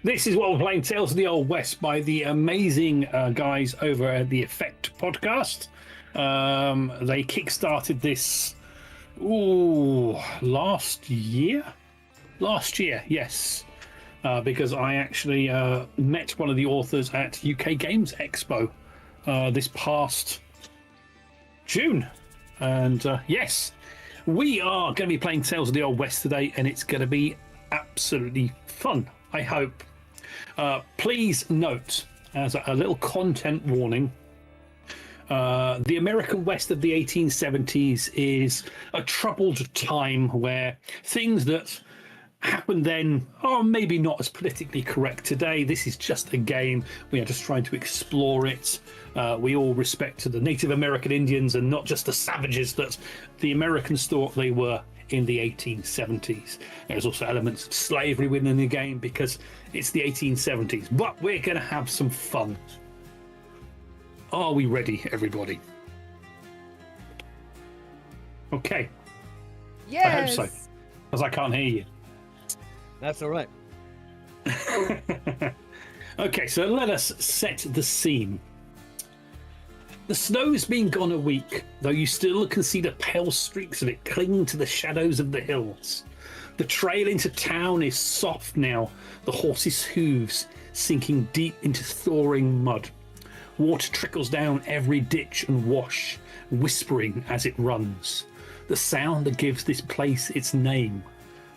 This is what we're playing, Tales of the Old West by the amazing guys over at the Effect podcast. They kickstarted this last year, yes, because I actually met one of the authors at UK Games Expo this past June, and yes, we are going to be playing Tales of the Old West today, and it's going to be absolutely fun, I hope. Please note, as a little content warning, the American West of the 1870s is a troubled time where things that happened then are maybe not as politically correct today. This is just a game. We are just trying to explore it. We all respect to the Native American Indians and not just the savages that the Americans thought they were in the 1870s. There's also elements of slavery within the game because it's the 1870s, but we're going to have some fun. Are we ready, everybody? Okay. Yes. I hope so, because I can't hear you. That's all right. Okay, so let us set the scene. The snow's been gone a week, though you still can see the pale streaks of it clinging to the shadows of the hills. The trail into town is soft now, the horses' hooves sinking deep into thawing mud. Water trickles down every ditch and wash, whispering as it runs. The sound that gives this place its name,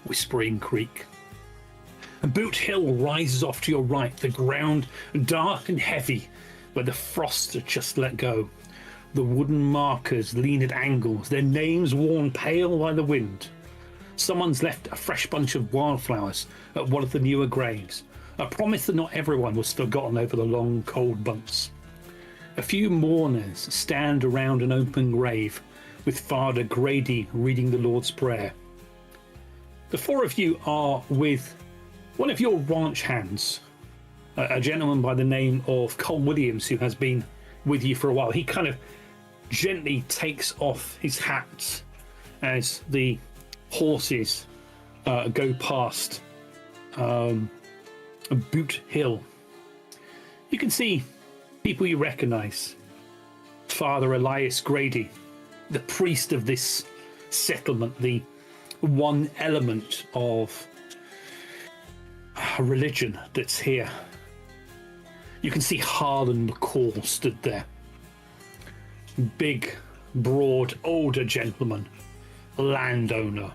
Whispering Creek. A Boot Hill rises off to your right, the ground dark and heavy, where the frost had just let go. The wooden markers lean at angles, their names worn pale by the wind. Someone's left a fresh bunch of wildflowers at one of the newer graves, a promise that not everyone was forgotten over the long, cold months. A few mourners stand around an open grave, with Father Grady reading the Lord's Prayer. The four of you are with one of your ranch hands, a gentleman by the name of Cole Williams, who has been with you for a while. He kind of gently takes off his hat as the horses go past Boot Hill. You can see people you recognize. Father Elias Grady, the priest of this settlement, the one element of religion that's here. You can see Harlan McCall stood there. Big, broad, older gentleman, landowner,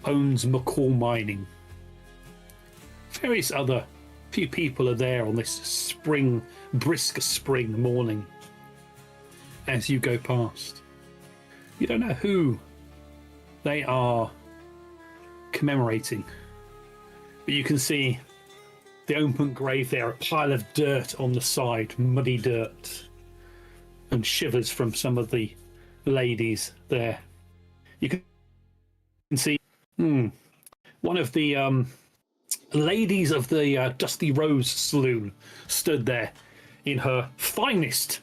owns McCall Mining. Various other few people are there on this brisk spring morning as you go past. You don't know who they are commemorating, but you can see the open grave there, a pile of dirt on the side, muddy dirt, and shivers from some of the ladies there. You can see one of the ladies of the Dusty Rose Saloon stood there in her finest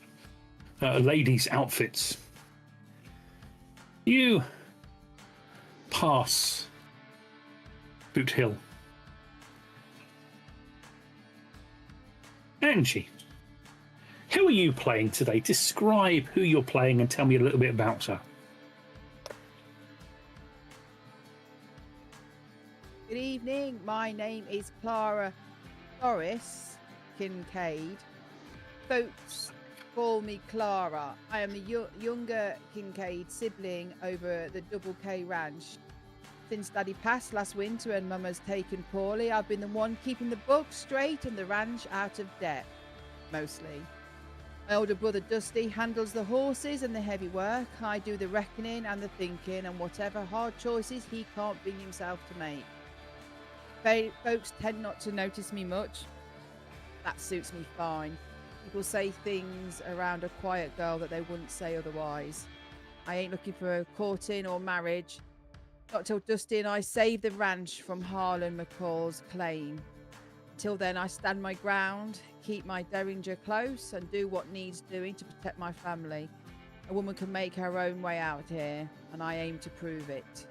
ladies' outfits. You pass Boot Hill. Angie, who are you playing today? Describe who you're playing and tell me a little bit about her. Good evening. My name is Clara Doris Kincaid. Folks call me Clara. I am the younger Kincaid sibling over the Double K Ranch. Since Daddy passed last winter and Mum has taken poorly, I've been the one keeping the books straight and the ranch out of debt, mostly. My older brother Dusty handles the horses and the heavy work. I do the reckoning and the thinking and whatever hard choices he can't bring himself to make. Folks tend not to notice me much. That suits me fine. People say things around a quiet girl that they wouldn't say otherwise. I ain't looking for a courting or marriage. Not till Dusty and I save the ranch from Harlan McCall's claim. Till then, I stand my ground, keep my derringer close, and do what needs doing to protect my family. A woman can make her own way out here, and I aim to prove it.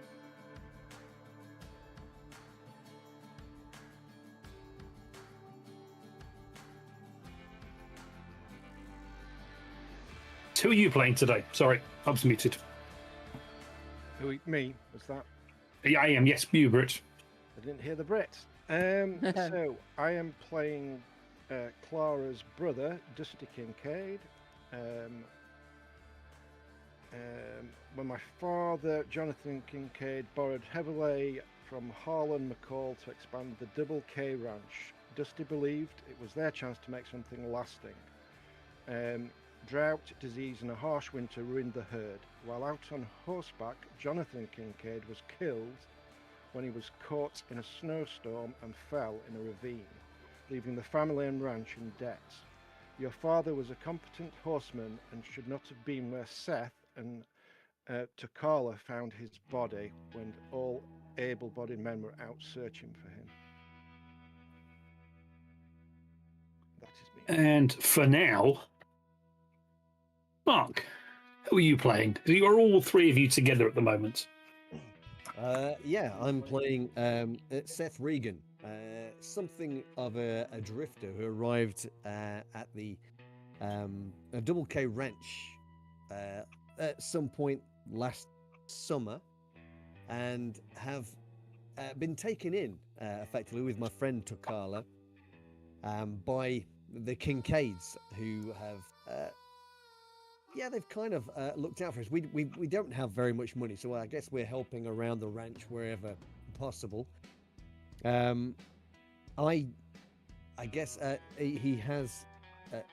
who are you playing today? Sorry, I was muted. Me? Was that? Yeah, I am. Yes, you, Brit. I didn't hear the Brit. So I am playing Clara's brother, Dusty Kincaid. When my father, Jonathan Kincaid, borrowed heavily from Harlan McCall to expand the Double K Ranch, Dusty believed it was their chance to make something lasting. Drought, disease, and a harsh winter ruined the herd. While out on horseback, Jonathan Kincaid was killed when he was caught in a snowstorm and fell in a ravine, leaving the family and ranch in debt. Your father was a competent horseman and should not have been where Seth and Takala found his body when all able-bodied men were out searching for him. That is me. And for now, Mark, who are you playing? You are all three of you together at the moment. Yeah, I'm playing Seth Regan, something of a drifter who arrived at the Double K Ranch at some point last summer, and have been taken in effectively with my friend Takala by the Kincaids, who have they've kind of looked out for us. We don't have very much money, so I guess we're helping around the ranch wherever possible. I guess he has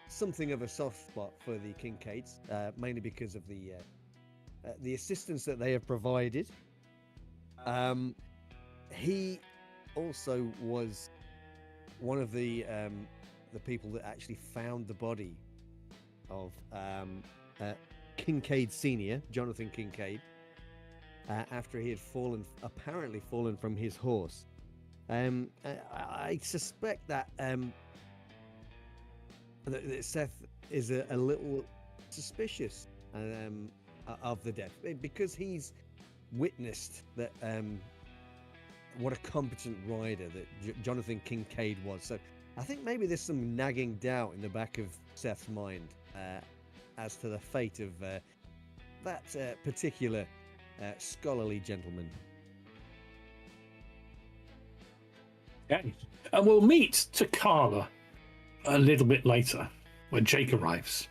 something of a soft spot for the Kincaids, mainly because of the assistance that they have provided. He also was one of the people that actually found the body of Kincaid Senior, Jonathan Kincaid, after he had apparently fallen from his horse. I suspect that that Seth is a little suspicious of the death, because he's witnessed that what a competent rider that Jonathan Kincaid was. So I think maybe there's some nagging doubt in the back of Seth's mind as to the fate of that particular scholarly gentleman. Okay. And we'll meet Takala a little bit later when Jake arrives.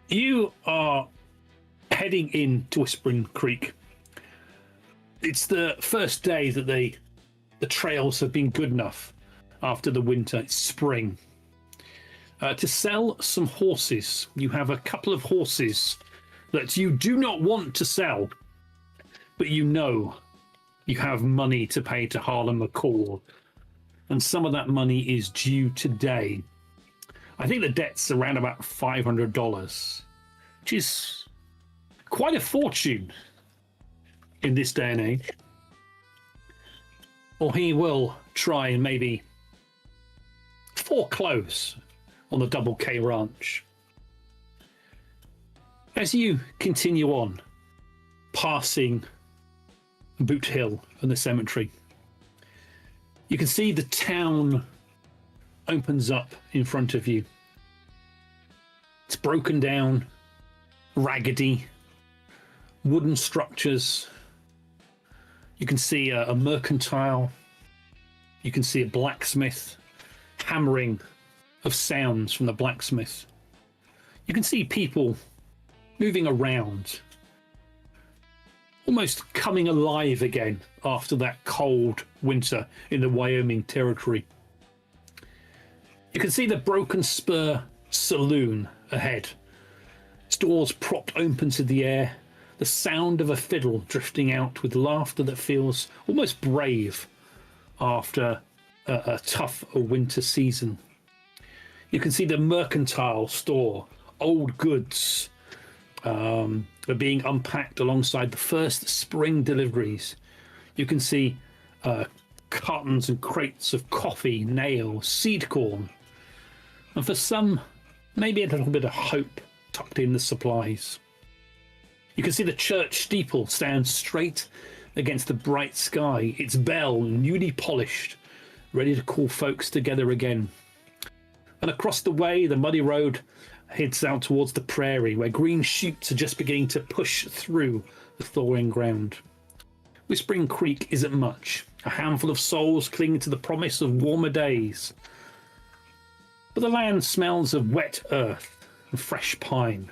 You are heading in to Whispering Creek. It's the first day that the trails have been good enough after the winter. It's spring. To sell some horses. You have a couple of horses that you do not want to sell, but you know you have money to pay to Harlan McCall, and some of that money is due today. I think the debt's around about $500, which is quite a fortune in this day and age. Or he will try and maybe foreclose on the Double K Ranch. As you continue on, passing Boot Hill and the cemetery, you can see the town opens up in front of you. It's broken down, raggedy, wooden structures. You can see a mercantile. You can see a blacksmith, hammering of sounds from the blacksmith. You can see people moving around, almost coming alive again after that cold winter in the Wyoming territory. You can see the Broken Spur Saloon ahead. Its doors propped open to the air, the sound of a fiddle drifting out with laughter that feels almost brave after a tough winter season. You can see the mercantile store, old goods, are being unpacked alongside the first spring deliveries. You can see cartons and crates of coffee, nails, seed corn, and for some, maybe a little bit of hope tucked in the supplies. You can see the church steeple stand straight against the bright sky, its bell newly polished, ready to call folks together again. And across the way, the muddy road heads out towards the prairie, where green shoots are just beginning to push through the thawing ground. Whispering Creek isn't much. A handful of souls cling to the promise of warmer days. But the land smells of wet earth and fresh pine.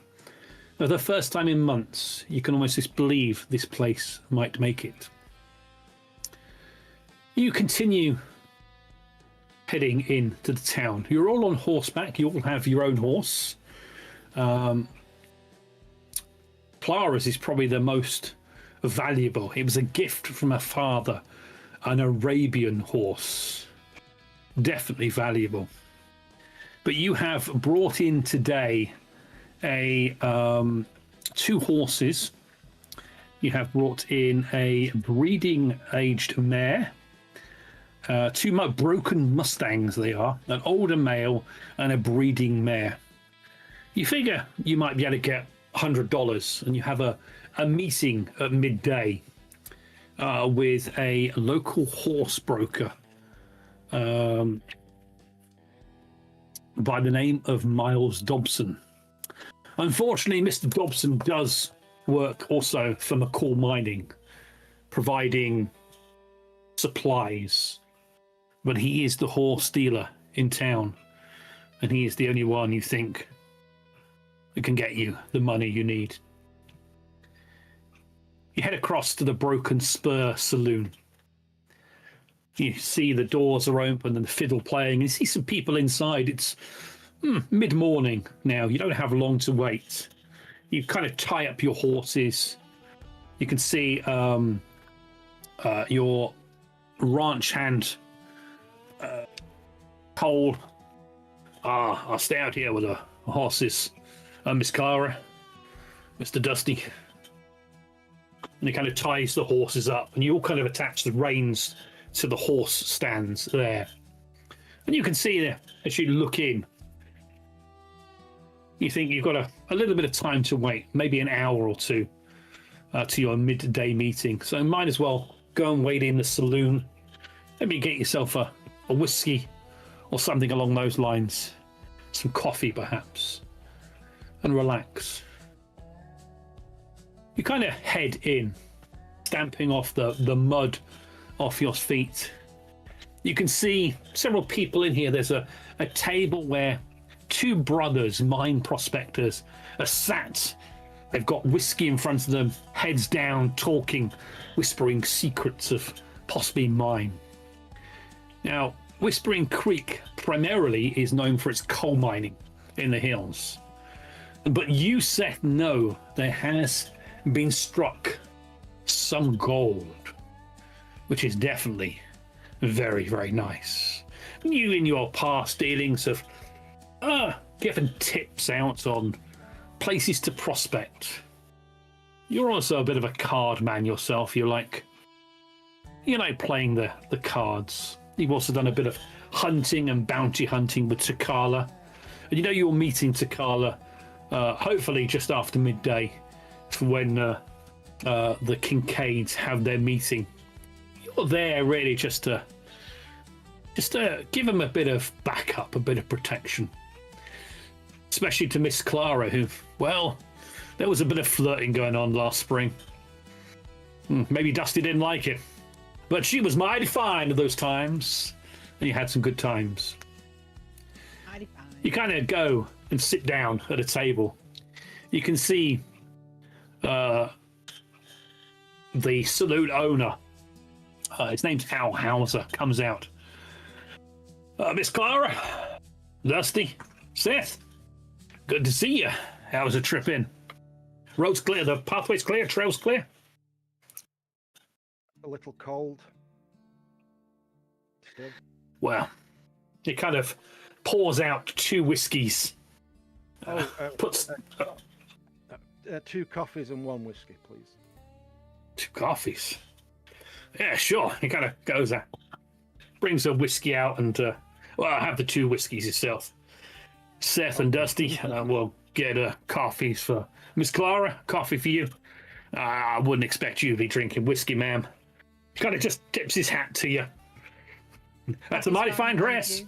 For the first time in months, you can almost just believe this place might make it. You continue heading into the town. You're all on horseback. You all have your own horse. Clara's is probably the most valuable. It was a gift from her father, an Arabian horse. Definitely valuable. But you have brought in today a 2 horses. You have brought in a breeding-aged mare, 2 broken Mustangs they are, an older male and a breeding mare. You figure you might be able to get $100, and you have a meeting at midday with a local horse broker by the name of Miles Dobson. Unfortunately, Mr. Dobson does work also for McCall Mining, providing supplies, but he is the horse dealer in town, and he is the only one you think that can get you the money you need. You head across to the Broken Spur Saloon. You see the doors are open and the fiddle playing. You see some people inside. It's mid-morning now. You don't have long to wait. You kind of tie up your horses. You can see your ranch hand, Cole. I'll stay out here with the horses. Miss Clara, Mr. Dusty. And he kind of ties the horses up, and you all kind of attach the reins to the horse stands there. And you can see there, as you look in, you think you've got a little bit of time to wait, maybe an hour or two to your midday meeting. So might as well go and wait in the saloon. Maybe get yourself a whiskey or something along those lines. Some coffee, perhaps, and relax. You kind of head in, stamping off the mud off your feet. You can see several people in here. There's a table where 2 brothers, mine prospectors, are sat. They've got whiskey in front of them, heads down, talking, whispering secrets of possibly mine. Now, Whispering Creek primarily is known for its coal mining in the hills. But you, Seth, know there has been struck some gold, which is definitely very, very nice. You, in your past dealings, have given tips out on places to prospect. You're also a bit of a card man yourself. You like playing the cards. You've also done a bit of hunting and bounty hunting with Takala. And you're meeting Takala hopefully just after midday for when the Kincaids have their meeting. You're there really just to give them a bit of backup, a bit of protection. Especially to Miss Clara, who, well, there was a bit of flirting going on last spring. Maybe Dusty didn't like it, but she was mighty fine at those times, and you had some good times. Mighty fine. You kind of go and sit down at a table. You can see the saloon owner, his name's Al Hauser, comes out. Miss Clara, Dusty, Seth, good to see you. How was the trip in? Road's clear, the pathway's clear, trail's clear? A little cold. Still. Well, he kind of pours out 2 whiskeys. Puts 2 coffees and 1 whiskey, please. 2 coffees? Yeah, sure. He kind of goes out, brings a whiskey out, and I'll have the 2 whiskeys yourself. Seth and Dusty, we'll get coffees for Miss Clara. Coffee for you. I wouldn't expect you to be drinking whiskey, ma'am. Kind of just tips his hat to you. That's a mighty fine dress.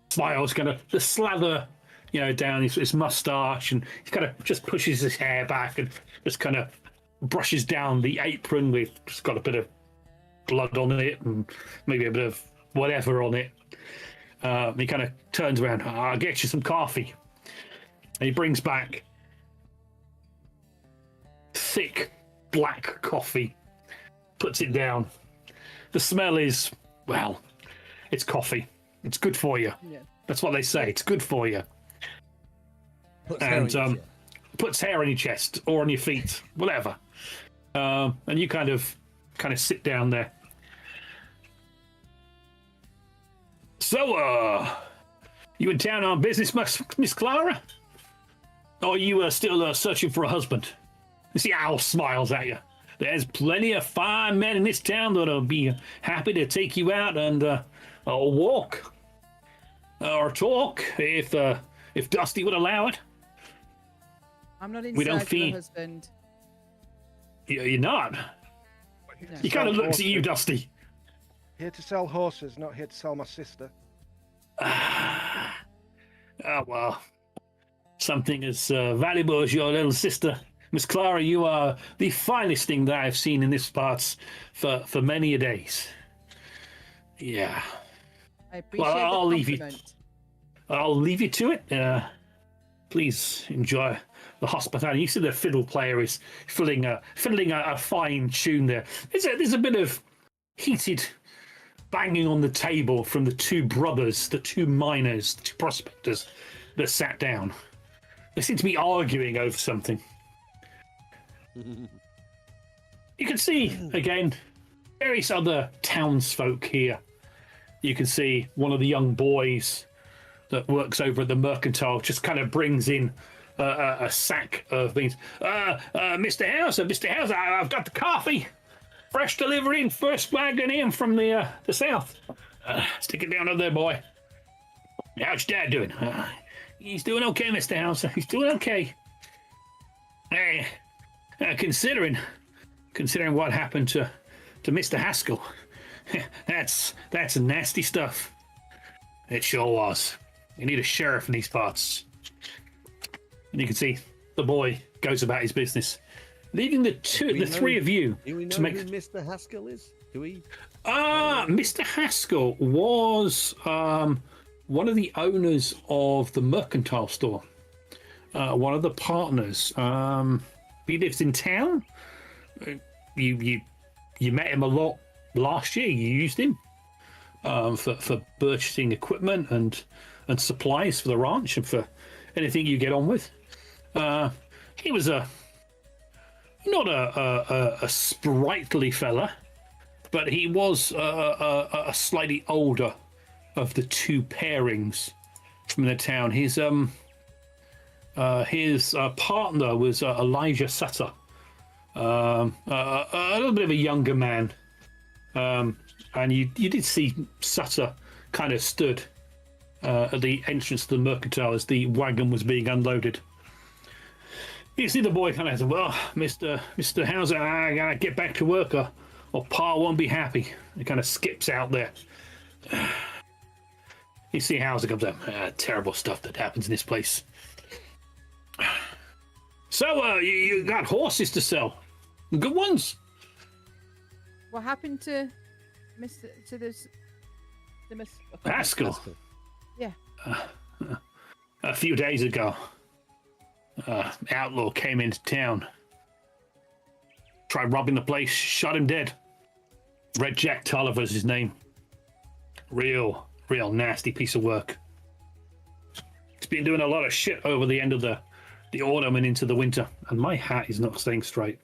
Smiles, kind of the slather down his mustache, and he kind of just pushes his hair back and just kind of brushes down the apron with just got a bit of blood on it and maybe a bit of whatever on it. He kind of turns around. I'll get you some coffee. And he brings back thick black coffee, puts it down. The smell is, well, it's coffee. It's good for you. Yeah. That's what they say. It's good for you. Puts hair on your chest or on your feet, whatever. And you kind of sit down there. So, you in town on business, Miss Clara? Or are you still searching for a husband? You see, Al smiles at you. There's plenty of fine men in this town that'll be happy to take you out and walk or talk if Dusty would allow it. I'm not in We don't search of feed- a husband. You're not. No. He kind of looks at you, Dusty. Here to sell horses, not here to sell my sister. Oh, well, something as valuable as your little sister. Miss Clara, you are the finest thing that I've seen in this parts for many a days. Yeah. I appreciate I'll the leave you. compliment. I'll leave you to it. Please enjoy the hospitality. You see the fiddle player is fiddling a fine tune there. There's a bit of heated banging on the table from the two brothers, the two miners, the two prospectors that sat down. They seem to be arguing over something. You can see, again, various other townsfolk here. You can see one of the young boys that works over at the mercantile just kind of brings in a sack of beans. Mr. Hauser, I've got the coffee. Fresh delivery in first wagon in from the south. Stick it down over there, boy. How's Dad doing? He's doing okay, Mr. Hauser. He's doing okay. Hey, considering what happened to Mr. Haskell, that's nasty stuff. It sure was. You need a sheriff in these parts. And you can see the boy goes about his business, leaving the three of you Do we know to make. who Mr. Haskell is? Do we? Mr. Haskell was one of the owners of the mercantile store. One of the partners. He lives in town. You met him a lot last year. You used him for purchasing equipment and supplies for the ranch and for anything you get on with. He was not a sprightly fella, but he was a slightly older of the two pairings from the town. His partner was Elijah Sutter, a little bit of a younger man, and you did see Sutter kind of stood at the entrance to the mercantile as the wagon was being unloaded. You see the boy kind of said, "Well, Mr. Hauser, I gotta get back to work, or Pa won't be happy." He kind of skips out there. You see Hauser comes up. Terrible stuff that happens in this place. So, you got horses to sell? Good ones. What happened to Haskell. Yeah. A few days ago, outlaw came into town, tried robbing the place, shot him dead. Red Jack Tolliver's his name. Real nasty piece of work. He's been doing a lot of shit over the end of the autumn and into the winter, and my hat is not staying straight.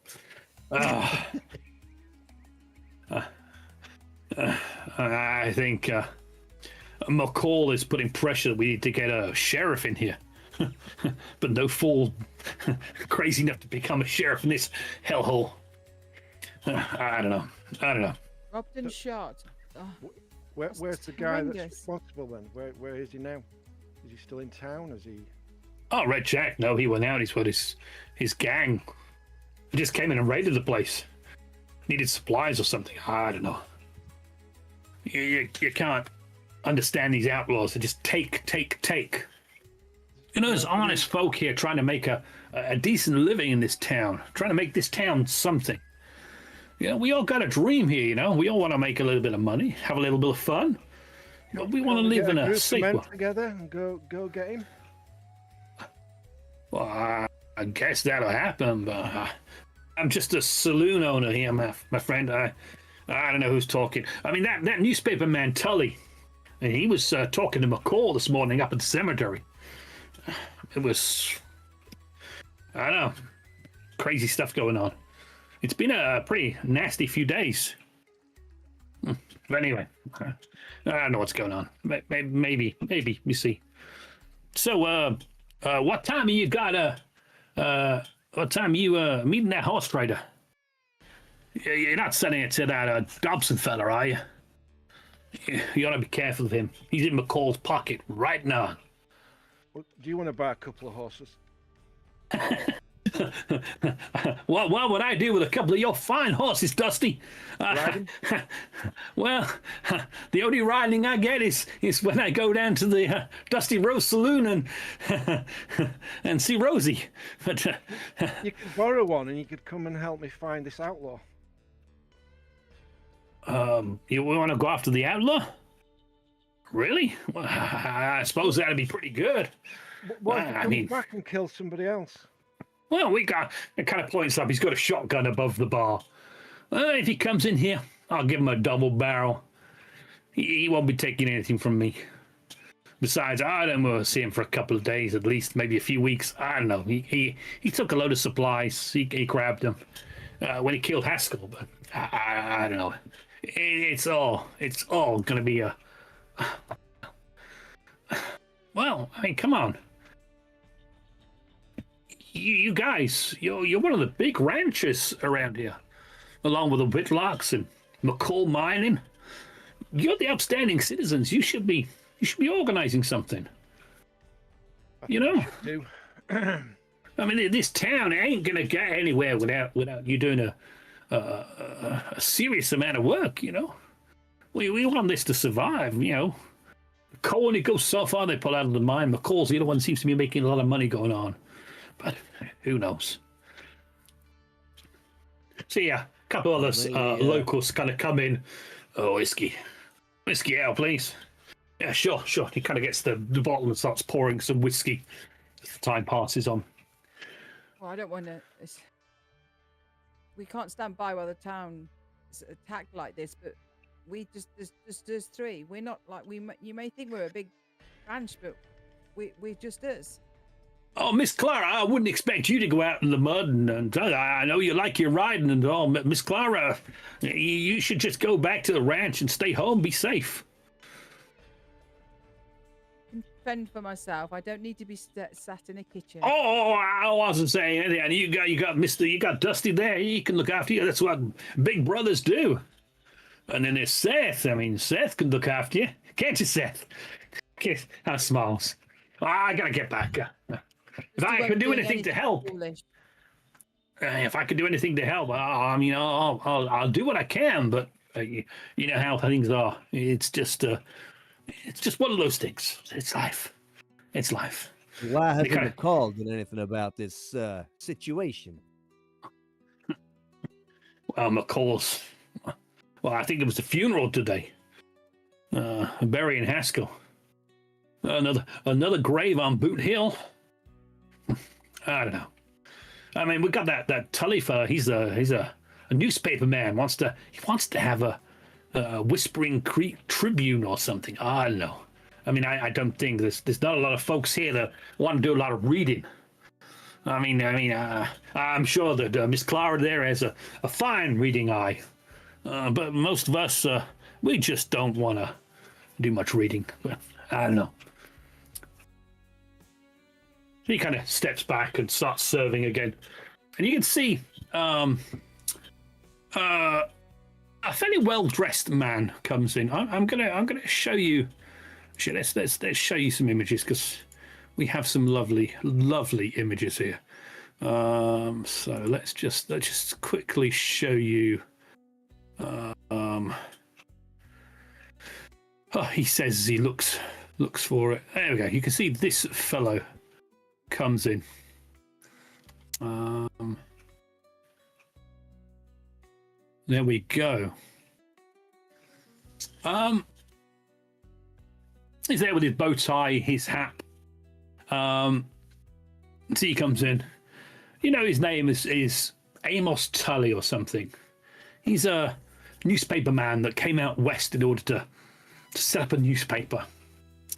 I think McCall is putting pressure. We need to get a sheriff in here. But no fool crazy enough to become a sheriff in this hellhole. I don't know. Robbed and shot. Oh, Where's the guy that's horrendous. responsible then? Where is he now? Is he still in town? Is he? Oh, Red Jack. No, he went out. He's got his gang. He just came in and raided the place. Needed supplies or something. I don't know. You can't understand these outlaws. They just take. You know, there's honest folk here trying to make a decent living in this town, trying to make this town something. You know, we all got a dream here, you know. We all want to make a little bit of money, have a little bit of fun. You know, we want to live in a safe men world. together and go get him. Well, I guess that'll happen, but I'm just a saloon owner here, my friend. I don't know who's talking. I mean, that newspaper man, Tully, and he was talking to McCall this morning up at the cemetery. It was, I don't know, crazy stuff going on. It's been a pretty nasty few days. But anyway, I don't know what's going on. Maybe, we see. So, what time are you what time are you meeting that horse trader? You're not sending it to that Dobson fella, are you? You ought to be careful of him. He's in McCall's pocket right now. Well, do you want to buy a couple of horses? What would I do with a couple of your fine horses, Dusty? Well, the only riding I get is when I go down to the Dusty Rose Saloon and see Rosie. But you could borrow one and you could come and help me find this outlaw. you want to go after the outlaw? Really? Well, I suppose that'd be pretty good. Why don't you come back and kill somebody else? Well, it kind of points up. He's got a shotgun above the bar. If he comes in here, I'll give him a double barrel. He won't be taking anything from me. Besides, I don't want to see him for a couple of days at least, maybe a few weeks. I don't know. He took a load of supplies. He grabbed them when he killed Haskell. But I don't know. It's all going to be a. Well, I mean, come on. You guys, you're one of the big ranchers around here, along with the Whitlocks and McCall Mining. You're the upstanding citizens. You should be organizing something. You know. Do. I mean, this town ain't gonna get anywhere without you doing a serious amount of work. You know. We want this to survive. You know. Coal only goes so far they pull out of the mine. McCall's the other one seems to be making a lot of money going on. But who knows? So yeah, a couple of others locals kind of come in. Oh, whiskey out, please. Yeah, sure. He kind of gets the bottle and starts pouring some whiskey as the time passes on. Well, I don't want to. We can't stand by while the town is attacked like this. But we there's three. We're not like you may think we're a big ranch, but we're just us. Oh, Miss Clara, I wouldn't expect you to go out in the mud and I know you like your riding and all, but Miss Clara, you should just go back to the ranch and stay home, be safe. I can fend for myself. I don't need to be sat in a kitchen. Oh, I wasn't saying anything. And you got Dusty there. He can look after you. That's what big brothers do. And then there's Seth. I mean, Seth can look after you, can't you, Seth? How smiles. I gotta get back. If I can do anything to help, I mean, I'll do what I can. But you know how things are. It's just one of those things. It's life. Why hasn't McCall done anything about this situation? Well, McCall's. Well, I think it was the funeral today. Burying Haskell. Another grave on Boot Hill. I don't know. I mean, we got that Tully fella. He's a newspaper man. He wants to have a Whispering Creek Tribune or something. I don't know. I mean, I don't think there's not a lot of folks here that want to do a lot of reading. I mean, I'm sure that Miss Clara there has a fine reading eye, but most of us we just don't want to do much reading. But I don't know. He kind of steps back and starts serving again, and you can see a fairly well-dressed man comes in. I'm gonna show you. Actually, let's show you some images because we have some lovely images here. So let's just quickly show you. He says he looks for it. There we go. You can see this fellow. comes in. There we go. He's there with his bow tie, his hat. So he comes in. You know, his name is Amos Tully or something. He's a newspaper man that came out west in order to set up a newspaper.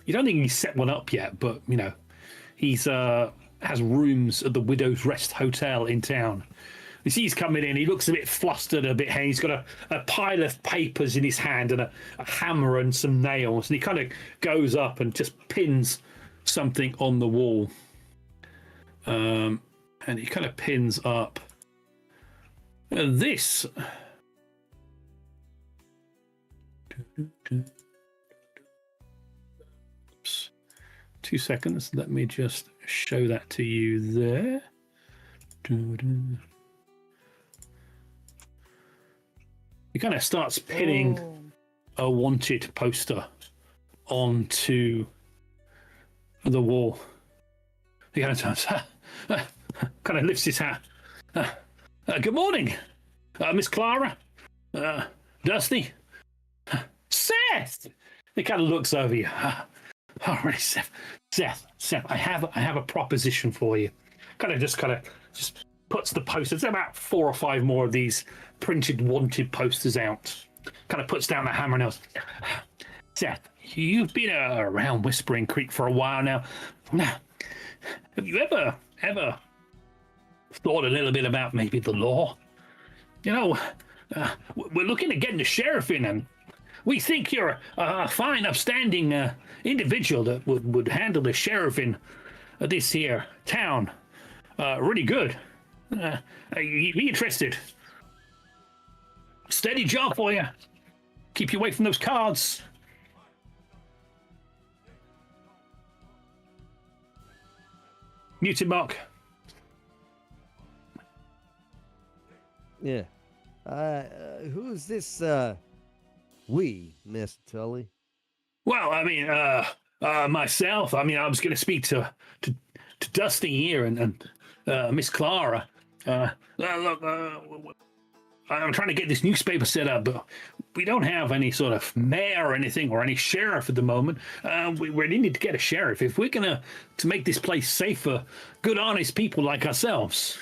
You don't think he's set one up yet, but you know, he's has rooms at the Widow's Rest Hotel in town. You see he's coming in, he looks a bit flustered, a bit hangry. He's got a pile of papers in his hand and a hammer and some nails, and he kind of goes up and just pins something on the wall. And he kind of pins up this. Oops. 2 seconds. Let me just show that to you there. He kind of starts pinning a wanted poster onto the wall. He kind of turns, kind of lifts his hat. Good morning, Miss Clara, Dusty, Seth. He kind of looks over you. All right, Seth, I have a proposition for you. Kind of just puts the posters, about 4 or 5 more of these printed wanted posters out. Kind of puts down the hammer and nails. Seth, you've been around Whispering Creek for a while now. Have you ever thought a little bit about maybe the law? You know, we're looking at getting the sheriff in, and we think you're a fine, upstanding individual that would handle the sheriff in this here town really good. You be interested? Steady job for you. Keep you away from those cards. Muted Mark. Yeah. Who's this we, Mr. Tully? Well, I mean, myself. I mean, I was going to speak to Dusty here and Miss Clara. Look, I'm trying to get this newspaper set up, but we don't have any sort of mayor or anything, or any sheriff at the moment. We really need to get a sheriff if we're gonna make this place safe for good, honest people like ourselves.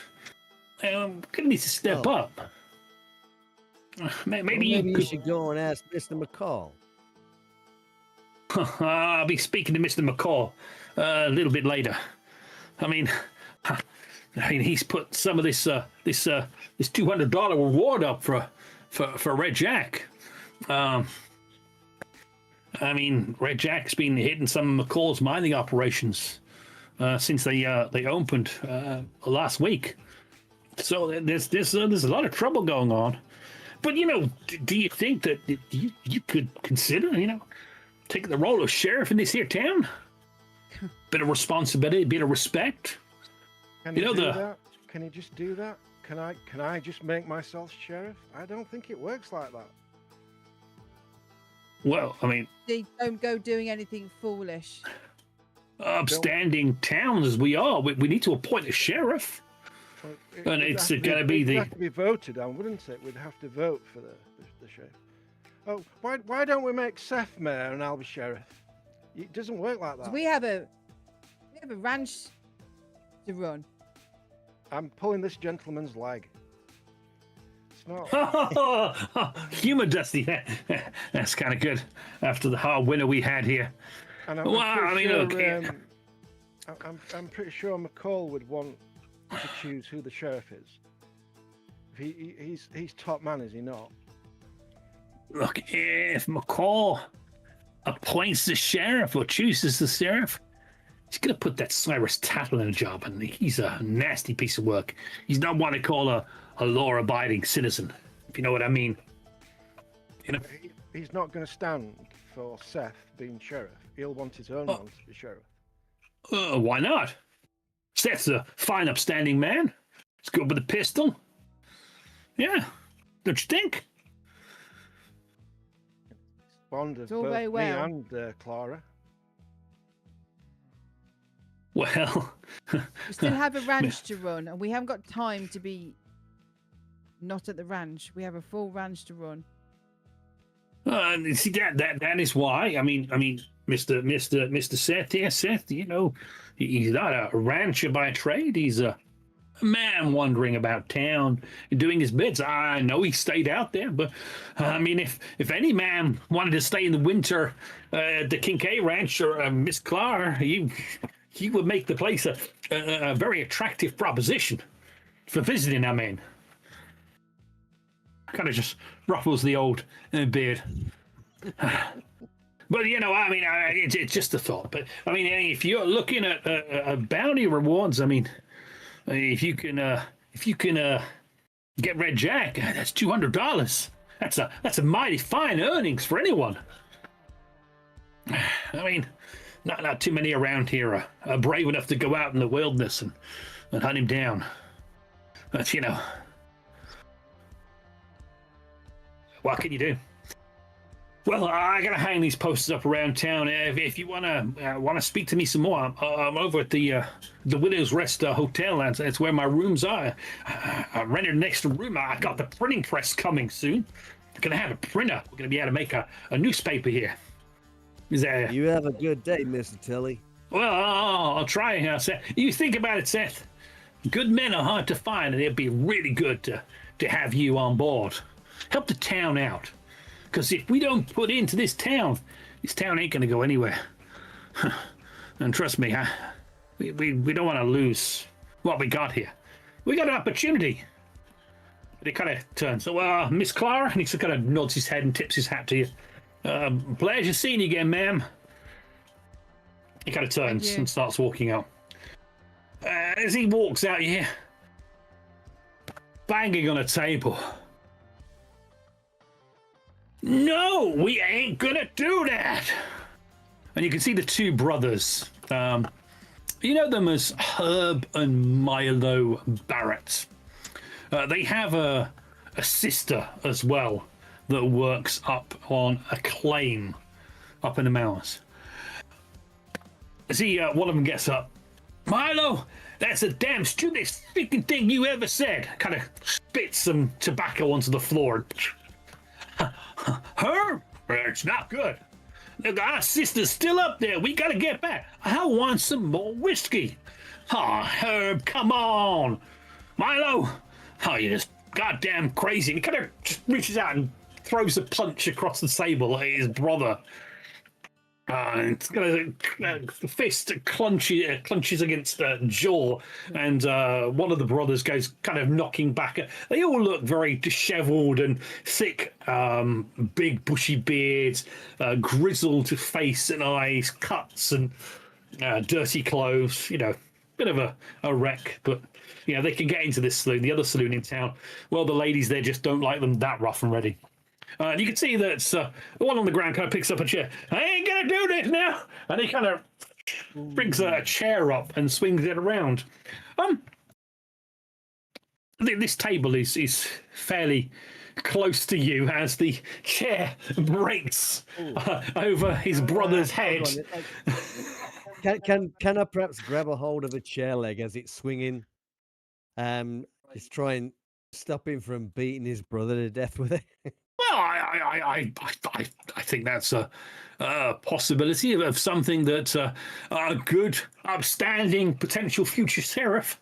We're gonna need to step up. Maybe you should go and ask Mr. McCall. I'll be speaking to Mr. McCall a little bit later. I mean, he's put some of this $200 reward up for Red Jack. I mean, Red Jack's been hitting some of McCall's mining operations since they opened last week. So there's a lot of trouble going on. But you know, do you think that you could consider, you know, taking the role of sheriff in this here town? Bit of responsibility, bit of respect. Can you do that? Can you just do that? Can I just make myself sheriff? I don't think it works like that. Well, I mean, They don't go doing anything foolish. upstanding towns as we are, we need to appoint a sheriff. And it's going to be It'd have to be voted on, wouldn't it? We'd have to vote for the sheriff. Oh, why don't we make Seth mayor and I'll be sheriff? It doesn't work like that. We have a ranch to run. I'm pulling this gentleman's leg. It's not. Humor, Dusty. That's kind of good after the hard winter we had here. And I'm pretty sure McCall would want to choose who the sheriff is. He's top man, is he not? Look, if McCall appoints the sheriff or chooses the sheriff, he's going to put that Cyrus Tattle in a job, and he's a nasty piece of work. He's not what I call a law-abiding citizen, if you know what I mean. You know, He's not going to stand for Seth being sheriff. He'll want his own one to be sheriff. Why not? Seth's a fine, upstanding man. He's good with a pistol. Yeah, don't you think? Bond of It's all both very well. me and Clara. Well, We still have a ranch to run, and we haven't got time to be not at the ranch. We have a full ranch to run. See that is why. I mean, Mr. Seth here, Seth. You know, he's not a rancher by trade. He's a man wandering about town doing his bits. I know he stayed out there, but I mean, if any man wanted to stay in the winter at the Kincaid Ranch or Miss Clara, he would make the place a very attractive proposition for visiting. I mean, kind of just ruffles the old beard. But you know, I mean, it's just a thought. But I mean, if you're looking at bounty rewards, I mean, if you can get Red Jack, that's $200. That's a mighty fine earnings for anyone. I mean, not too many around here are brave enough to go out in the wilderness and hunt him down. But you know, what can you do? Well, I gotta hang these posters up around town. If you wanna speak to me some more, I'm over at the Widow's Rest Hotel. That's where my rooms are. I rented an extra room. I got the printing press coming soon. I'm gonna have a printer. We're gonna be able to make a newspaper here. Is that? You have a good day, Mr. Tilly. Well, I'll try. Seth. You think about it, Seth. Good men are hard to find, and it'd be really good to have you on board. Help the town out. Because if we don't put into this town ain't going to go anywhere. And trust me, we don't want to lose what we got here. We got an opportunity. But he kind of turns. So, Miss Clara, and he kind of nods his head and tips his hat to you. Pleasure seeing you again, ma'am. He kind of turns and starts walking out. As he walks out, you hear banging on a table. No, we ain't gonna do that. And you can see the two brothers. You know them as Herb and Milo Barrett. They have a sister as well that works up on a claim up in the mountains. See, one of them gets up. Milo, that's the damn stupidest freaking thing you ever said. Kind of spits some tobacco onto the floor. Herb, it's not good. Our sister's still up there. We gotta get back. I want some more whiskey. Herb, come on. Milo, you're just goddamn crazy. And he kind of just reaches out and throws a punch across the table at his brother. It's got the fist clenches against jaw, and one of the brothers goes kind of knocking back. They all look very dishevelled and thick, big bushy beards, grizzled face and eyes, cuts and dirty clothes. You know, bit of a wreck, but you know they can get into this saloon, the other saloon in town. Well, the ladies there just don't like them that rough and ready. You can see that the one on the ground kind of picks up a chair. I ain't gonna do this now, and he kind of brings a chair up and swings it around. This table is fairly close to you as the chair breaks over his brother's head. Can I perhaps grab a hold of a chair leg as it's swinging? Just try and stop him from beating his brother to death with it. Well, I think that's a possibility of something that a good, upstanding potential future sheriff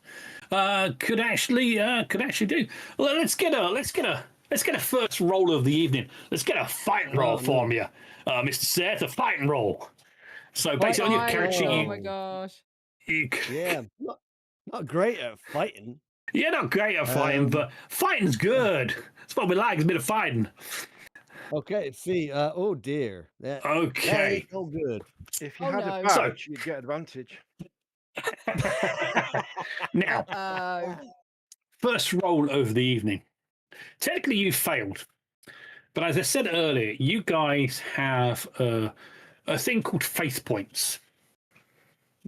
could actually do. Well, let's get a first roll of the evening. Let's get a fighting roll for you, Mr. Seth. A fighting roll. So basically, on your character, oh my gosh, yeah, not great at fighting. You're not great at fighting, but fighting's good. That's what we like, is a bit of fighting. Okay, see, oh dear. Okay. Oh, good. If you had a badge, you'd get advantage. Now, first roll over the evening. Technically, you failed. But as I said earlier, you guys have a thing called faith points.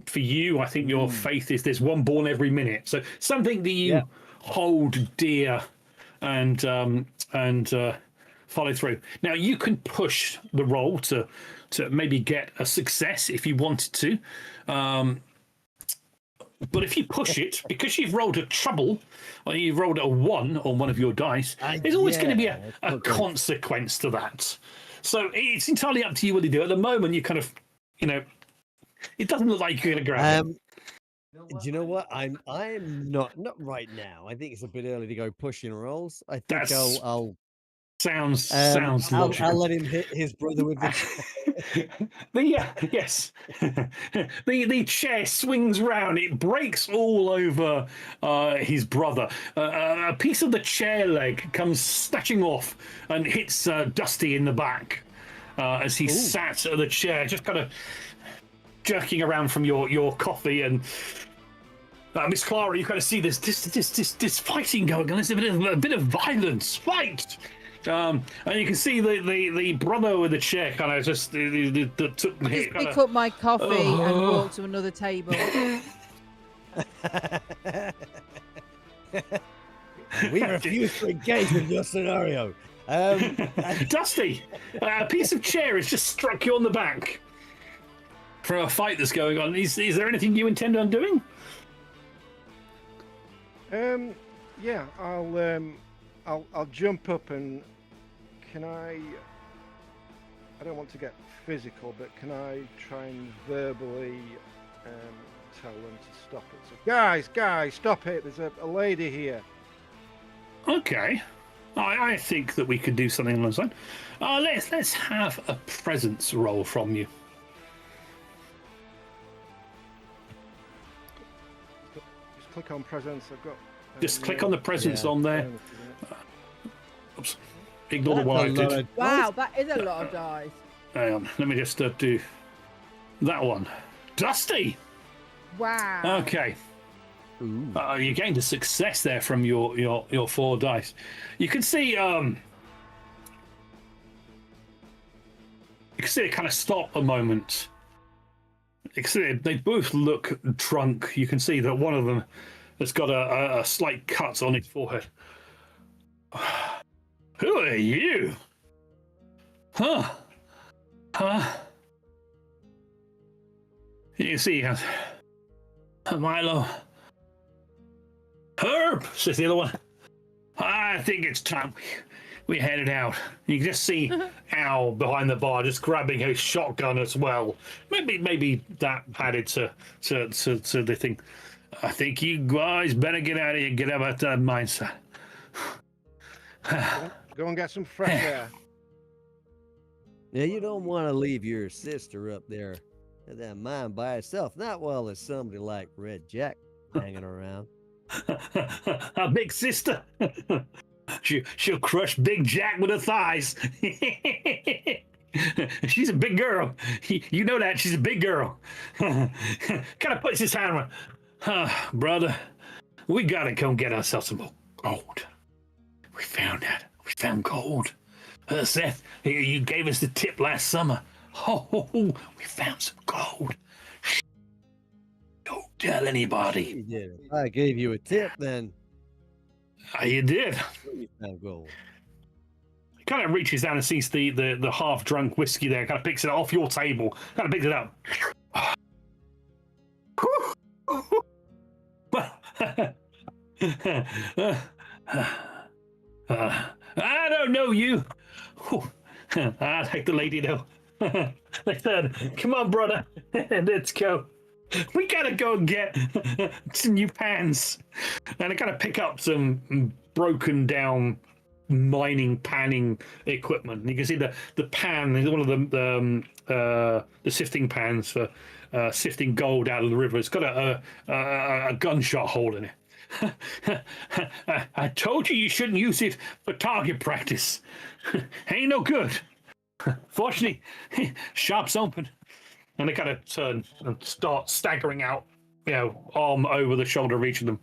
For you, I think your faith is there's one born every minute. So something that you hold dear and follow through. Now you can push the roll to maybe get a success if you wanted to. But if you push it, because you've rolled a trouble, or you've rolled a 1 on one of your dice, there's always going to be a consequence to that. So it's entirely up to you what you do. At the moment, you kind of, it doesn't look like you're going to grab it. Do you know what? I'm not right now. I think it's a bit early to go pushing rolls. I think I'll sounds I'll logical. let him hit his brother with the yes. the chair swings round. It breaks all over his brother. A piece of the chair leg comes snatching off and hits Dusty in the back as he sat at the chair, just kind of jerking around from your coffee. And Miss Clara, you kind of see this fighting going on. There's a bit of violence. Fight! And you can see the brother with the chair kind of just took the hit. Pick up my coffee and walk to another table. We refuse to engage with your scenario. Dusty, a piece of chair has just struck you on the back for a fight that's going on. Is there anything you intend on doing? Yeah, I'll jump up and can I don't want to get physical, but can I try and verbally tell them to stop it? So, guys, stop it! There's a lady here. Okay, I think that we could do something along those lines. Let's have a presence roll from you. Just click on presence. I've got. Just click on the presence on there. Oops. Ignore the one I did. Wow, that is a lot of dice. Hang on, let me just do that one. Dusty! Wow. Okay. You gained a success there from your 4 dice. You can see it kind of stop a moment. You can see they both look drunk. You can see that one of them has got a slight cut on his forehead. Who are you? Huh? You see, he has Milo. Herb, says the other one. I think it's time we headed out. You can just see Al behind the bar, just grabbing his shotgun as well. Maybe that added to the thing. I think you guys better get out of here. Get out of that mindset. Go and get some fresh air. Yeah, you don't want to leave your sister up there at that mine by herself. Not while there's somebody like Red Jack hanging around. A big sister. She'll crush Big Jack with her thighs. She's a big girl. You know that. She's a big girl. Kind of puts his hand around. Brother, we gotta come get ourselves some more gold. We found that. We found gold. Seth, you gave us the tip last summer. Oh, we found some gold. Don't tell anybody. You did. I gave you a tip then. You did. You found gold. He kind of reaches down and sees the half-drunk whiskey there, kind of picks it off your table, kind of picks it up. I don't know you. I like the lady though. They said, come on, brother, let's go. We gotta go and get some new pans. And I gotta pick up some broken down mining panning equipment. You can see the pan is one of the sifting pans for sifting gold out of the river. It's got a gunshot hole in it. I told you shouldn't use it for target practice. Ain't no good. Fortunately, shop's open. And they kind of turn and start staggering out, arm over the shoulder of each of them.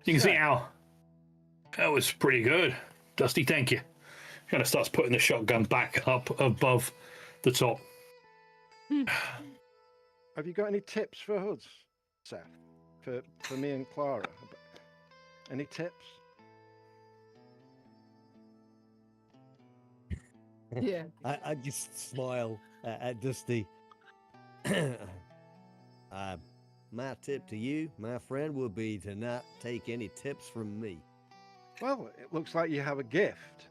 You can see Al. That was pretty good. Dusty, thank you. Kind of starts putting the shotgun back up above the top. Have you got any tips for us, Seth? For me and Clara? Any tips? Yeah. I just smile at Dusty. my tip to you, my friend, would be to not take any tips from me. Well, it looks like you have a gift.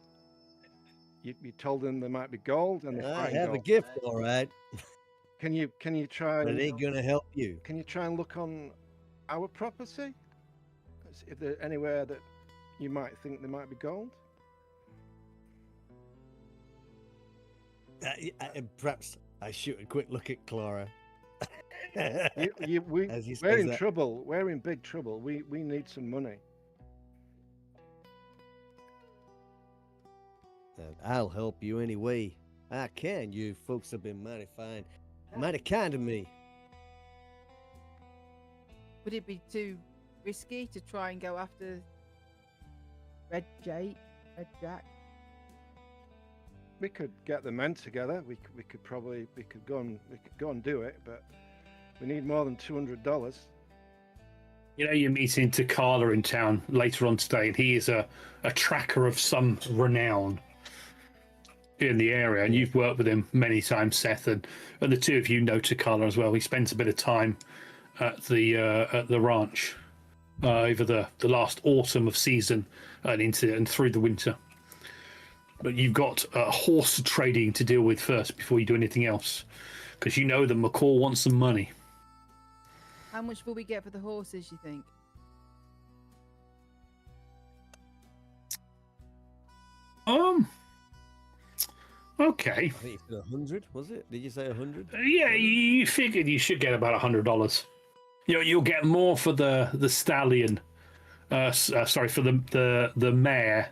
You told them there might be gold, and they I find have a gold. gift, all right, Can you try? but it ain't gonna help you. Can you try and look on our property? If there's anywhere that you might think there might be gold? Perhaps I shoot a quick look at Clara. We're As he in says that. trouble. We're in big trouble. We need some money. And I'll help you any way I can. You folks have been mighty fine, mighty kind to me. Would it be too risky to try and go after Red Jack? We could get the men together. We could go and do it, but we need more than $200. You know, you're meeting Takala in town later on today, and he is a tracker of some renown in the area, and you've worked with him many times, Seth, and the two of you know Takala as well. He spends a bit of time at the ranch over the last autumn of season and through the winter. But you've got horse trading to deal with first before you do anything else, because you know that McCall wants some money. How much will we get for the horses, you think? Okay. I think you said 100, was it? Did you say 100? Yeah, you figured you should get about $100. You'll get more for the stallion. Sorry, for the mare,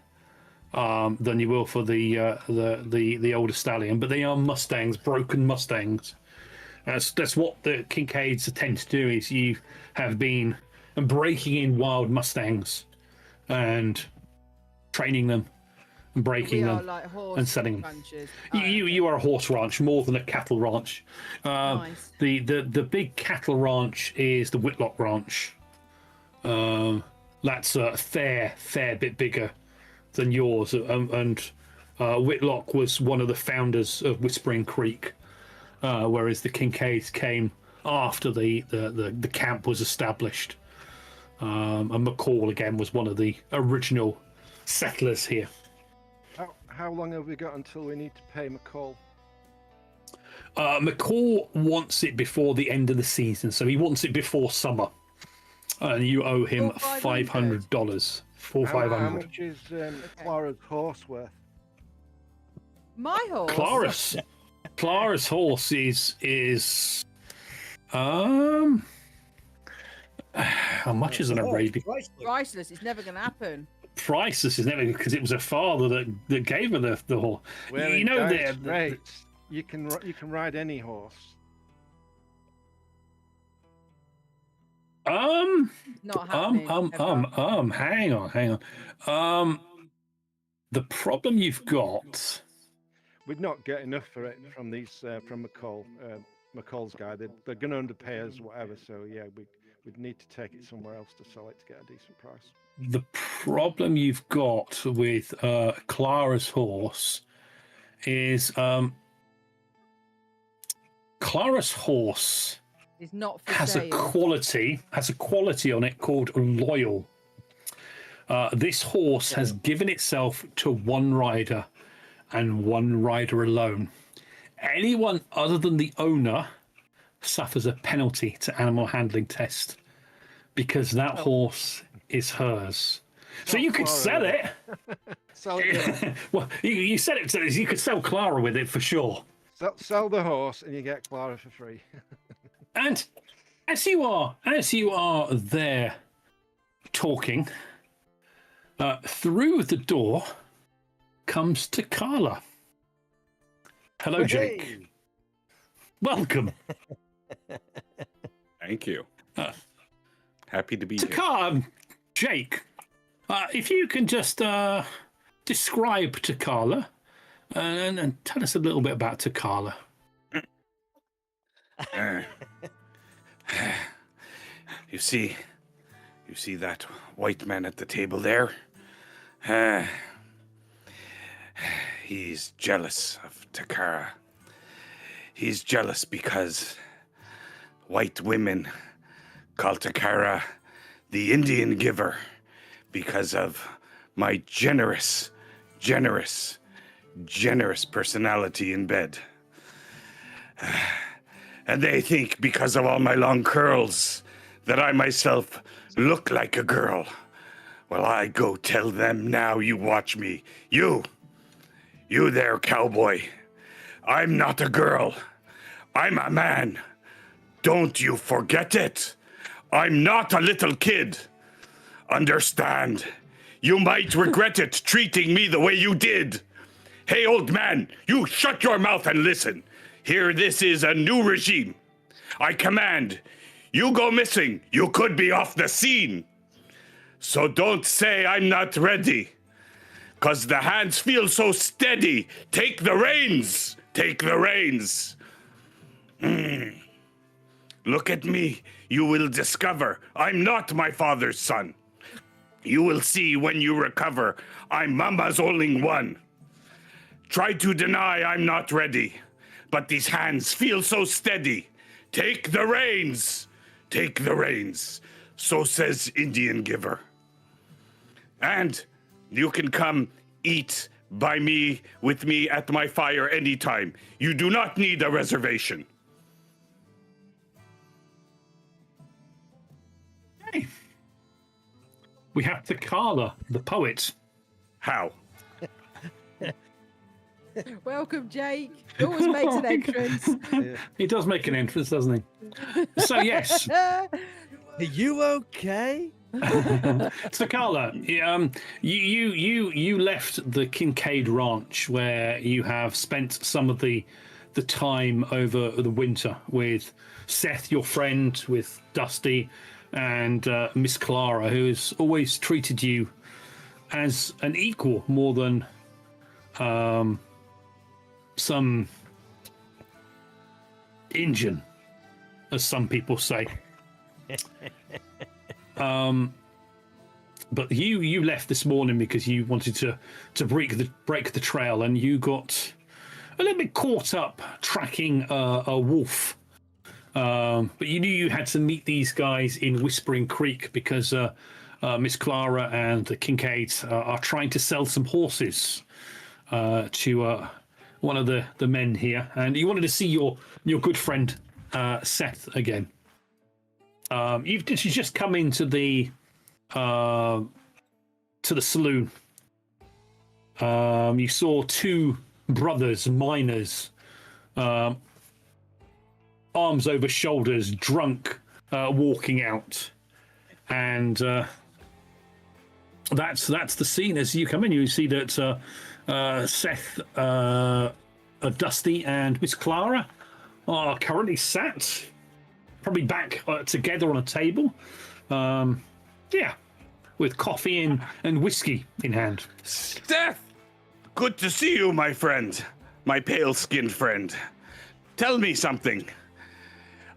than you will for the older stallion. But they are Mustangs, broken Mustangs. That's what the Kinkaids tend to do. Is you have been breaking in wild Mustangs and training them and breaking We are them like horse and selling them. ranchers. You are a horse ranch more than a cattle ranch. Nice. The big cattle ranch is the Whitlock Ranch. That's a fair bit bigger than yours, and Whitlock was one of the founders of Whispering Creek, whereas the Kinkaids came after the camp was established. And McCall again was one of the original settlers here. How long have we got until we need to pay McCall? McCall wants it before the end of the season, so he wants it before summer, and you owe him $500. How much is Clara's horse worth? My horse. Clara's horse is how much is an Arabian? Priceless. It's never going to happen. Priceless is never, because it was her father that gave her the horse. We're You in know dire the straits. You can ride any horse. Not happening. Hang on. The problem you've got. We'd not get enough for it from from McCall's guy. They're going to underpay us, whatever. So yeah, we'd need to take it somewhere else to sell it to get a decent price. The problem you've got with Clara's horse is Clara's horse It's not for has sale. a quality on it called loyal. This horse has given itself to one rider and one rider alone. Anyone other than the owner suffers a penalty to animal handling test, because that horse is hers. So you could sell it. Sell it. Well, you said it. So you could sell Clara with it for sure. Sell the horse, and you get Clara for free. And as you are there talking, through the door comes Takala. Hello, Jake. Hey! Welcome. Thank you. Happy to be here. Takala, Jake, if you can just describe Takala and tell us a little bit about Takala. You see that white man at the table there? He's jealous of Takara. He's jealous because white women call Takara the Indian giver because of my generous personality in bed. And they think because of all my long curls that I myself look like a girl. Well, I go tell them now, you watch me. You there, cowboy. I'm not a girl. I'm a man. Don't you forget it. I'm not a little kid. Understand? You might regret it treating me the way you did. Hey, old man, you shut your mouth and listen. Here, this is a new regime. I command, you go missing. You could be off the scene. So don't say I'm not ready. 'Cause the hands feel so steady. Take the reins. Take the reins. Look at me. You will discover I'm not my father's son. You will see when you recover. I'm Mama's only one. Try to deny I'm not ready. But these hands feel so steady. Take the reins. Take the reins. So says Indian giver. And you can come eat with me at my fire anytime. You do not need a reservation. Hey. We have Takala, the poet. How? Welcome, Jake. He always makes an entrance. He does make an entrance, doesn't he? So yes, Are you okay? Takala, you left the Kincaid Ranch where you have spent some of the time over the winter with Seth, your friend, with Dusty, and Miss Clara, who has always treated you as an equal more than some Indian, as some people say. But you left this morning because you wanted to break the trail, and you got a little bit caught up tracking a wolf. But you knew you had to meet these guys in Whispering Creek because Miss Clara and the Kincaids are trying to sell some horses to one of the men here, and you wanted to see your good friend Seth again. She's just come into the saloon. You saw two brothers, miners, arms over shoulders, drunk, walking out, and that's the scene. As you come in, you see that Seth, Dusty, and Miss Clara are currently sat, probably back together on a table. With coffee and whiskey in hand. Seth! Good to see you, my friend. My pale-skinned friend. Tell me something.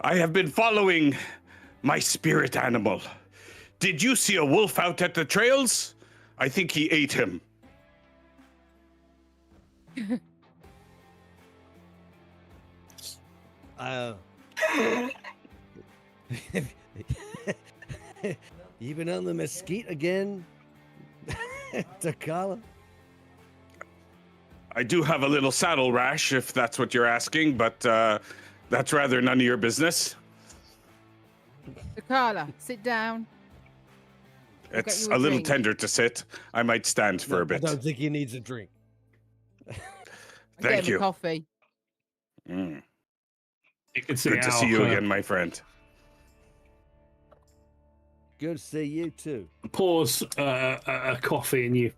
I have been following my spirit animal. Did you see a wolf out at the trails? I think he ate him. You been on the mesquite again, Takala? I do have a little saddle rash, if that's what you're asking, but that's rather none of your business. Takala, sit down. It's a little tender to sit. I might stand for a bit. I don't think he needs a drink. Thank you. Coffee. Mm. You can see Good to see you again, my friend. Good to see you too. Pours a coffee, and you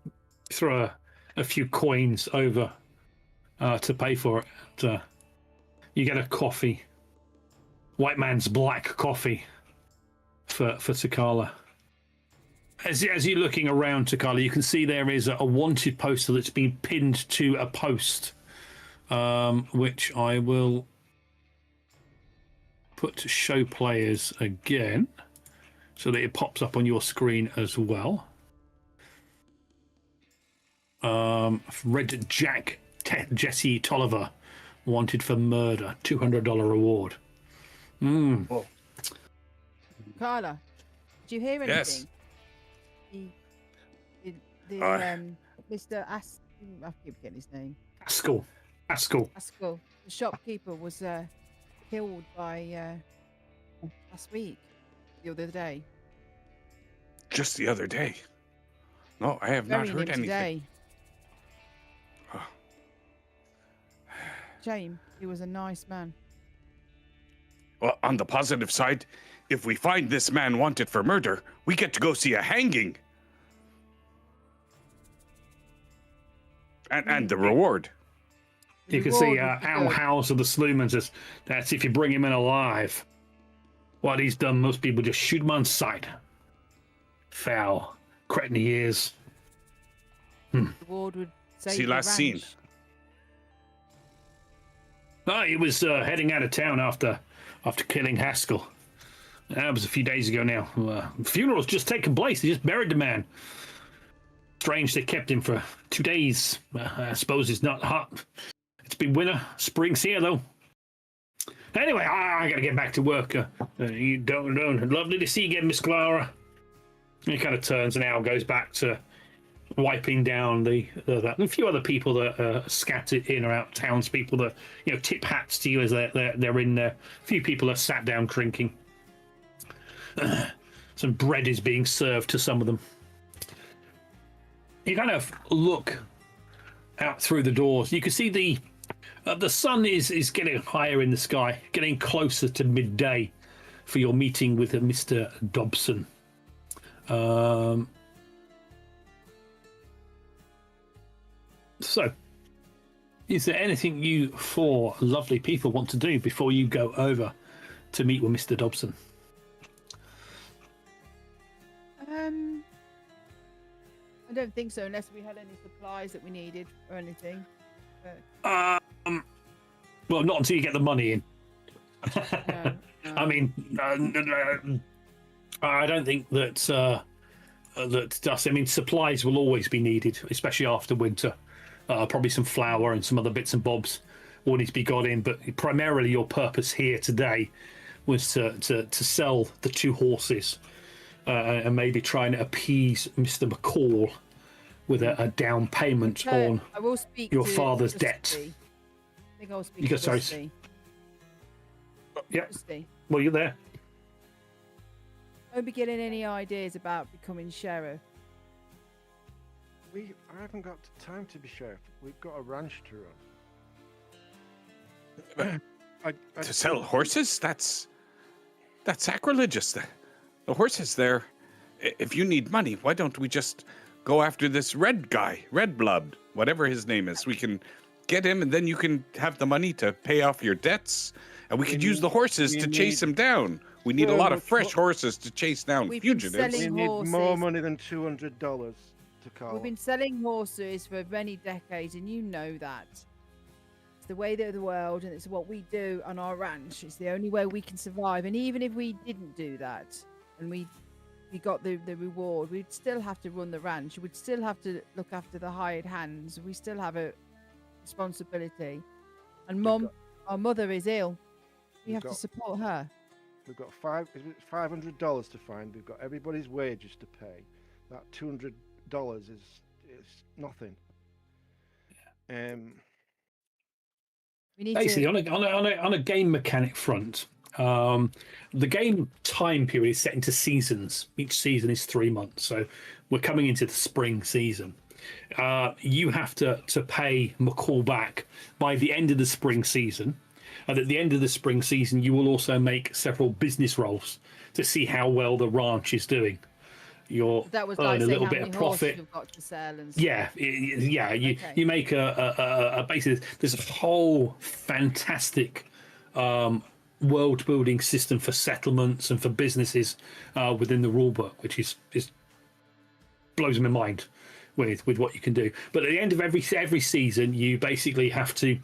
throw a few coins over to pay for it. You get a coffee, white man's black coffee for Takala. As you're looking around, Takala, you can see there is a wanted poster that's been pinned to a post, which I will put to show players again, so that it pops up on your screen as well. Red Jack Jesse Tolliver, wanted for murder, $200 reward. Oh, Carla, did you hear Yes. anything? The Uh, Mr. I keep forgetting his name. Haskell. Haskell, the shopkeeper, was killed by last week, the other day. just the other day. No, I have not Burying heard him anything. today. Oh. Shame. He was a nice man. Well, on the positive side, if we find this man wanted for murder, we get to go see a hanging. And the reward. You can Reward see would be Al good. House of the Slumans says, that's if you bring him in alive. What he's done, most people just shoot him on sight. Foul. Cretin he is. Reward would save See the last scene. ranch. He was heading out of town after killing Haskell. That was a few days ago now. The funeral's just taken place. They just buried the man. Strange they kept him for 2 days. I suppose it's not hot. It's been winter. Spring's here, though. Anyway, I gotta get back to work. You don't. Lovely to see you again, Miss Clara. He kind of turns and Al goes back to wiping down the a few other people that are scattered in or out, townspeople that tip hats to you as they're in there. A few people are sat down drinking. Some bread is being served to some of them. You kind of look out through the doors. You can see the sun is getting higher in the sky, getting closer to midday for your meeting with Mr. Dobson. So, is there anything you four lovely people want to do before you go over to meet with Mr. Dobson? I don't think so, unless we had any supplies that we needed or anything. Well, not until you get the money in. No, no. I mean, I don't think that dust. I mean, supplies will always be needed, especially after winter. Probably some flour and some other bits and bobs will need to be got in. But primarily, your purpose here today was to sell the 2 horses and maybe try and appease Mr. McCall with a down payment on I will speak your to father's Dusty. debt. I think I'll speak You to go, sorry. Dusty. Yeah. Dusty. Well, you're there. Don't be getting any ideas about becoming sheriff. I haven't got time to be sheriff. We've got a ranch to run. To sell horses? That's sacrilegious. The horses there. If you need money, why don't we just go after this red guy, Red Blood, whatever his name is? We can get him, and then you can have the money to pay off your debts, and we could use the horses to chase him down. We need a lot of fresh horses to chase down We've been fugitives. selling- We need more horses. money than $200 to call. We've been selling horses for many decades, and you know that. It's the way of the world, and it's what we do on our ranch. It's the only way we can survive. And even if we didn't do that, and we got the reward, we'd still have to run the ranch. We'd still have to look after the hired hands. We still have a responsibility. And our mother is ill. We have to support her. We've got $500 to find. We've got everybody's wages to pay. That $200 is nothing. We need Basically, to. on a game mechanic front, the game time period is set into seasons. Each season is 3 months, so we're coming into the spring season. You have to pay McCall back by the end of the spring season, and at the end of the spring season, you will also make several business rolls to see how well the ranch is doing. You'll That was earn like a saying little how bit many of horses profit. we've got to sell and stuff. Yeah. You Okay. make a basically there's a whole fantastic world building system for settlements and for businesses within the rulebook, which is blows my mind with what you can do. But at the end of every season, you basically have to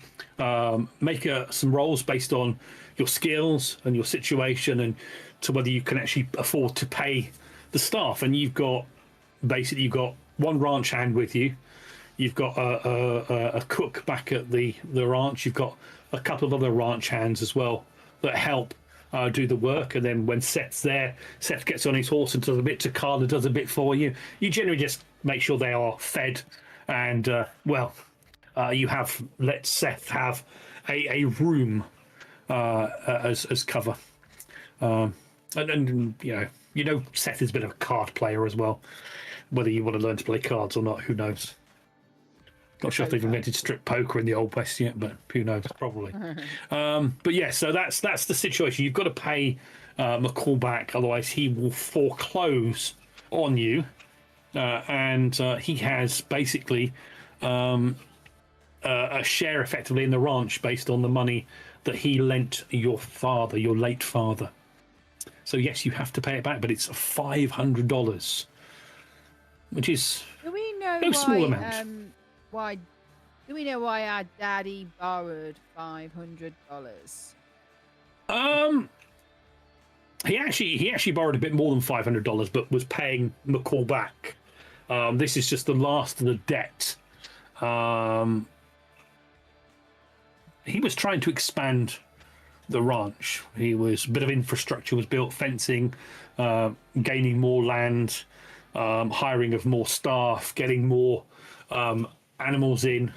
make some rolls based on your skills and your situation and to whether you can actually afford to pay the staff. And you've got one ranch hand with you. You've got a cook back at the ranch. You've got a couple of other ranch hands as well that help do the work, and then when Seth's there, Seth gets on his horse and does a bit. Takala does a bit for you. You generally just make sure they are fed, and you have let Seth have a room as cover, and Seth is a bit of a card player as well. Whether you want to learn to play cards or not, who knows? Not sure if they've invented strip poker in the Old West yet, but who knows? Probably. But yeah, so that's the situation. You've got to pay McCall back, otherwise he will foreclose on you, and he has basically a share effectively in the ranch based on the money that he lent your father, your late father. So yes, you have to pay it back, but it's $500, which is Do we know no small amount. Why? Do we know why our daddy borrowed $500? He actually borrowed a bit more than $500, but was paying McCall back. This is just the last of the debt. He was trying to expand the ranch. A bit of infrastructure was built, fencing, gaining more land, hiring of more staff, getting more animals in,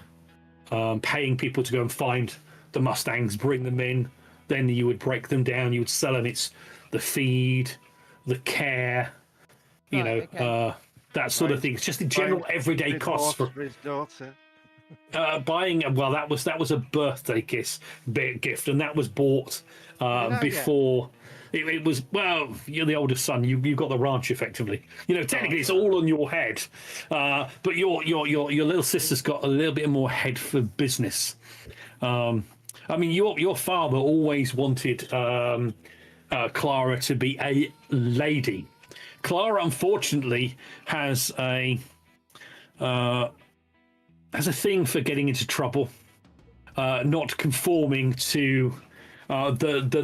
paying people to go and find the Mustangs, bring them in. Then you would break them down. You would sell them. It's the feed, the care, that sort of thing. It's just the general everyday costs for his daughter. buying. Well, that was a birthday gift, and that was bought before. It was, well, you're the oldest son. You got the ranch effectively. Technically it's all on your head, but your little sister's got a little bit more head for business. I mean, your father always wanted Clara to be a lady. Clara, unfortunately, has a thing for getting into trouble, not conforming to the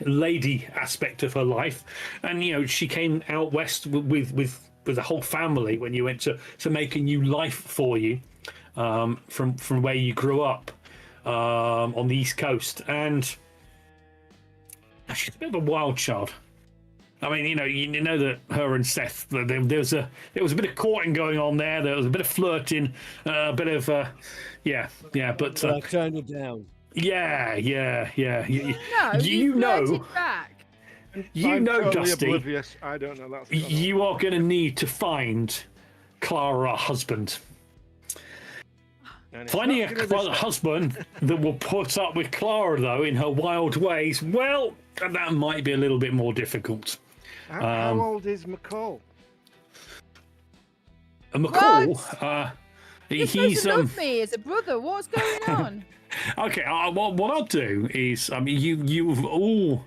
lady aspect of her life, and she came out west with the whole family when you went to make a new life for you from where you grew up on the East Coast, and she's a bit of a wild child. I mean, you know that her and Seth, there was a bit of courting going on there. There was a bit of flirting, a bit of but I turned it down. Yeah. You know, back. I'm totally Dusty. Oblivious. I don't know. That's you are going to need to find Clara a husband. Finding a husband that will put up with Clara, though, in her wild ways, well, that might be a little bit more difficult. How old is McCall? McCall, You're supposed to love me as a brother. What's going on? Okay, what I'll do is, I mean, you have all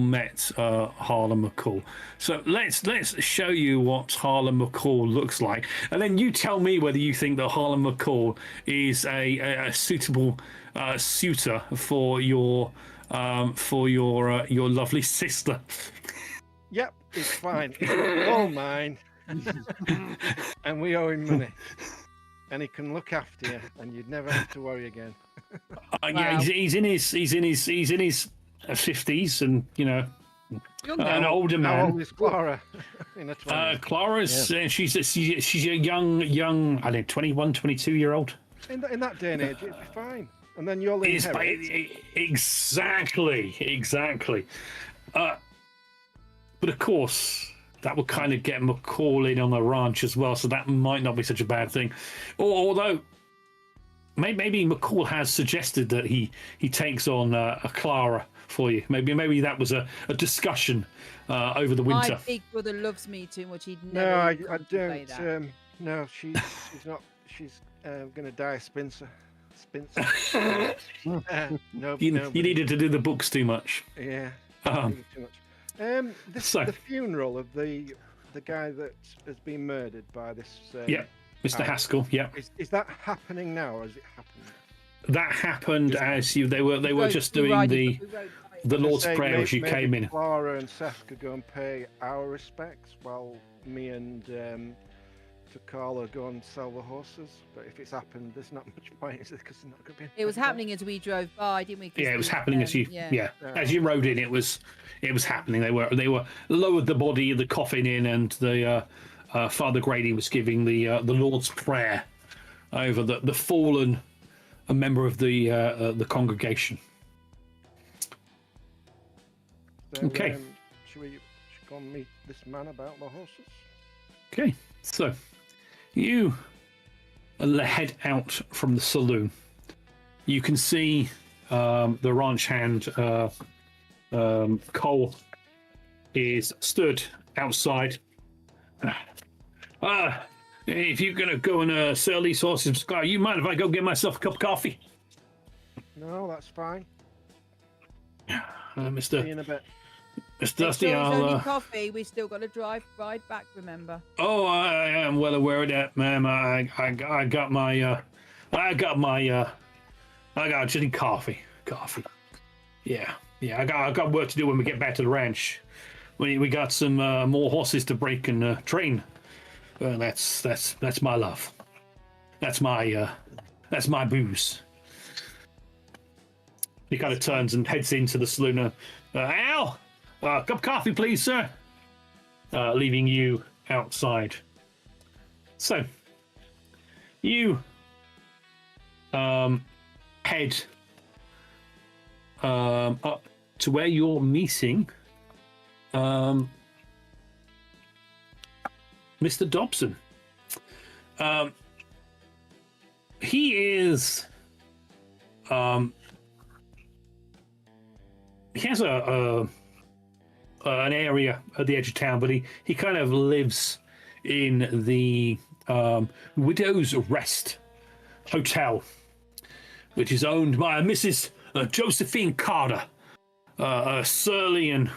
met Harlan McCall. So let's show you what Harlan McCall looks like, and then you tell me whether you think that Harlan McCall is a suitable suitor for your lovely sister. Yep, it's fine. It's all mine, and we owe him money. And he can look after you, and you'd never have to worry again. Yeah, he's in his 50s, and an older man. How old is Clara? In her 20s. Clara's she's a young, I don't know, 21, 22-year-old. In that day and age, it'd be fine. And then you'll inherit. Exactly. But of course, that would kind of get McCall in on the ranch as well, so that might not be such a bad thing. Although, maybe McCall has suggested that he takes on a Clara for you. Maybe that was a discussion over the winter. My big brother loves me too much. He'd No, never. I contemplate don't. that. No, she's not. She's going to die, Spencer. No, You needed to do the books too much. Yeah. Um, Too much. so- The funeral of the guy that has been murdered by this. Yeah, Mr. Haskell. Yeah, Is that happening now, or has it happened? that happened as they were Wrote- just we doing wrote the it, we wrote it. the Lord's Say Prayer as you maybe came in. Clara and Seth could go and pay our respects while me and Carla go and sell the horses, but if it's happened, there's not much point, is there? Because there's not going to be. It was happening as we drove by, didn't we? 'Cause Yeah, it was we, happening as you. Yeah. As you rode in, it was happening. They were lowered the body of the coffin in, and the Father Grady was giving the Lord's Prayer over the fallen, a member of the congregation. So, Okay. Should we go and meet this man about the horses? Okay, so you head out from the saloon. You can see the ranch hand Cole is stood outside. If you're gonna go and sell these horses, Sky, you mind if I go get myself a cup of coffee? No, that's fine. See you Mr. in a bit. Mr. Dusty, It's only I'll. coffee. We still got to ride back. Remember? Oh, I am well aware of that, ma'am. I got my I got just coffee. Yeah. I got work to do when we get back to the ranch. We got some more horses to break and train. That's my love. That's my booze. He kind of turns and heads into the saloon. Al, cup of coffee, please, sir. Leaving you outside. So, you head up to where you're meeting Mr. Dobson. He is he has an area at the edge of town, but he kind of lives in the Widow's Rest Hotel, which is owned by Mrs. Josephine Carter, a surly and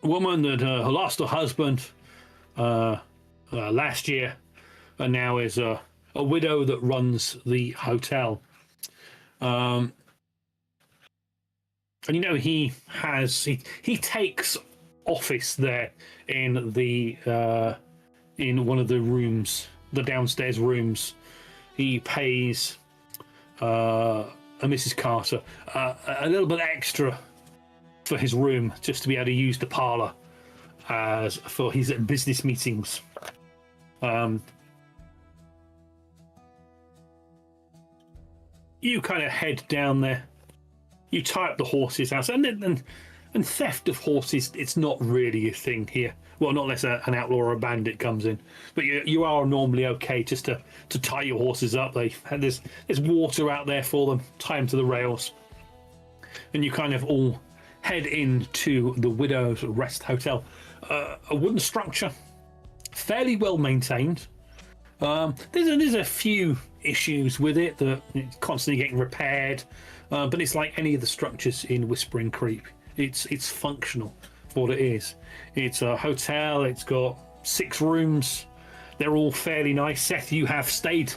woman that lost her husband last year, and now is a widow that runs the hotel. And he takes office there in the in one of the rooms, the downstairs rooms. He pays Mrs. Carter a little bit extra for his room, just to be able to use the parlor as for his business meetings. You kind of head down there. You tie up the horses house, and theft of horses, it's not really a thing here. Well, not unless an outlaw or a bandit comes in. But you are normally okay just to tie your horses up. There's water out there for them. Tie them to the rails, and you kind of all head into the Widow's Rest Hotel. A wooden structure, fairly well maintained. There's a few issues with it that it's constantly getting repaired, but it's like any of the structures in Whispering Creek. It's functional for what it is. It's a hotel. It's got 6 rooms. They're all fairly nice. Seth, you have stayed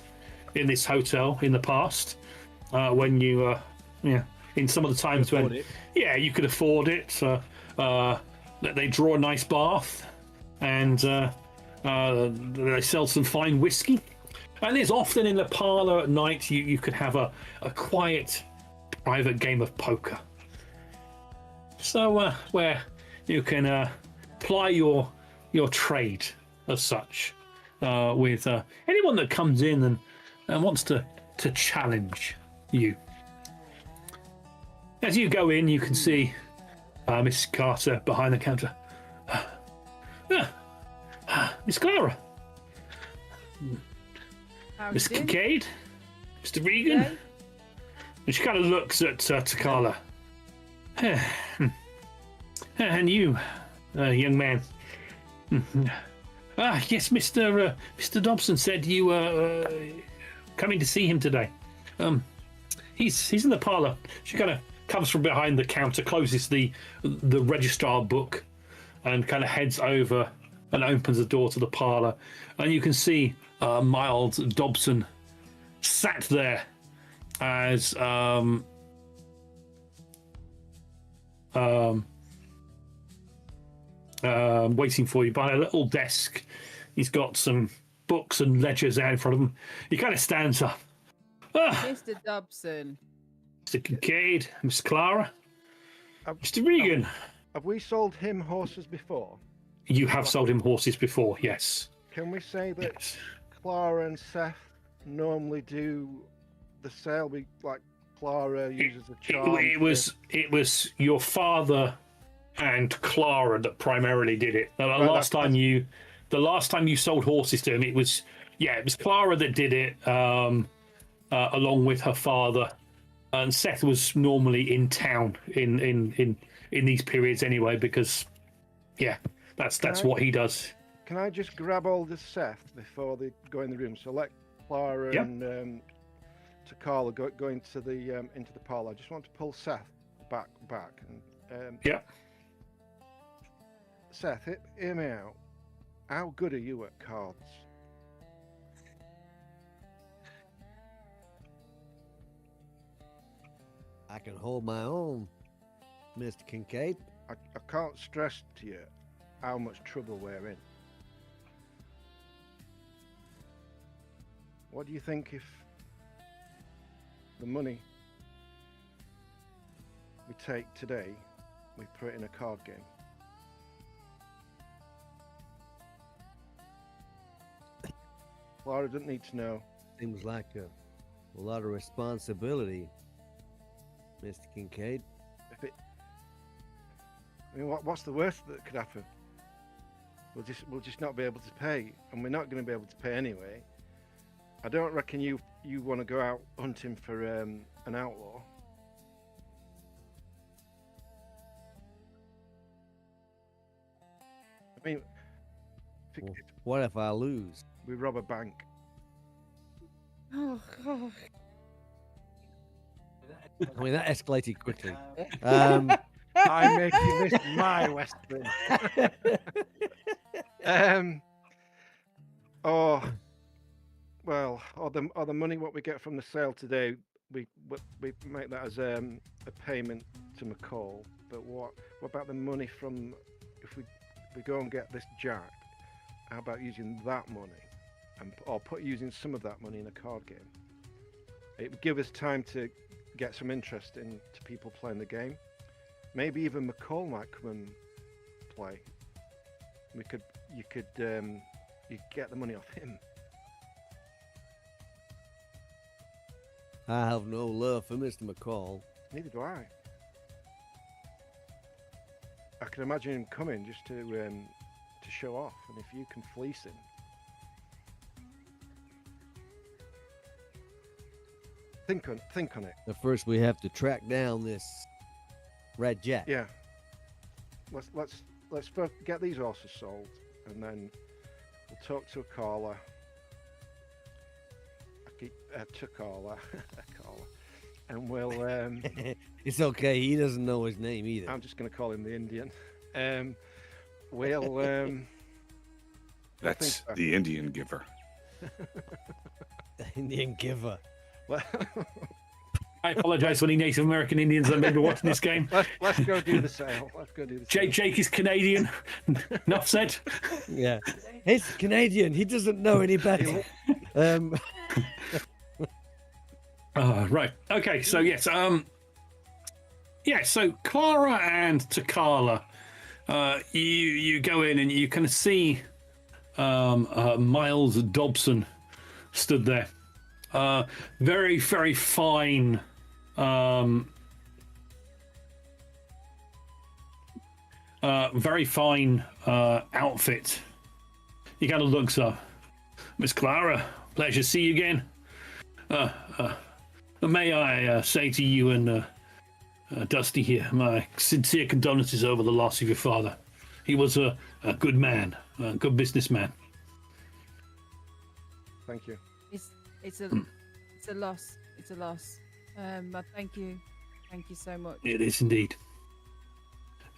in this hotel in the past when you in some of the times when you could afford it. They draw a nice bath, and they sell some fine whiskey. And there's often in the parlor at night you could have a quiet private game of poker. So where you can ply your trade as such with anyone that comes in and wants to challenge you. As you go in, you can see Miss Carter behind the counter. Miss Clara. Miss Kincaid. Mr. Regan. Yeah. And she kind of looks at Takala. And you, young man. Yes, Mr. Dobson said you were coming to see him today. He's in the parlor. She kind of comes from behind the counter, closes the registrar book, and kind of heads over and opens the door to the parlor. And you can see Miles Dobson sat there as waiting for you by a little desk. He's got some books and ledgers out in front of him. He kind of stands up. Mr. Dobson. Mr. Kincaid, Miss Clara, Have- Mr. Regan. Have we sold him horses before? You have sold him horses before, yes. Can we say that Yes. Clara and Seth normally do the sale? Like Clara uses a charm. It was your father and Clara that primarily did it. The Right, last time you sold horses to him, it was Clara that did it, along with her father. And Seth was normally in town in these periods anyway, because that's what he does. Can I just grab hold of Seth before they go in the room? So let Clara Yep. and Takala go into the parlor. I just want to pull Seth back, and Seth, hear me out. How good are you at cards? I can hold my own, Mr. Kincaid. I can't stress to you how much trouble we're in. What do you think if the money we take today, we put it in a card game? Clara doesn't need to know. Seems like a lot of responsibility, Mr. Kincaid. I mean, what's the worst that could happen? We'll just not be able to pay, and we're not going to be able to pay anyway. I don't reckon you want to go out hunting for an outlaw. I mean, Well, what if I lose? we rob a bank. Oh, God. I mean, that escalated quickly. I'm making this my Western. Or the money what we get from the sale today, we make that as a payment to McCall. But what about the money from if we go and get this Jack? How about using that money, or using some of that money in a card game? It would give us time to get some interest into people playing the game. Maybe even McCall might come and play. You could get the money off him. I have no love for Mr. McCall. Neither do I. I can imagine him coming just to show off, and if you can fleece him. Think on it. But first, we have to track down this Red Jack. Yeah. Let's first get these horses sold, and then we'll talk to Carla. To Carla, and we'll. It's okay. He doesn't know his name either. I'm just going to call him the Indian. We'll. That's the Indian giver. The Indian giver. Well, I apologise for any Native American Indians that may be watching this game. let's go do the sale. Let's go do the sale. Jake is Canadian. Enough said. Yeah. He's Canadian. He doesn't know any better. Right. Okay. So yes. So Clara and Takala, you go in and you kind of see Miles Dobson stood there. Very, very fine. Very fine outfit. He kind of looks up. Miss Clara, pleasure to see you again. May I say to you and Dusty here, my sincere condolences over the loss of your father. He was a good man, a good businessman. Thank you. It's a loss. It's a loss. But thank you so much. It is indeed.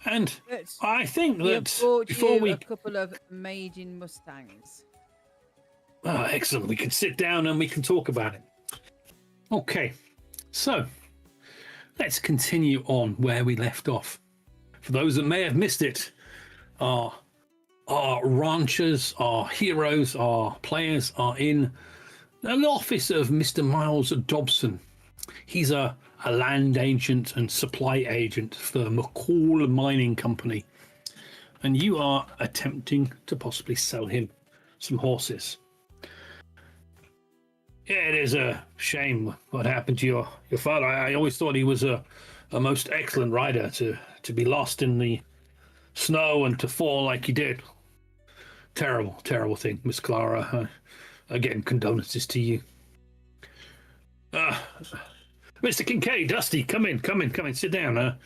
And But I think we have that bought before you we... a couple of amazing Mustangs. Excellent. We can sit down and we can talk about it. Okay. So, let's continue on where we left off. For those that may have missed it, our ranchers, our heroes, our players are in an office of Mr. Miles Dobson. He's a land agent and supply agent for McCall Mining Company. And you are attempting to possibly sell him some horses. Yeah, it is a shame what happened to your father. I always thought he was a most excellent rider to be lost in the snow and to fall like he did. Terrible, terrible thing, Miss Clara. Again, condolences to you. Mr. Kincaid, Dusty, come in, sit down.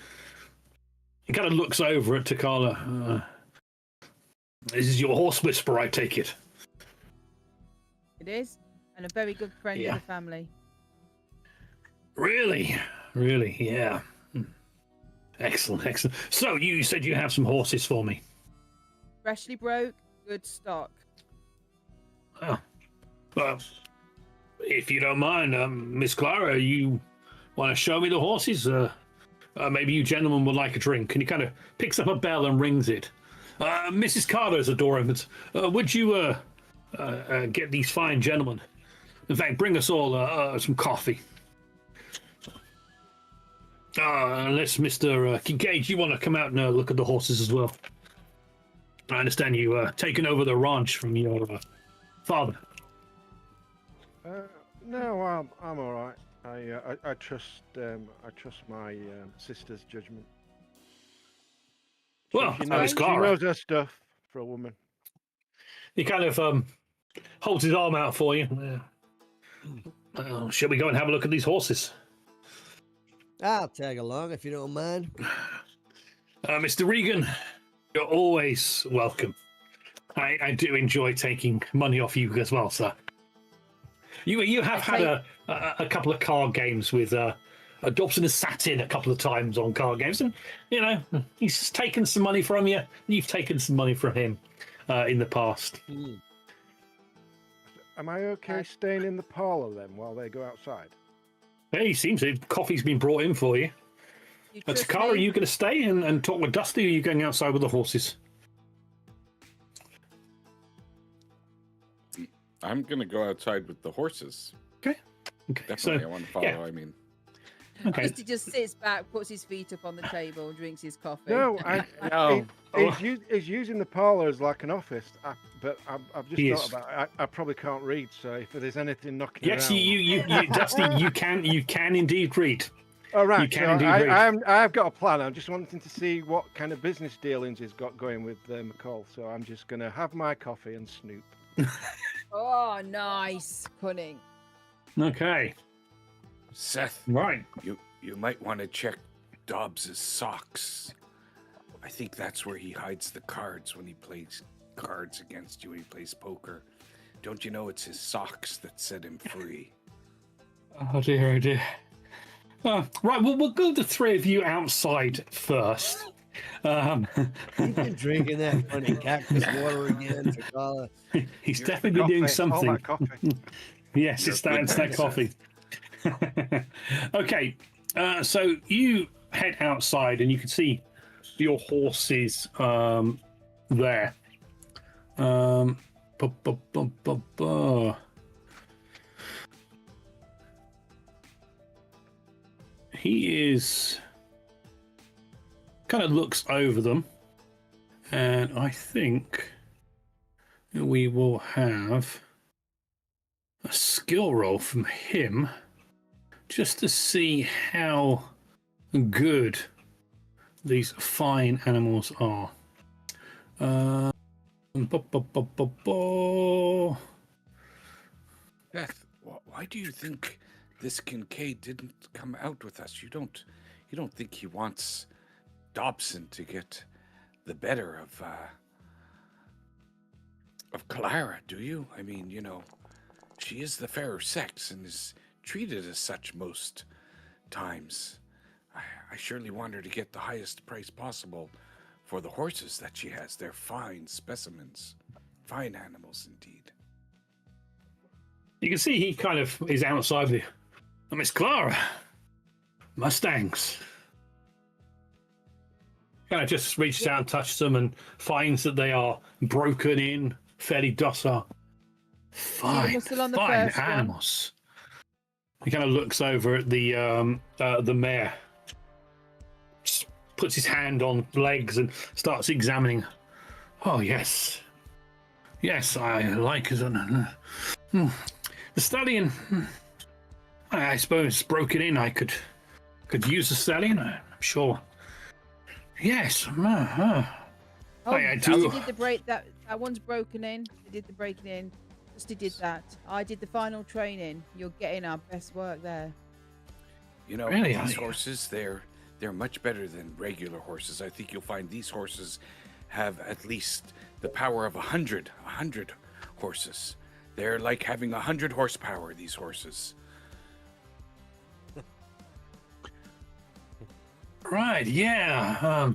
He kind of looks over at Takala. This is your horse whisperer, I take it. It is, and a very good friend of the family. Really, yeah. Excellent. So you said you have some horses for me. Freshly broke, good stock. Oh, well, if you don't mind, Miss Clara, you want to show me the horses? Maybe you gentlemen would like a drink. And he kind of picks up a bell and rings it. Mrs. Carter's adoring, but would you get these fine gentlemen? In fact, bring us all some coffee. Unless Mr. Kincaid, you want to come out and look at the horses as well. I understand you taken over the ranch from your father. No, I'm all right. I trust my sister's judgment. Well, she knows her stuff for a woman. He kind of holds his arm out for you. Shall we go and have a look at these horses? I'll tag along if you don't mind. Mr. Regan, you're always welcome. I do enjoy taking money off you as well, sir. You have had a couple of card games with Dobson has sat in a couple of times on card games, and he's taken some money from you. You've taken some money from him in the past. Am I okay staying in the parlor then while they go outside? Hey, it seems coffee's been brought in for you. Takara, are you going to stay and talk with Dusty, or are you going outside with the horses? I'm going to go outside with the horses. Okay. Definitely, So, I want to follow. yeah. I mean, Okay. Dusty just sits back, puts his feet up on the table, drinks his coffee. No, No. he's using the parlor as like an office. But I've just He thought is. about it. I probably can't read, so if there's anything knocking Yes, around... you Dusty, you can indeed read. Oh, right. You can So indeed read. I've got a plan. I'm just wanting to see what kind of business dealings he's got going with McCall. So I'm just going to have my coffee and snoop. Oh, nice. Cunning. Okay. Seth, Right. you might want to check Dobbs's socks. I think that's where he hides the cards when he plays cards against you when he plays poker. Don't you know it's his socks that set him free? Oh dear. Right, we'll go the three of you outside first. You've been drinking that funny cactus water again, Takala. He's Your definitely been doing all something. that coffee. Yes, it's that coffee. Okay, so you head outside and you can see your horses there. He is kind of looks over them, and I think we will have a skill roll from him just to see how good these fine animals are. Beth, why do you think this Kincaid didn't come out with us? You don't think he wants Dobson to get the better of Clara, do you? I mean, she is the fairer sex and is treated as such most times. I surely want her to get the highest price possible for the horses that she has. They're fine specimens, fine animals indeed. You can see he kind of is outside the Miss Clara. Mustangs. kind of just reaches out and touches them and finds that they are broken in, fairly docile. Fine, muscle on the fine first one? animals. He kind of looks over at the mare, just puts his hand on legs and starts examining. Oh yes, yes, I like it. The stallion. I suppose broken in. I could use the stallion. I'm sure. Yes. Oh, I Dusty do. did the break. That one's broken in. He did the breaking in. Dusty did that. I did the final training. You're getting our best work there. You know, Really, these are you? horses, they're much better than regular horses. I think you'll find these horses have at least the power of 100 horses. They're like having 100 horsepower, these horses. Right. Yeah.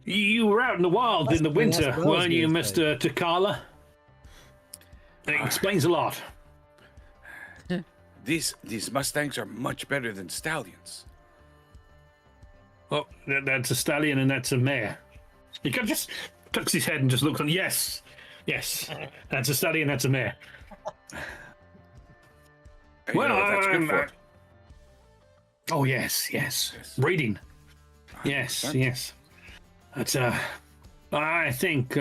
You were out in the wild in the winter, that's what I was weren't you, gonna say. Mr. Takala? It explains a lot. These Mustangs are much better than stallions. Oh, that's a stallion and that's a mare. He kind of just tucks his head and just looks on. Yes, that's a stallion, that's a mare. You know what that's good for. Oh yes. Breeding. Yes. That's I think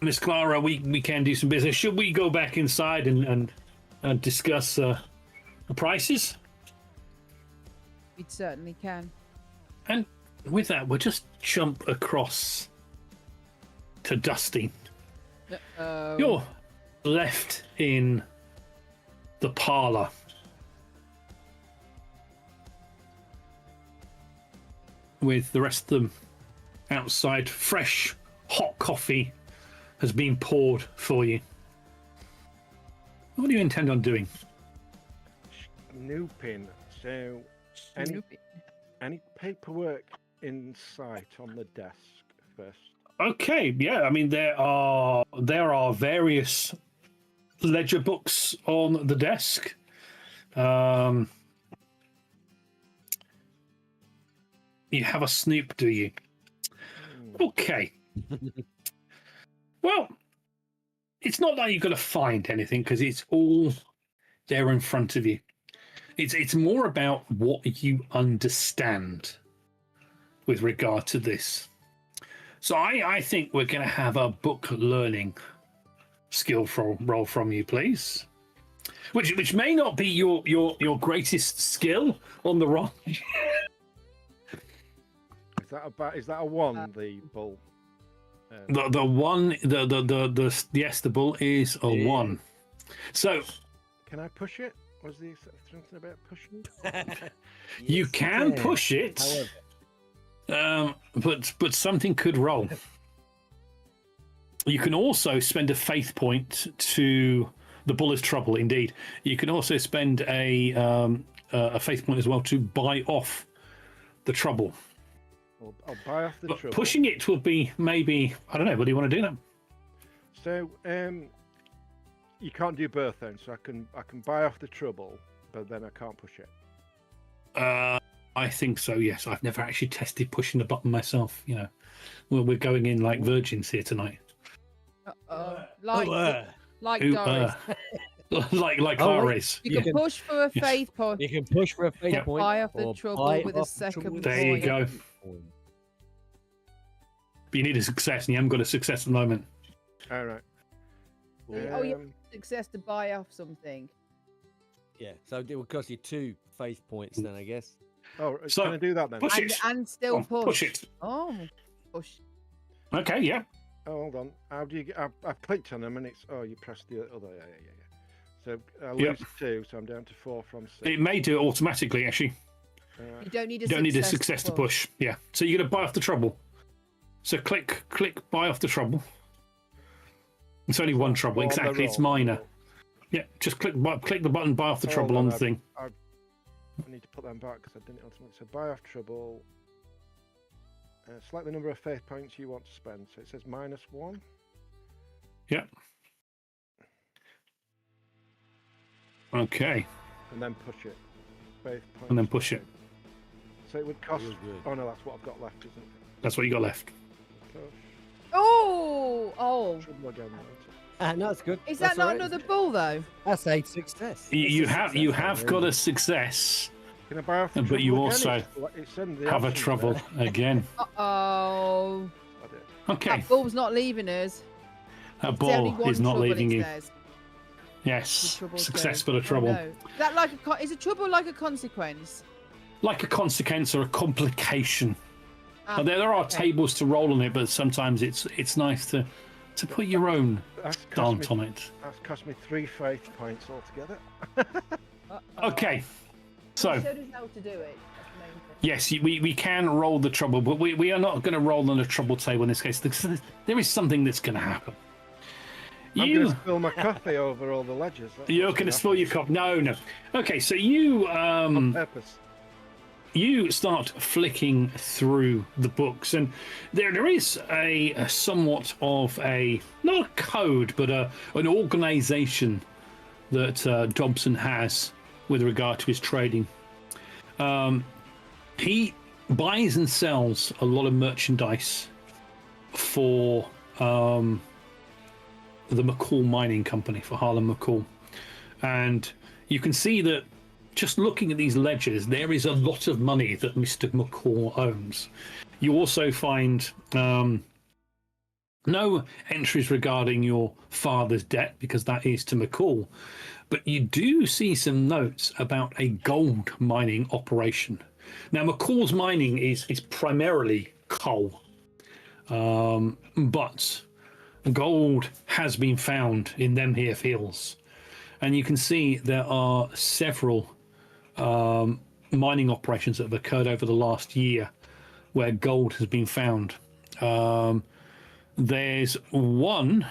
Miss Clara, we can do some business. Should we go back inside and discuss the prices? We certainly can. And with that, we'll just jump across to Dusty. You're left in the parlor. With the rest of them outside. Fresh, hot coffee has been poured for you. What do you intend on doing? Snooping. So, any paperwork in sight on the desk first? Okay, yeah. I mean, there are various ledger books on the desk. You have a snoop, do you? Okay. Well, it's not like you're going to find anything because it's all there in front of you. It's more about what you understand with regard to this. So I think we're going to have a book learning skill roll from you, please. Which may not be your greatest skill on the roll. Is that a one? The bull. The one the bull is a one. So Can I push it? Was there something about pushing? you can push it, However, but something could roll. You can also spend a faith point to the bull is trouble. Indeed, you can also spend a faith point as well to buy off the trouble. I'll buy off the But trouble. pushing it will be maybe, I don't know. What do you want to do then? So you can't do both then. So I can buy off the trouble, but then I can't push it. I think so. Yes, I've never actually tested pushing the button myself. You know, we're going in like virgins here tonight. Like Who, Doris. like Oh, Ares. You can push for a Yes. faith point. you can push for a fate Yep. point. Buy off the or trouble buy with a off the second trouble with There you a go. second point. But you need a success, and you haven't got a success at the moment. All right. Oh, you have success to buy off something. Yeah, so it will cost you 2 faith points then, I guess. Oh, So, can I do that then? push And, it. and still Oh, push it. Oh, push. Okay, yeah. Oh, hold on. How do you get? I've clicked on them and it's. Oh, you pressed the other. Yeah. So I lose Yep. 2, so I'm down to 4 from 6. It may do it automatically. Actually, You don't need a you don't need a success to push. Yeah. So you're gonna buy off the trouble. So click buy off the trouble. It's only one trouble. On the Exactly. It's roll. minor. Yeah. Just click the button. Buy off the Hold trouble on the I- thing. I need to put them back because I didn't ultimately. So buy off trouble. Select the number of faith points you want to spend. So it says -1. Yeah. Okay. And then push it. Faith points. And then push it. So So it would cost. was good. Oh no, that's what I've got left, isn't it? That's what you got left. Oh! Trouble again, won't it? No, it's good. Is That's that not all right. another bull though? That's a success. You It's a have success, got really. a success, Can I borrow from but you trouble also again? It's in the have a options trouble there. again. Uh-oh. I did. Okay, That bull's not leaving us. a It's only ball one is not trouble, leaving it you. says. Yes, The trouble success too. but a Oh, trouble. no. Is that like is a trouble like a consequence? Like a consequence or a complication. Ah, There are okay. tables to roll on it, but sometimes it's nice to put your own That's cost dant me, on it. that's cost me 3 faith points altogether. Uh-oh. Okay, so You showed us how to do it. That's the main thing. yes, we can roll the trouble, but we are not going to roll on a trouble table in this case. There is something that's going to happen. I'm going to spill my coffee over all the ledges. That's You're what's going to gonna spill your cup. No. Okay, so you happen on purpose. you start flicking through the books, and there is a somewhat of a not a code, but an organisation that Dobson has with regard to his trading. He buys and sells a lot of merchandise for the McCall Mining Company, for Harlan McCall, and you can see that just looking at these ledgers, there is a lot of money that Mr. McCall owns. You also find no entries regarding your father's debt, because that is to McCall, but you do see some notes about a gold mining operation. Now, McCall's mining is primarily coal, but gold has been found in them here fields, and you can see there are several mining operations that have occurred over the last year where gold has been found. There's one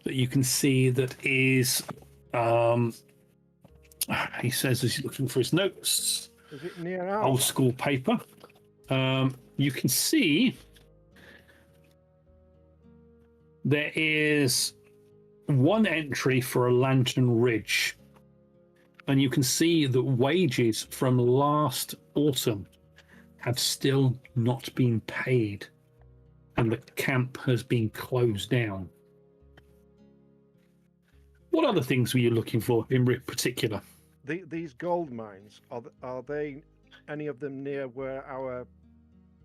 that you can see that is he says as he's looking for his notes, Is it near our old school paper. You can see there is one entry for a Lantern Ridge, and you can see that wages from last autumn have still not been paid, and the camp has been closed down. What other things were you looking for in particular? These gold mines, are they any of them near where our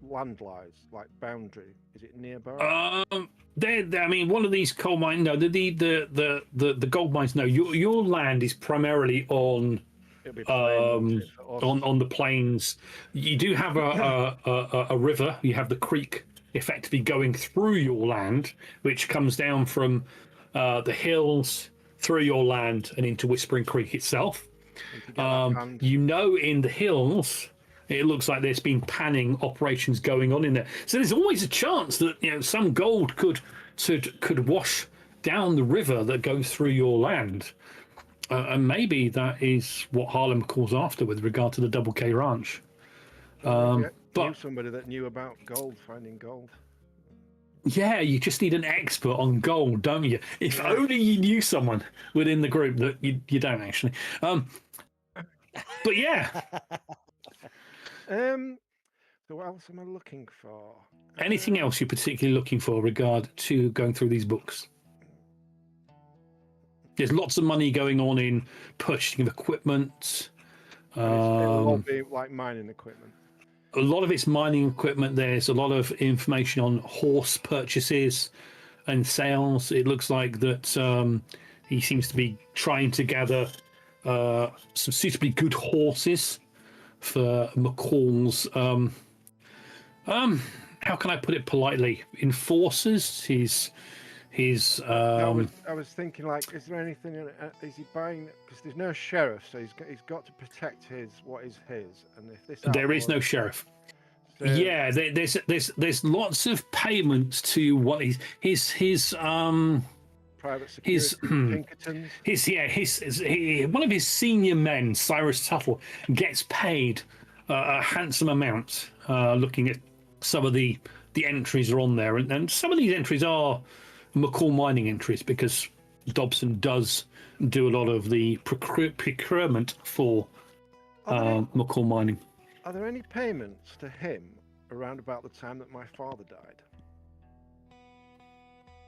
land lies, like boundary? Is it nearby? I mean, one of these coal mines. No, the gold mines. No, your land is primarily on It'll be plain, won't it, on the plains. You do have a river. You have the creek effectively going through your land, which comes down from the hills through your land and into Whispering Creek itself. You know, in the hills, it looks like there's been panning operations going on in there. So there's always a chance that some gold could wash down the river that goes through your land, and maybe that is what Harlem calls after with regard to the Double K Ranch. knew But somebody that knew about gold, finding gold. yeah, you just need an expert on gold, don't you? If only you knew someone within the group that you don't actually. But yeah. So what else am I looking for? Anything else you're particularly looking for regard to going through these books? There's lots of money going on in purchasing of equipment. It'll all be like mining equipment. A lot of it's mining equipment. There's a lot of information on horse purchases and sales. It looks like that he seems to be trying to gather some suitably good horses for McCall's how can I put it politely, enforcers, his I was thinking, like, is there anything is he buying, because there's no sheriff, so he's got to protect what is his, and if this there is no sheriff. Yeah, there's lots of payments to what his private security Pinkertons. one of his senior men, Cyrus Tuttle, gets paid a handsome amount. Looking at some of the entries are on there, and some of these entries are McCall mining entries, because Dobson does do a lot of the procurement for McCall mining. Are there any payments to him around about the time that my father died?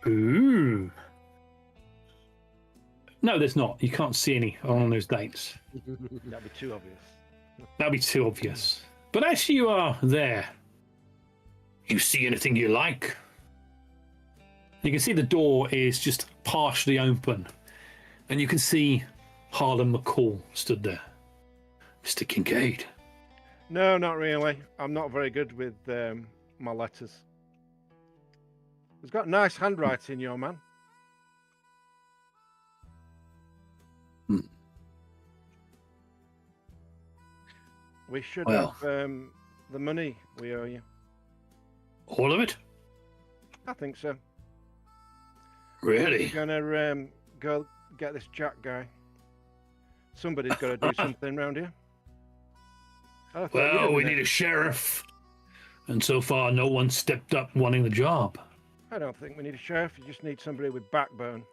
Ooh. No, there's not. You can't see any on those dates. That'd be too obvious. That'd be too obvious. But as you are there, you see anything you like? You can see the door is just partially open, and you can see Harlan McCall stood there. Mr. Kincaid. No, not really. I'm not very good with my letters. He's got nice handwriting, your man. We should have the money we owe you. All of it? I think so. Really? We're gonna go get this Jack guy. Somebody's got to do something around here. Well, we need a sheriff. And so far, no one stepped up wanting the job. I don't think we need a sheriff. You just need somebody with backbone.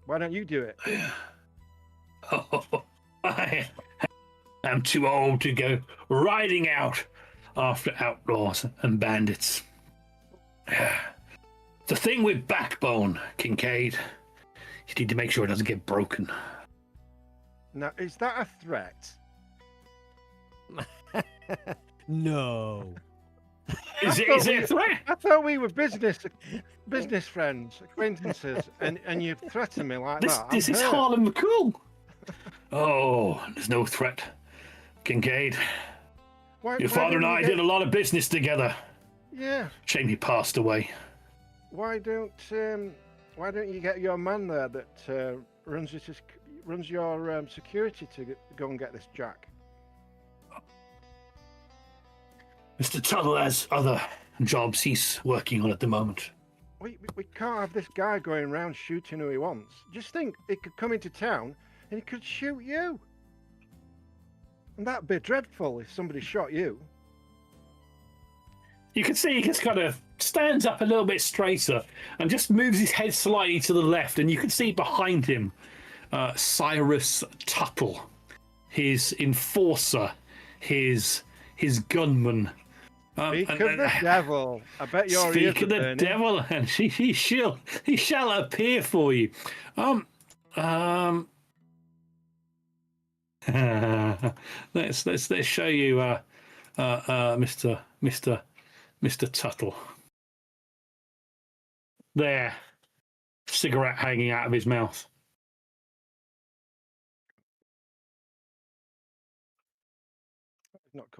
Why don't you do it? Oh, I am too old to go riding out after outlaws and bandits. The thing with backbone, Kincaid, you need to make sure it doesn't get broken. Now, is that a threat? No. Is it a threat? I thought we were business friends, acquaintances, and you threaten me like that. This is hurt. Harlan McCool. Oh, there's no threat, Kincaid. Your father and I did a lot of business together. Yeah. Shame he passed away. Why don't you get your man there that runs your security to go and get this Jack? Mr. Tuttle has other jobs he's working on at the moment. We can't have this guy going around shooting who he wants. Just think, he could come into town and he could shoot you. And that'd be dreadful if somebody shot you. You can see he just kind of stands up a little bit straighter and just moves his head slightly to the left, and you can see behind him Cyrus Tuttle, his enforcer, his gunman. Speak of the devil. I bet your ears Speak of the burning. devil, and he shall appear for you. Let's show you Mr. Tuttle. There, cigarette hanging out of his mouth.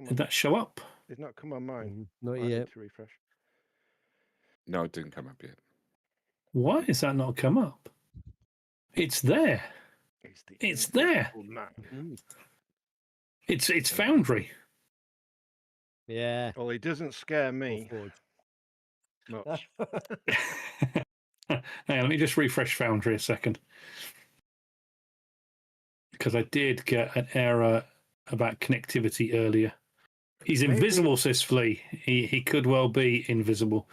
Did that show up? It's not come on mine. Not I need yet. to refresh. No, it didn't come up yet. Why has that not come up? It's there. It's there. It's Foundry. Yeah. Well, he doesn't scare me much. Hang on, let me just refresh Foundry a second. Because I did get an error about connectivity earlier. He's invisible, says Flea. He could well be invisible.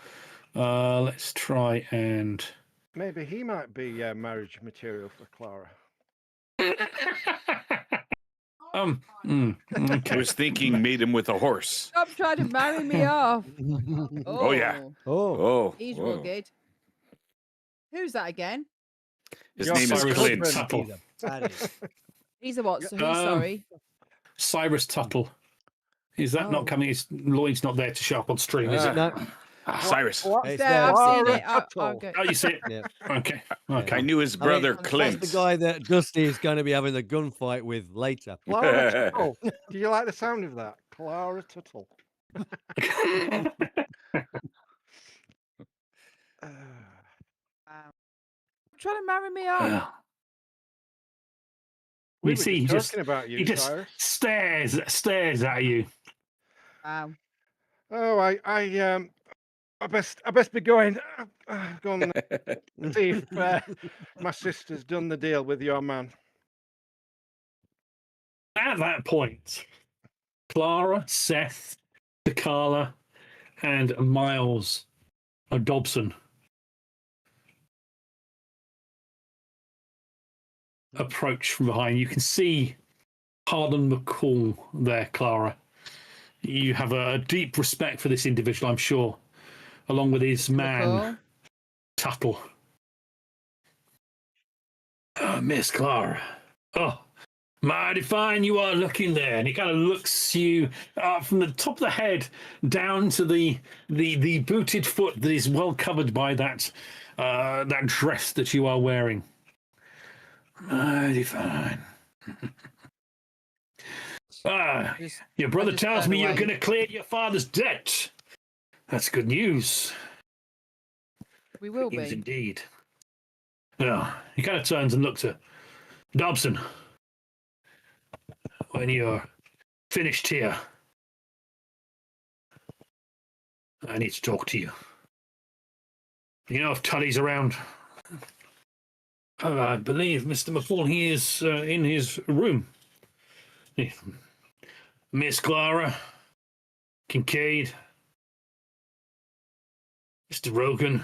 Let's try and... Maybe he might be marriage material for Clara. Okay. I was thinking made him with a horse. Stop trying to marry me off. Oh, yeah. Oh. He's whoa. rugged. Who's that again? His Your name is Cyrus Clint. Tuttle. He's a what? So who, sorry. Cyrus Tuttle. Is that not coming? Lloyd's not there to show up on stream, is it? No. Cyrus. What's It's there? there. I've seen it. Tuttle. I'll go. Oh, you see it? Yeah. Okay. I knew his brother Clint. That's the guy that Dusty is going to be having the gunfight with later. Clara Tuttle. Do you like the sound of that? Clara Tuttle. Trying to marry me off. We You were see, talking about you, he just Cyrus. stares at you. Wow. Oh, I best be going. Go on and see if my sister's done the deal with your man. At that point, Clara, Seth, Takala, and Miles Dobson approach from behind. You can see Harlan McCall there, Clara. You have a deep respect for this individual, I'm sure, along with his man, McCall? Tuttle. Miss Clara. Oh, mighty fine you are looking there. And he kind of looks you from the top of the head down to the booted foot that is well covered by that dress that you are wearing. Mighty fine. Your brother tells me you're going to clear your father's debt. That's good news. We will Yes, be. indeed. Yeah, he kind of turns and looks at Dobson. When you're finished here, I need to talk to you. You know if Tully's around? I believe Mr. McCall, he is in his room. Miss Clara, Kincaid, Mr. Rogan,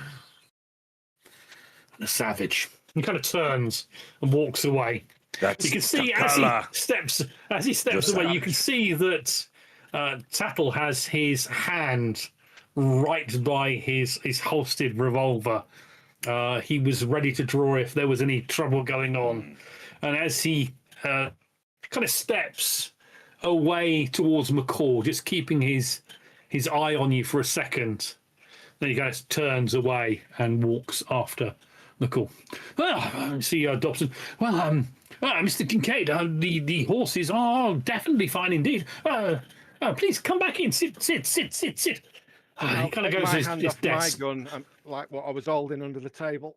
and a savage. He kind of turns and walks away. That's You can see Takala. as he steps away, you can see that Tattle has his hand right by his holstered revolver. He was ready to draw if there was any trouble going on. And as he kind of steps away towards McCall, just keeping his eye on you for a second, then he kind of turns away and walks after McCall. Well, see Dobson. Well, Mr. Kincaid, the horses are definitely fine indeed. Please come back in. Sit. He kind of goes to his desk. My gun, like what I was holding under the table.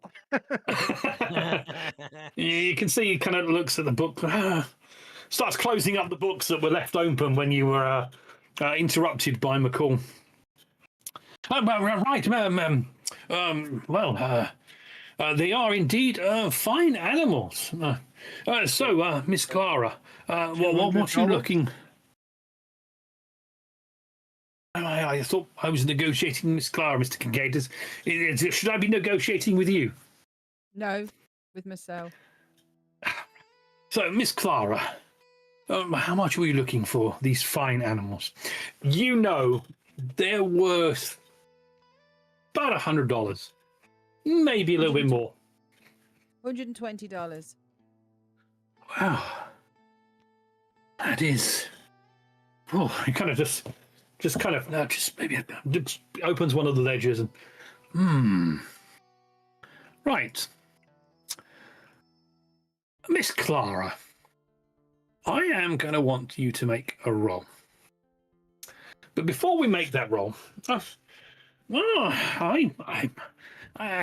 You can see he kind of looks at the book, starts closing up the books that were left open when you were interrupted by McCall. They are indeed fine animals. So, Miss Clara, what are you looking? I thought I was negotiating Miss Clara, Mr. Kincaid. Should I be negotiating with you? No, with myself. So, Miss Clara, how much were you looking for these fine animals? You know, they're worth about $100, maybe a little bit more. $120. Wow, that is. Oh, he kind of just opens one of the ledgers and right. Miss Clara, I am going to want you to make a roll. But before we make that roll, I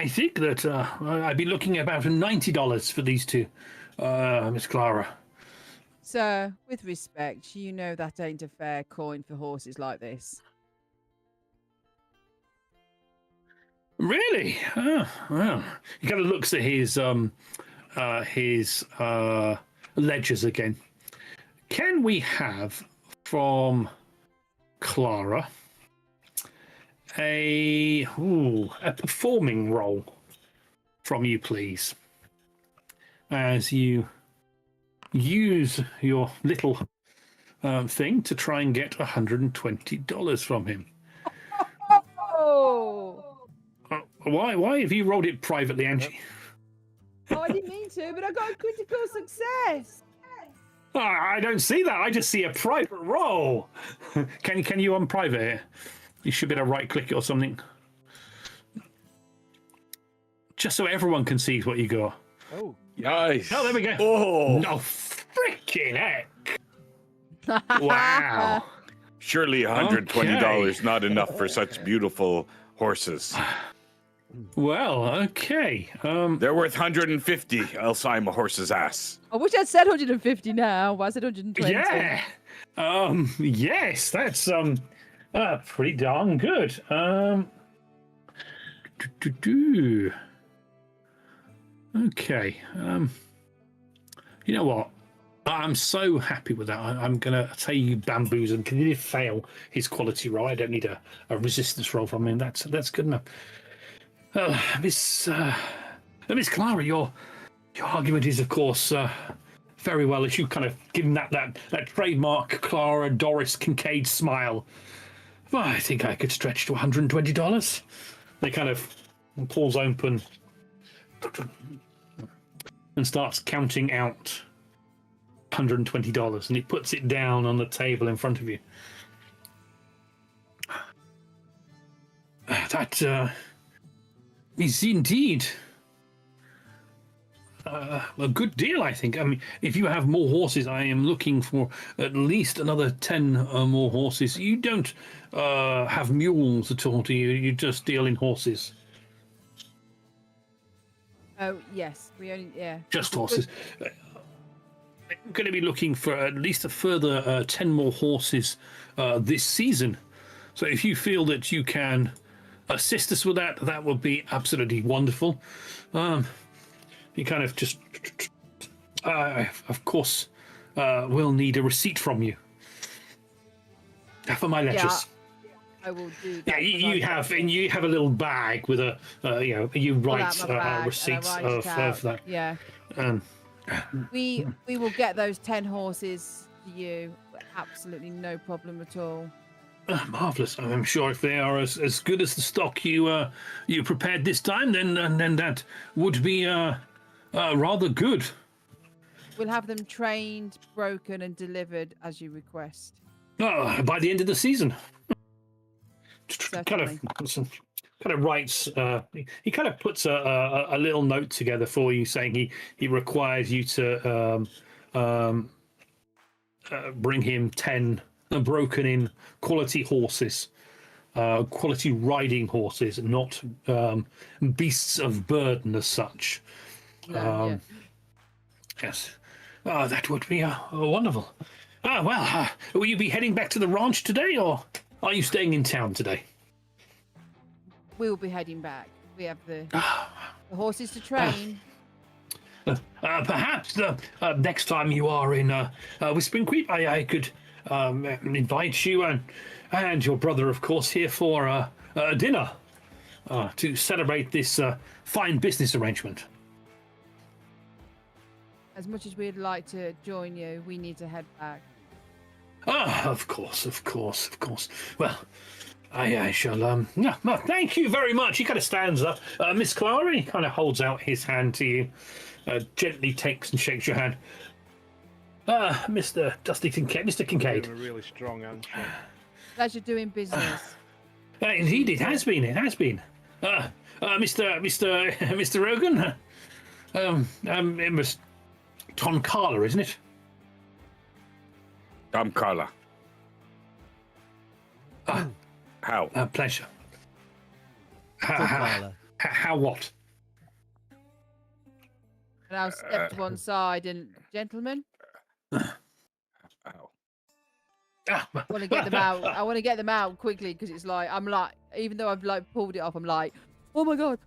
think that I'd be looking at about $90 for these two, Miss Clara. Sir, with respect, you know that ain't a fair coin for horses like this. Really? Oh, well, he kind of looks at his ledgers again. Can we have from Clara a performing role from you, please, as you use your little thing to try and get $120 from him. Oh! Why have you rolled it privately, Angie? Oh, I didn't mean to, but I got a critical success. I don't see that. I just see a private roll. Can you unprivate it? You should be able to right click it or something. Just so everyone can see what you got. Oh, Nice. Oh, there we go. Oh, No freaking heck. Wow. surely $120 not enough for such beautiful horses. Well, okay. They're worth 150, else I'm a horse's ass. I wish I'd said 150 now. Why is it 120? Yeah. Yes, that's pretty darn good. Okay. You know what? I'm so happy with that. I'm gonna tell you bamboos, and can you fail his quality roll? I don't need a resistance roll from him. That's good enough. Miss Clara, your argument is, of course, very well, as you kind of give him that trademark Clara Doris Kincaid smile. Well, I think I could stretch to $120. They kind of pulls open and starts counting out $120, and he puts it down on the table in front of you. That is indeed a good deal, I think. I mean, if you have more horses, I am looking for at least another 10 more horses. You don't have mules at all, do you? You just deal in horses. Oh, yes. We only, yeah. Just horses. I'm going to be looking for at least a further 10 more horses this season. So if you feel that you can assist us with that, that would be absolutely wonderful. You kind of just, of course, we'll need a receipt from you for my letters. I will do that. Yeah, you have a little bag with a, you write receipts of that. Yeah. We will get those 10 horses to you. Absolutely no problem at all. Marvelous. I'm sure if they are as good as the stock you prepared this time, then that would be rather good. We'll have them trained, broken, and delivered as you request. By the end of the season. Certainly. Kind of writes. He kind of puts a little note together for you, saying he requires you to bring him 10 broken in quality horses, quality riding horses, not beasts of burden as such. Yeah. Yes. That would be wonderful. Well, will you be heading back to the ranch today, or are you staying in town today? We'll be heading back. We have the horses to train. Perhaps next time you are in Whispering Creek, I could invite you and your brother, of course, here for a dinner to celebrate this fine business arrangement. As much as we'd like to join you, we need to head back. Of course. Well, I shall. No, thank you very much. He kind of stands up. Miss Clara, he kind of holds out his hand to you, gently takes and shakes your hand. Mr. Dusty Kincaid, Mr. Kincaid. A really strong handshake. Pleasure doing business. Indeed, it has been. Mr. Rogan. It was Tom Carla, isn't it? Tom Carla. How? Pleasure. Carla. How what? And I'll step to one side and, gentlemen, How? I want to get them out. I want to get them out quickly because it's like, I'm like, even though I've like pulled it off, I'm like, oh my god.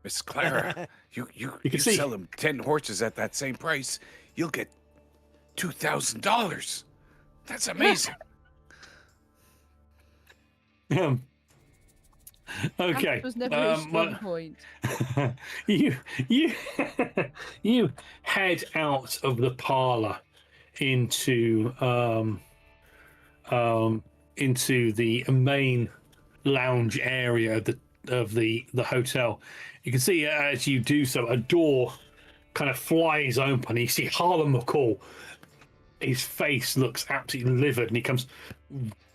Miss Clara, you can see. sell them 10 horses at that same price, you'll get $2,000. That's amazing. Okay. That was never a strong point. you you head out of the parlor into the main lounge area of the hotel. You can see as you do so, a door kind of flies open. You see Harlan McCall. His face looks absolutely livid, and he comes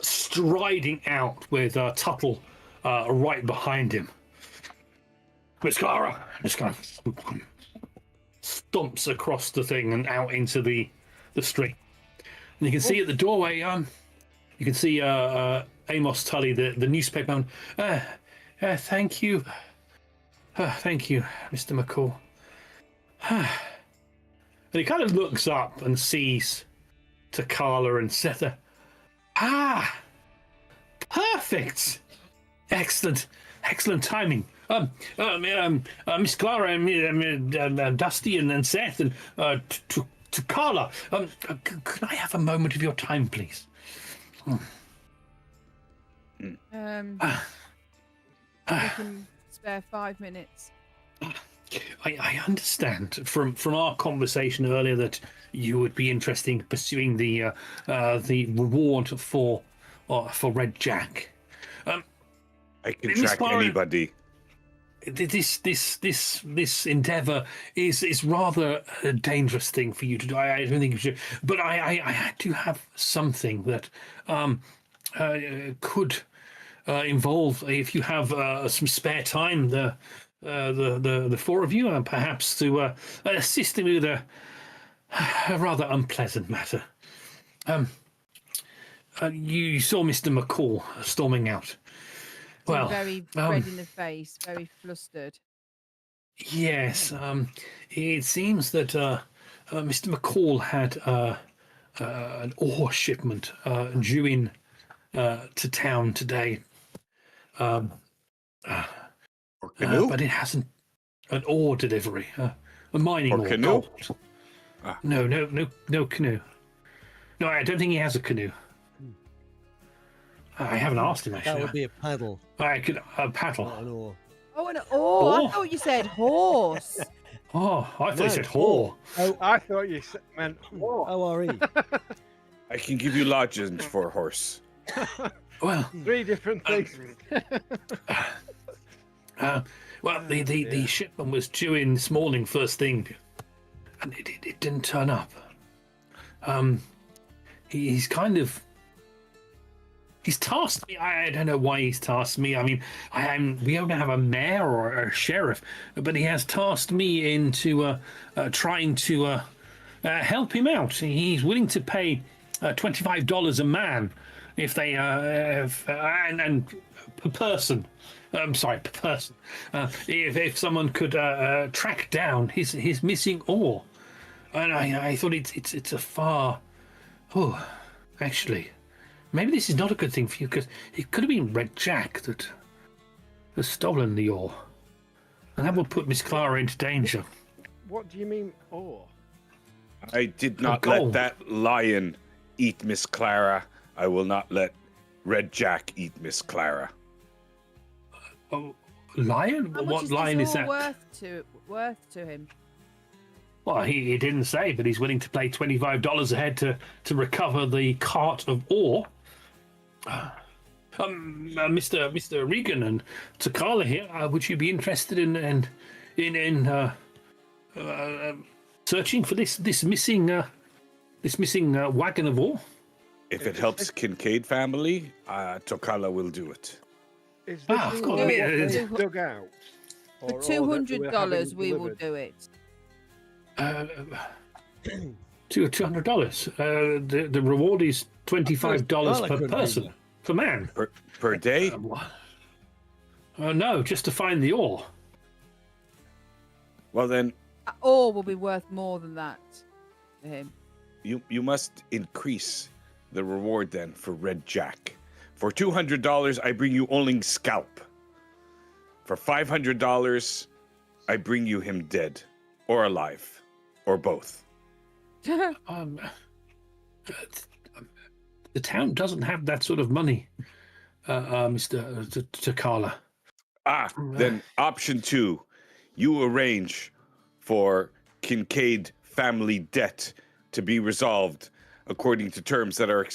striding out with Tuttle right behind him. Miss Clara just kind of stomps across the thing and out into the street. And you can see at the doorway, you can see Amos Tully, the newspaper. Thank you, Mr. McCall. And he kind of looks up and sees Takala and Setha. Perfect. Excellent timing. Miss Clara and Dusty and Seth and Takala. Could I have a moment of your time, please? We can spare 5 minutes. I understand from our conversation earlier that you would be interested in pursuing the reward for Red Jack. I can Miss track Clara- anybody. This endeavor is rather a dangerous thing for you to do. I don't think you should, but I do have something that could involve, if you have some spare time, the four of you, and perhaps to assist me with a rather unpleasant matter. You saw Mr. McCall storming out. Well, very red in the face, very flustered. yes. It seems that Mr. McCall had an ore shipment due in to town today. Or canoe? But it hasn't. An ore delivery, a mining Or ore. canoe? Gold. Ah. No canoe. No, I don't think he has a canoe. I haven't asked him That actually. would be a paddle, I could paddle. not an oar. Oh, an oar. I Oar? thought you said horse. Oh, I thought No, you said whore. I thought you meant what? O-R-E. I can give you lodgings for a horse. Well, 3 different things. well, the shipment was due in this morning, first thing, and it didn't turn up. He's kind of. He's tasked me. I don't know why he's tasked me. I mean, we don't have a mayor or a sheriff, but he has tasked me into trying to help him out. He's willing to pay $25 a man if they and per person. I'm sorry, per person. If someone could track down his missing ore, and I thought it's a far. Oh, actually. Maybe this is not a good thing for you, because it could have been Red Jack that has stolen the ore. And that would put Miss Clara into danger. What do you mean, ore? I did not gold. let that lion eat Miss Clara. I will not let Red Jack eat Miss Clara. Oh, lion? How much What is lion this is all that? worth to him? Well, he didn't say, but he's willing to pay $25 a head to recover the cart of ore. Mr. Regan and Takala here, would you be interested in searching for this missing wagon of ore? If it helps Kincaid family, Tokala will do it. Is this Of the course. ore I mean, that it's- they've dug out? For Or ore that we're having $200, we will delivered? do it. $200. The reward is $25 Well, I per couldn't do person, that. per man. Per day? No, just to find the ore. Well then, That ore will be worth more than that to him. you must increase the reward then for Red Jack. For $200, I bring you only scalp. For $500, I bring you him dead, or alive, or both. Um, the town doesn't have that sort of money, Mr. Takala. Then option 2, you arrange for Kincaid family debt to be resolved according to terms that are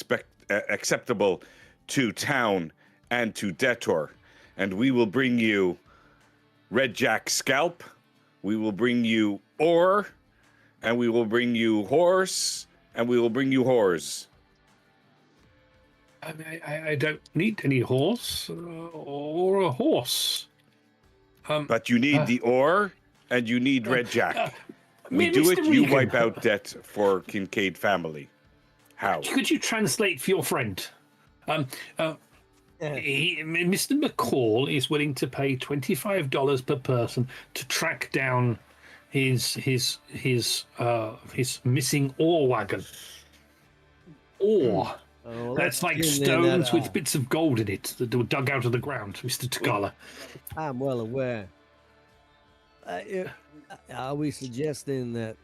acceptable to town and to debtor. And we will bring you Red Jack scalp, we will bring you ore, and we will bring you horse, and we will bring you whores. I don't need any horse or a horse. But you need the ore, and you need Red Jack. We do Mr. it, you Regan, wipe out debt for Kincaid family. How? Could you translate for your friend? Mr. McCall is willing to pay $25 per person to track down his missing ore wagon. Ore. Oh, That's like in there, stones that, with bits of gold in it that were dug out of the ground, Mr. Takala. I'm well aware. Are we suggesting that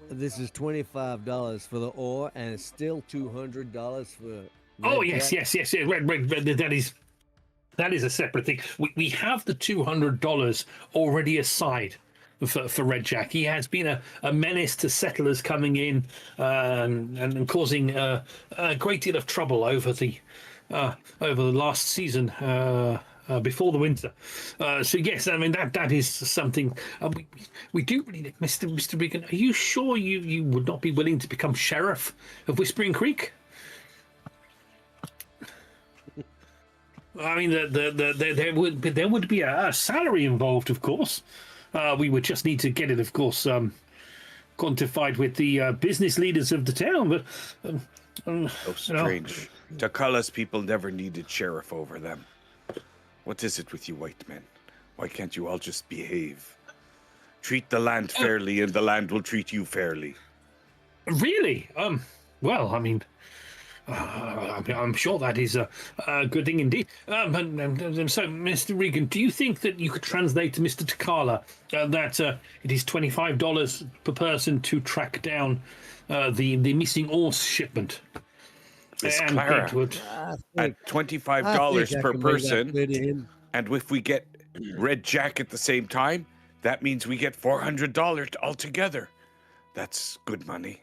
this is $25 for the ore and it's still $200 for? Oh Red yes, Jack? yes. That is a separate thing. We have the $200 already aside for Red Jack. He has been a menace to settlers coming in and causing a great deal of trouble over the last season before the winter. So yes, I mean that is something we do really need. Mr. Regan, are you sure you would not be willing to become sheriff of Whispering Creek? I mean, there would be a salary involved, of course. We would just need to get it, of course, quantified with the business leaders of the town. But So strange. Takala's people never needed sheriff over them. What is it with you white men? Why can't you all just behave? Treat the land fairly, and the land will treat you fairly. Really? Well, I mean, I'm sure that is a good thing indeed. And so, Mr. Regan, do you think that you could translate to Mr. Takala that it is $25 per person to track down the missing ore shipment? Miss And Clara, it would- at $25 per person, and if we get Red Jack at the same time, that means we get $400 altogether. That's good money.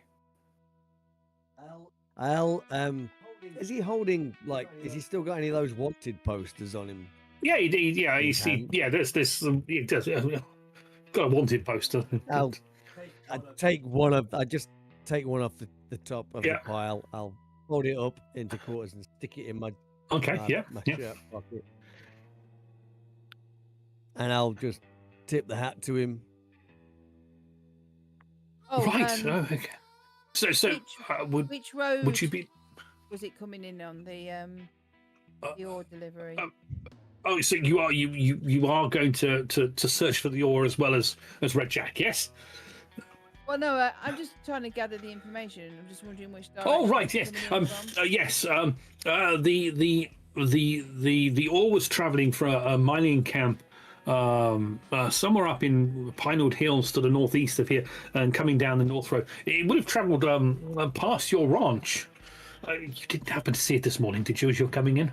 Is he holding, like, is he still got any of those wanted posters on him? Yeah, you see, yeah, there's it does, got a wanted poster. I just take one off the top of the pile. I'll fold it up into quarters and stick it in my my shirt pocket. And I'll just tip the hat to him. Oh, Right. Okay. So which road would you be? was it coming in on the ore delivery? Oh, so you are going to search for the ore as well as Red Jack, yes? Well, no, I'm just trying to gather the information. I'm just wondering which direction. Oh, right, it's yes. coming in from. Yes. The ore was travelling for a mining camp somewhere up in Pinewood Hills to the northeast of here, and coming down the North Road. It would have travelled past your ranch. You didn't happen to see it this morning, did you, as you're coming in?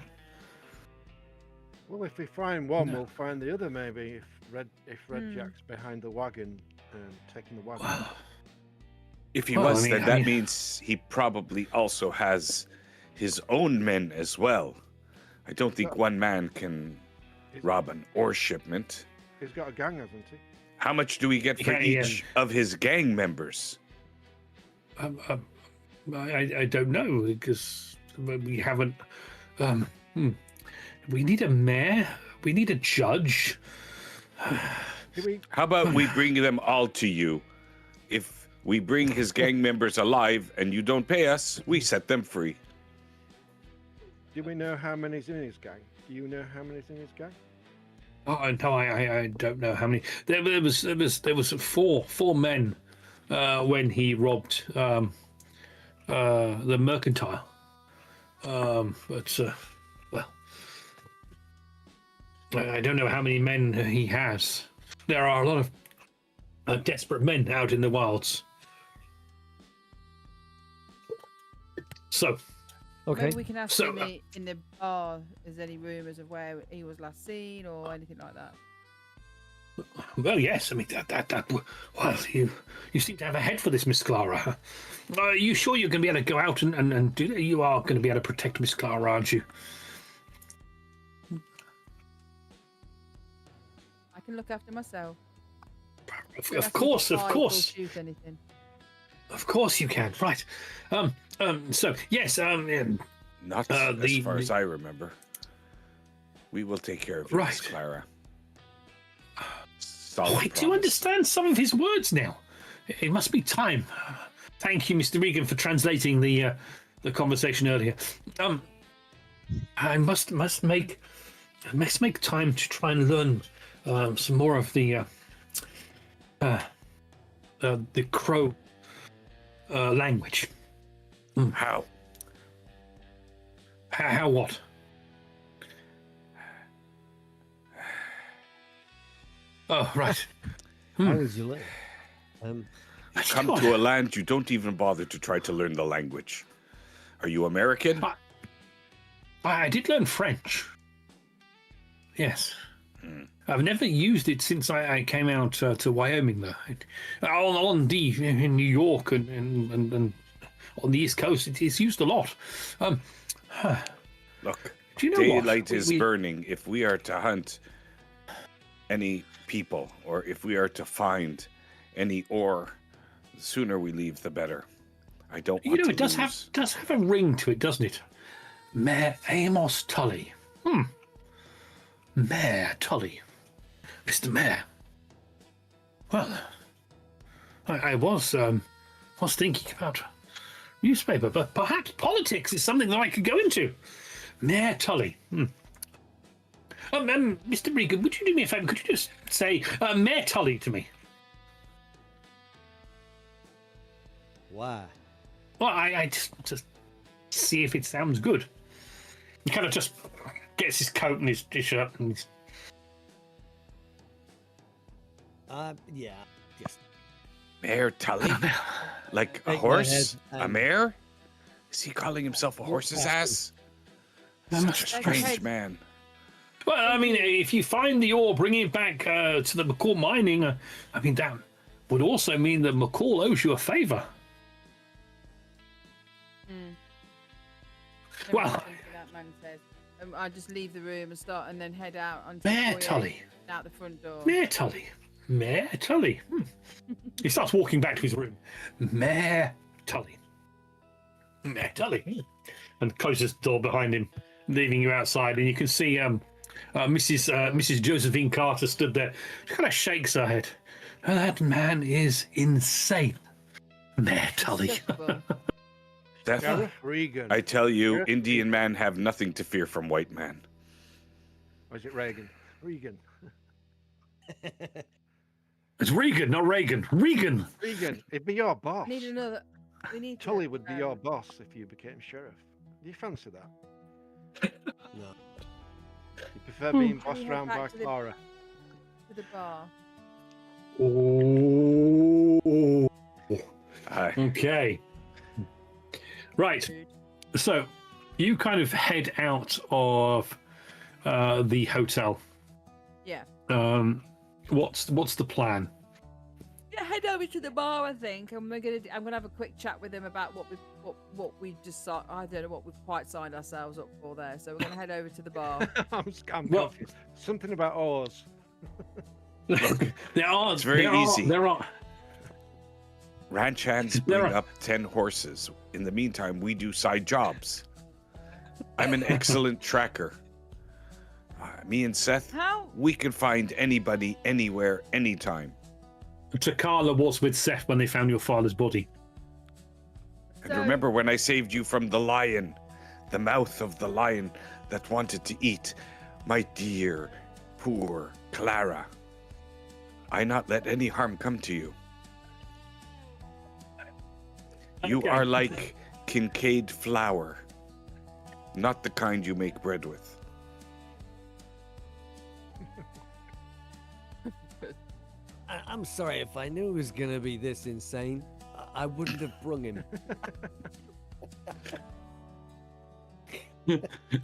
Well, if we find one, we'll find the other. Maybe if Red Jack's behind the wagon and taking the wagon. If he was, then that means he probably also has his own men as well. I don't think one man can rob an ore shipment. He's got a gang, hasn't he? How much do we get for each of his gang members? I don't know, because we haven't. We need a mayor. We need a judge. How about we bring them all to you? If we bring his gang members alive and you don't pay us, we set them free. Do we know how many's in his gang? Do you know how many's in his gang? Oh no, I don't know how many. There was four men when he robbed the mercantile. But well, I don't know how many men he has. There are a lot of desperate men out in the wilds. So, okay. Maybe we can ask him in the bar. Is there any rumours of where he was last seen or anything like that? Well, yes. I mean, that. Well, you seem to have a head for this, Miss Clara. Are you sure you're going to be able to go out and do that? You are going to be able to protect Miss Clara, aren't you? I can look after myself. Of course. Shoot anything. Of course you can. Right. So yes. Not as far as I remember. We will take care of you, Miss Clara. I do understand some of his words now. It must be time. Thank you, Mr. Regan, for translating the conversation earlier. I must make time to try and learn some more of the Crow language. How? How what? Oh, right. How would you live? You come to a land you don't even bother to try to learn the language. Are you American? I did learn French. Yes. I've never used it since I came out to Wyoming, though. In New York and on the East Coast, it's used a lot. Look, Do you know what? daylight is burning. If we are to hunt any people, or if we are to find any ore, the sooner we leave, the better. I don't want to It does have a ring to it, doesn't it? Mayor Amos Tully. Mayor Tully. Mr. Mayor. Well, I was thinking about newspaper, but perhaps politics is something that I could go into. Mayor Tully. Mr. Regan, would you do me a favour? Could you just say Mayor Tully to me? Why? Well, I just see if it sounds good. He kind of just gets his coat and his shirt and his... Yeah, just Mare Tully? Like a Shake my horse? head A and- mare? Is he calling himself a horse's ass? Such a strange man. Well, I mean, if you find the ore, bring it back to the McCall mining. I mean, that would also mean that McCall owes you a favour. Well- That man says. I just leave the room and then head out onto Mayor the foyer, Tully. out the front door. Mayor Tully. Mayor Tully. He starts walking back to his room. Mayor Tully. Mayor Tully. And closes the door behind him, leaving you outside. And you can see Mrs. Josephine Carter stood there. She kind of shakes her head. That man is insane. Mayor Tully. Acceptable. Seth, Sheriff Regan. I tell you, Sheriff Indian men have nothing to fear from white men. Or is it Reagan? Regan. It's Regan, not Reagan. Regan. Regan, it'd be your boss. We need another. We need to, Tully would be your boss if you became sheriff. Do you fancy that? no. You prefer being Can we bossed head around back by to the- Clara? to the bar. Oh. Aye. Okay. Right. So you kind of head out of the hotel. Yeah. What's the plan? Yeah, head over to the bar, I think, and I'm gonna have a quick chat with him about what we just saw. I don't know what we've quite signed ourselves up for there. So we're gonna head over to the bar. I'm Well- confused. Something about oars. It's very easy. There are. Ranch hands There bring are- up 10 horses. In the meantime, we do side jobs. I'm an excellent tracker. Me and Seth, How? we can find anybody, anywhere, anytime. Takala was with Seth when they found your father's body. And So- remember when I saved you from the lion, the mouth of the lion that wanted to eat my dear, poor Clara. I not let any harm come to you. You Okay. are like Kincaid flour, not the kind you make bread with. I'm sorry if I knew he was gonna be this insane. I wouldn't have brung him.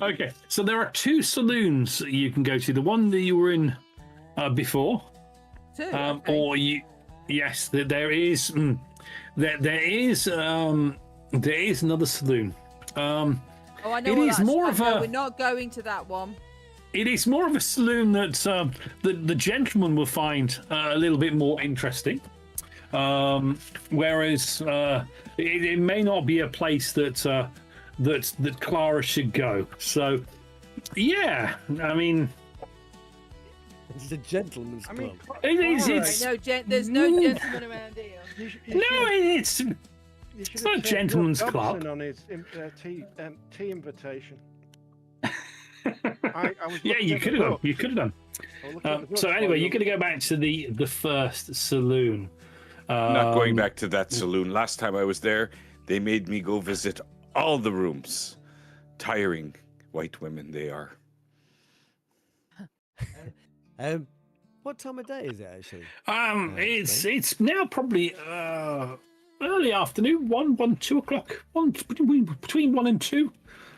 Okay, so there are two saloons that you can go to. The one that you were in before, Two. Okay. or you. Yes, there is. There is another saloon. Oh, I know. it what is that's- more I of know, a- We're not going to that one. It is more of a saloon that the gentleman will find a little bit more interesting. Whereas it may not be a place that Clara should go. So, yeah, I mean, It's a gentleman's I club. mean, it is. Clara, It's No, there's no gentleman around here. no, it's. you it's should not have a taken gentleman's up club. Dobson on his tea invitation. I was Yeah, looking you at could the have done. book. You could have done. I was looking at the book So while anyway, you you're going to go back to the first saloon. Not going back to that saloon. Last time I was there, they made me go visit all the rooms. Tiring white women they are. What time of day is it actually? It's now probably early afternoon, 2 o'clock, between 1 and 2.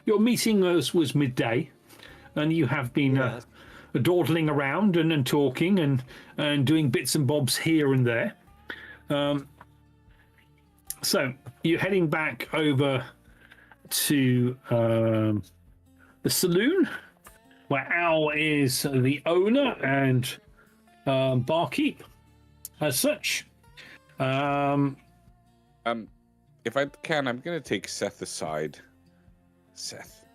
Your meeting was midday, and you have been Yeah. dawdling around and talking and doing bits and bobs here and there. So you're heading back over to the saloon, where Al is the owner and barkeep as such. If I can, I'm going to take Seth aside. Seth,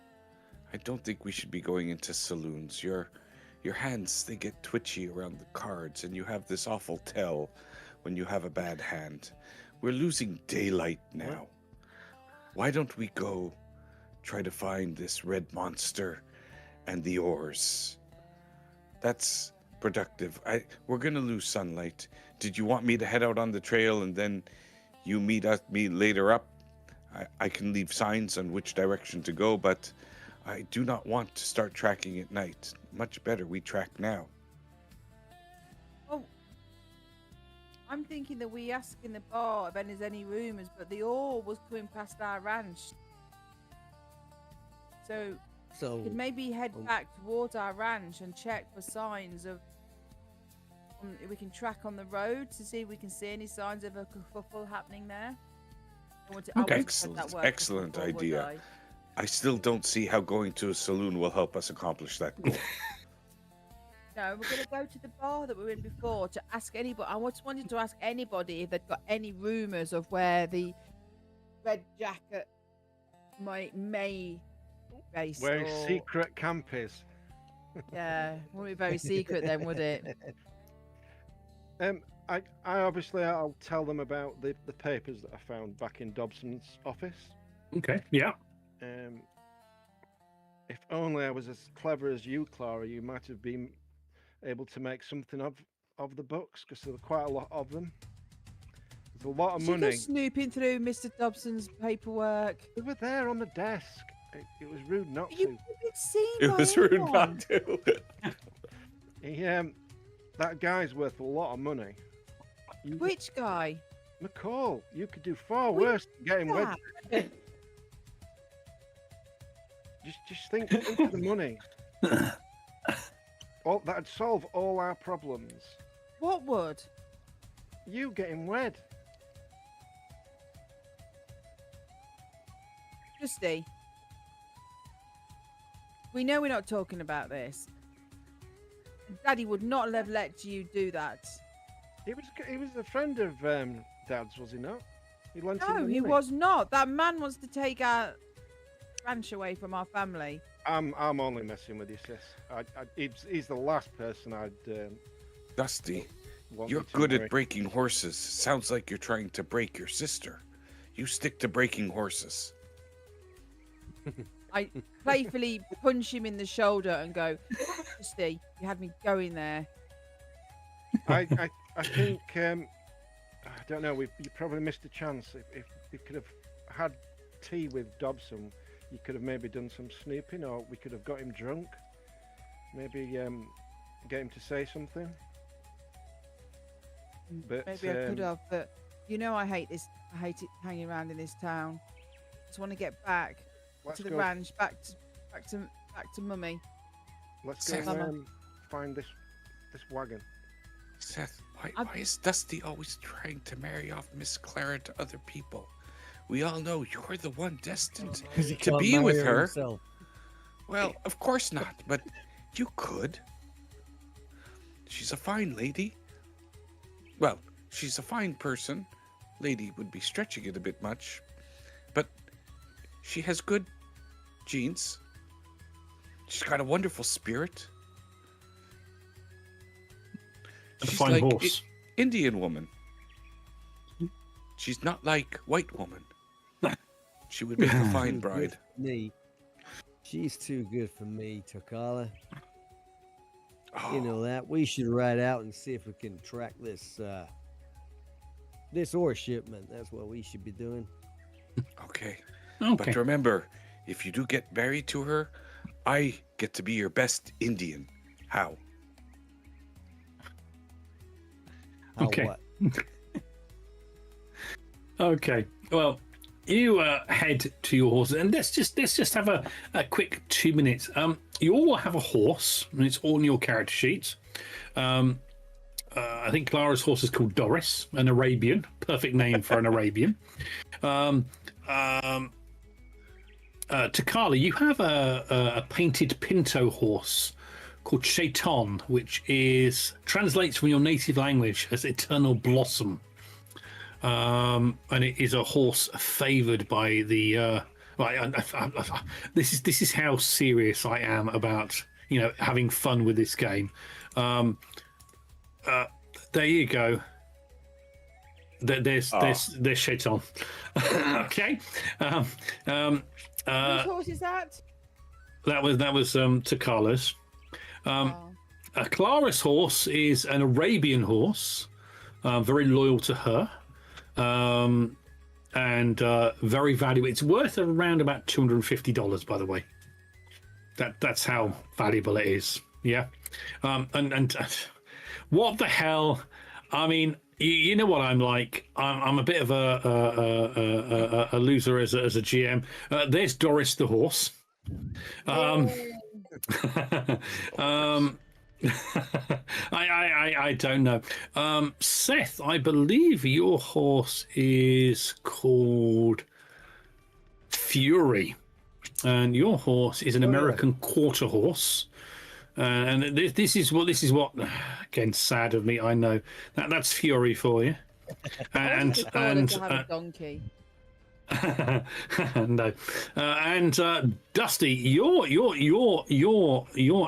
I don't think we should be going into saloons. Your hands, they get twitchy around the cards, and you have this awful tell when you have a bad hand. We're losing daylight now. Why don't we go try to find this red monster and the ores? That's productive. We're going to lose sunlight. Did you want me to head out on the trail and then you meet me later up? I can leave signs on which direction to go, but I do not want to start tracking at night. Much better we track now. Oh, I'm thinking that we ask in the bar if there's any rumours, but the ore was coming past our ranch. So we could maybe head back towards our ranch and check for signs of. We can track on the road to see if we can see any signs of a kerfuffle happening there. Excellent idea. I still don't see how going to a saloon will help us accomplish that goal. No, we're going to go to the bar that we were in before to ask anybody. I just wanted to ask anybody if they'd got any rumours of where the red jacket may base. Where his secret camp is. Yeah, wouldn't be very secret then, would it? I'll tell them about the papers that I found back in Dobson's office. Okay, yeah. If only I was as clever as you, Clara, you might have been able to make something of the books, because there are quite a lot of them. There's a lot of money. Go snooping through Mr. Dobson's paperwork. They were there on the desk. It was rude not to. You've been seen It by was rude anyone. not to. That guy's worth a lot of money. Which guy? McCall, you could do far worse than getting wed. Just think of the money. That'd solve all our problems. What would? You getting wed. Christy, we know we're not talking about this. Daddy would not have let you do that. He was a friend of Dad's, was he not? He lent him the No, money. he was not. That man wants to take our ranch away from our family. I'm only messing with you, sis. He's the last person I'd. Dusty, want you're you to good marry. at breaking horses. Sounds like you're trying to break your sister. You stick to breaking horses. I playfully punch him in the shoulder and go, Christy, you had me going there. I think I don't know. You probably missed a chance. If we could have had tea with Dobson, you could have maybe done some snooping, or we could have got him drunk. Maybe get him to say something. But Maybe I could have, but you know I hate this. I hate it hanging around in this town. I just want to get back to the ranch, back to Mummy. Let's go and find this wagon. Seth, why is Dusty always trying to marry off Miss Clara to other people? We all know you're the one destined to be with her. Himself. Well, of course not, but you could. She's a fine lady. Well, she's a fine person. Lady would be stretching it a bit much. But she has good genes. She's got a wonderful spirit. A She's fine like horse. Indian woman. She's not like white woman. She would make a fine bride. Me. She's too good for me, Takala. You know that. We should ride out and see if we can track this ore shipment. That's what we should be doing. Okay. Okay. But remember, if you do get married to her, I get to be your best Indian. How? How Okay. what? Okay. Well, you head to your horse, and let's just have a quick 2 minutes. You all have a horse, and it's all in your character sheets. I think Clara's horse is called Doris, an Arabian. Perfect name for an Arabian. Takala, you have a painted pinto horse called Shaitan, which translates from your native language as Eternal Blossom. And it is a horse favoured by the. This is how serious I am about having fun with this game. There you go. There's Shaitan. Okay. Whose horse is that? That was Takala's. Clara's horse is an Arabian horse, very loyal to her, and very valuable. It's worth around about $250, by the way. That's how valuable it is. Yeah, and what the hell? I mean, you know what I'm like. I'm a bit of a loser as a GM. There's Doris the horse. I don't know. Seth, I believe your horse is called Fury, and your horse is an American quarter horse. And this is what again, sad of me, I know. That's Fury for you. And to have a donkey. No, and Dusty, your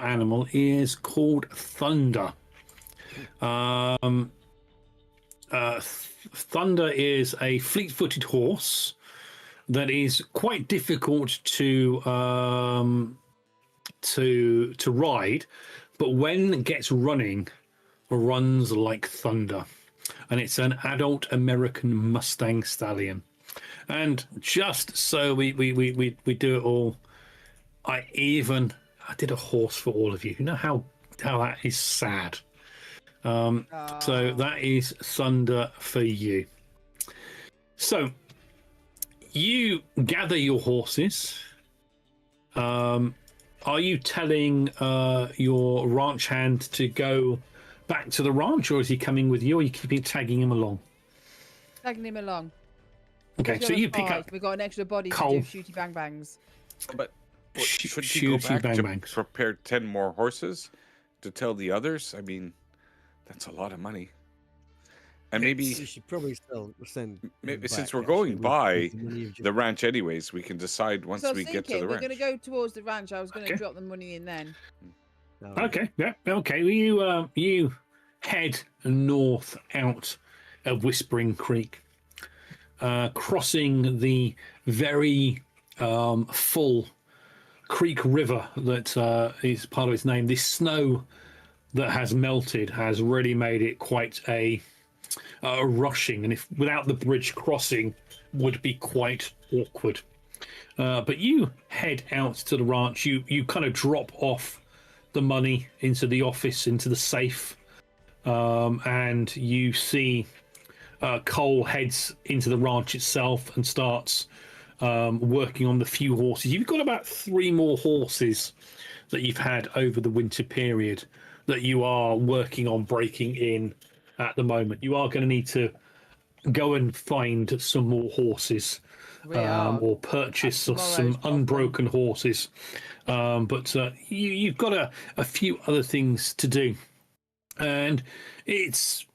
animal is called Thunder. Thunder is a fleet-footed horse that is quite difficult to ride, but when it gets running, runs like thunder. And it's an adult American Mustang stallion. And just so we do it all, I did a horse for all of you. You know how that is sad. So that is Thunder for you. So you gather your horses. Are you telling your ranch hand to go back to the ranch, or is he coming with you, or are you tagging him along? Tagging him along. Okay, so you pick up. We've got an extra body Cole. to do shooty bang bangs. But should he go Shooty back to bang-bangs. prepare 10 more horses to tell the others? I mean, that's a lot of money. And maybe You should probably send. maybe him since back, we're actually, going with by the money you've the just- ranch anyways, we can decide once So I was we get to thinking the we're ranch. going to go towards the ranch. I was going to Okay. drop the money in then. No. Okay, yeah, okay. Well, you head north out of Whispering Creek, crossing the very full Creek River that is part of its name. This snow that has melted has really made it quite a rushing, and if without the bridge crossing would be quite awkward. But you head out to the ranch. You kind of drop off the money into the office, into the safe, and you see Cole heads into the ranch itself and starts working on the few horses. You've got about 3 more horses that you've had over the winter period that you are working on breaking in at the moment. You are going to need to go and find some more horses, We are. or purchase some tomorrow's unbroken horses. But you've got a few other things to do. And it's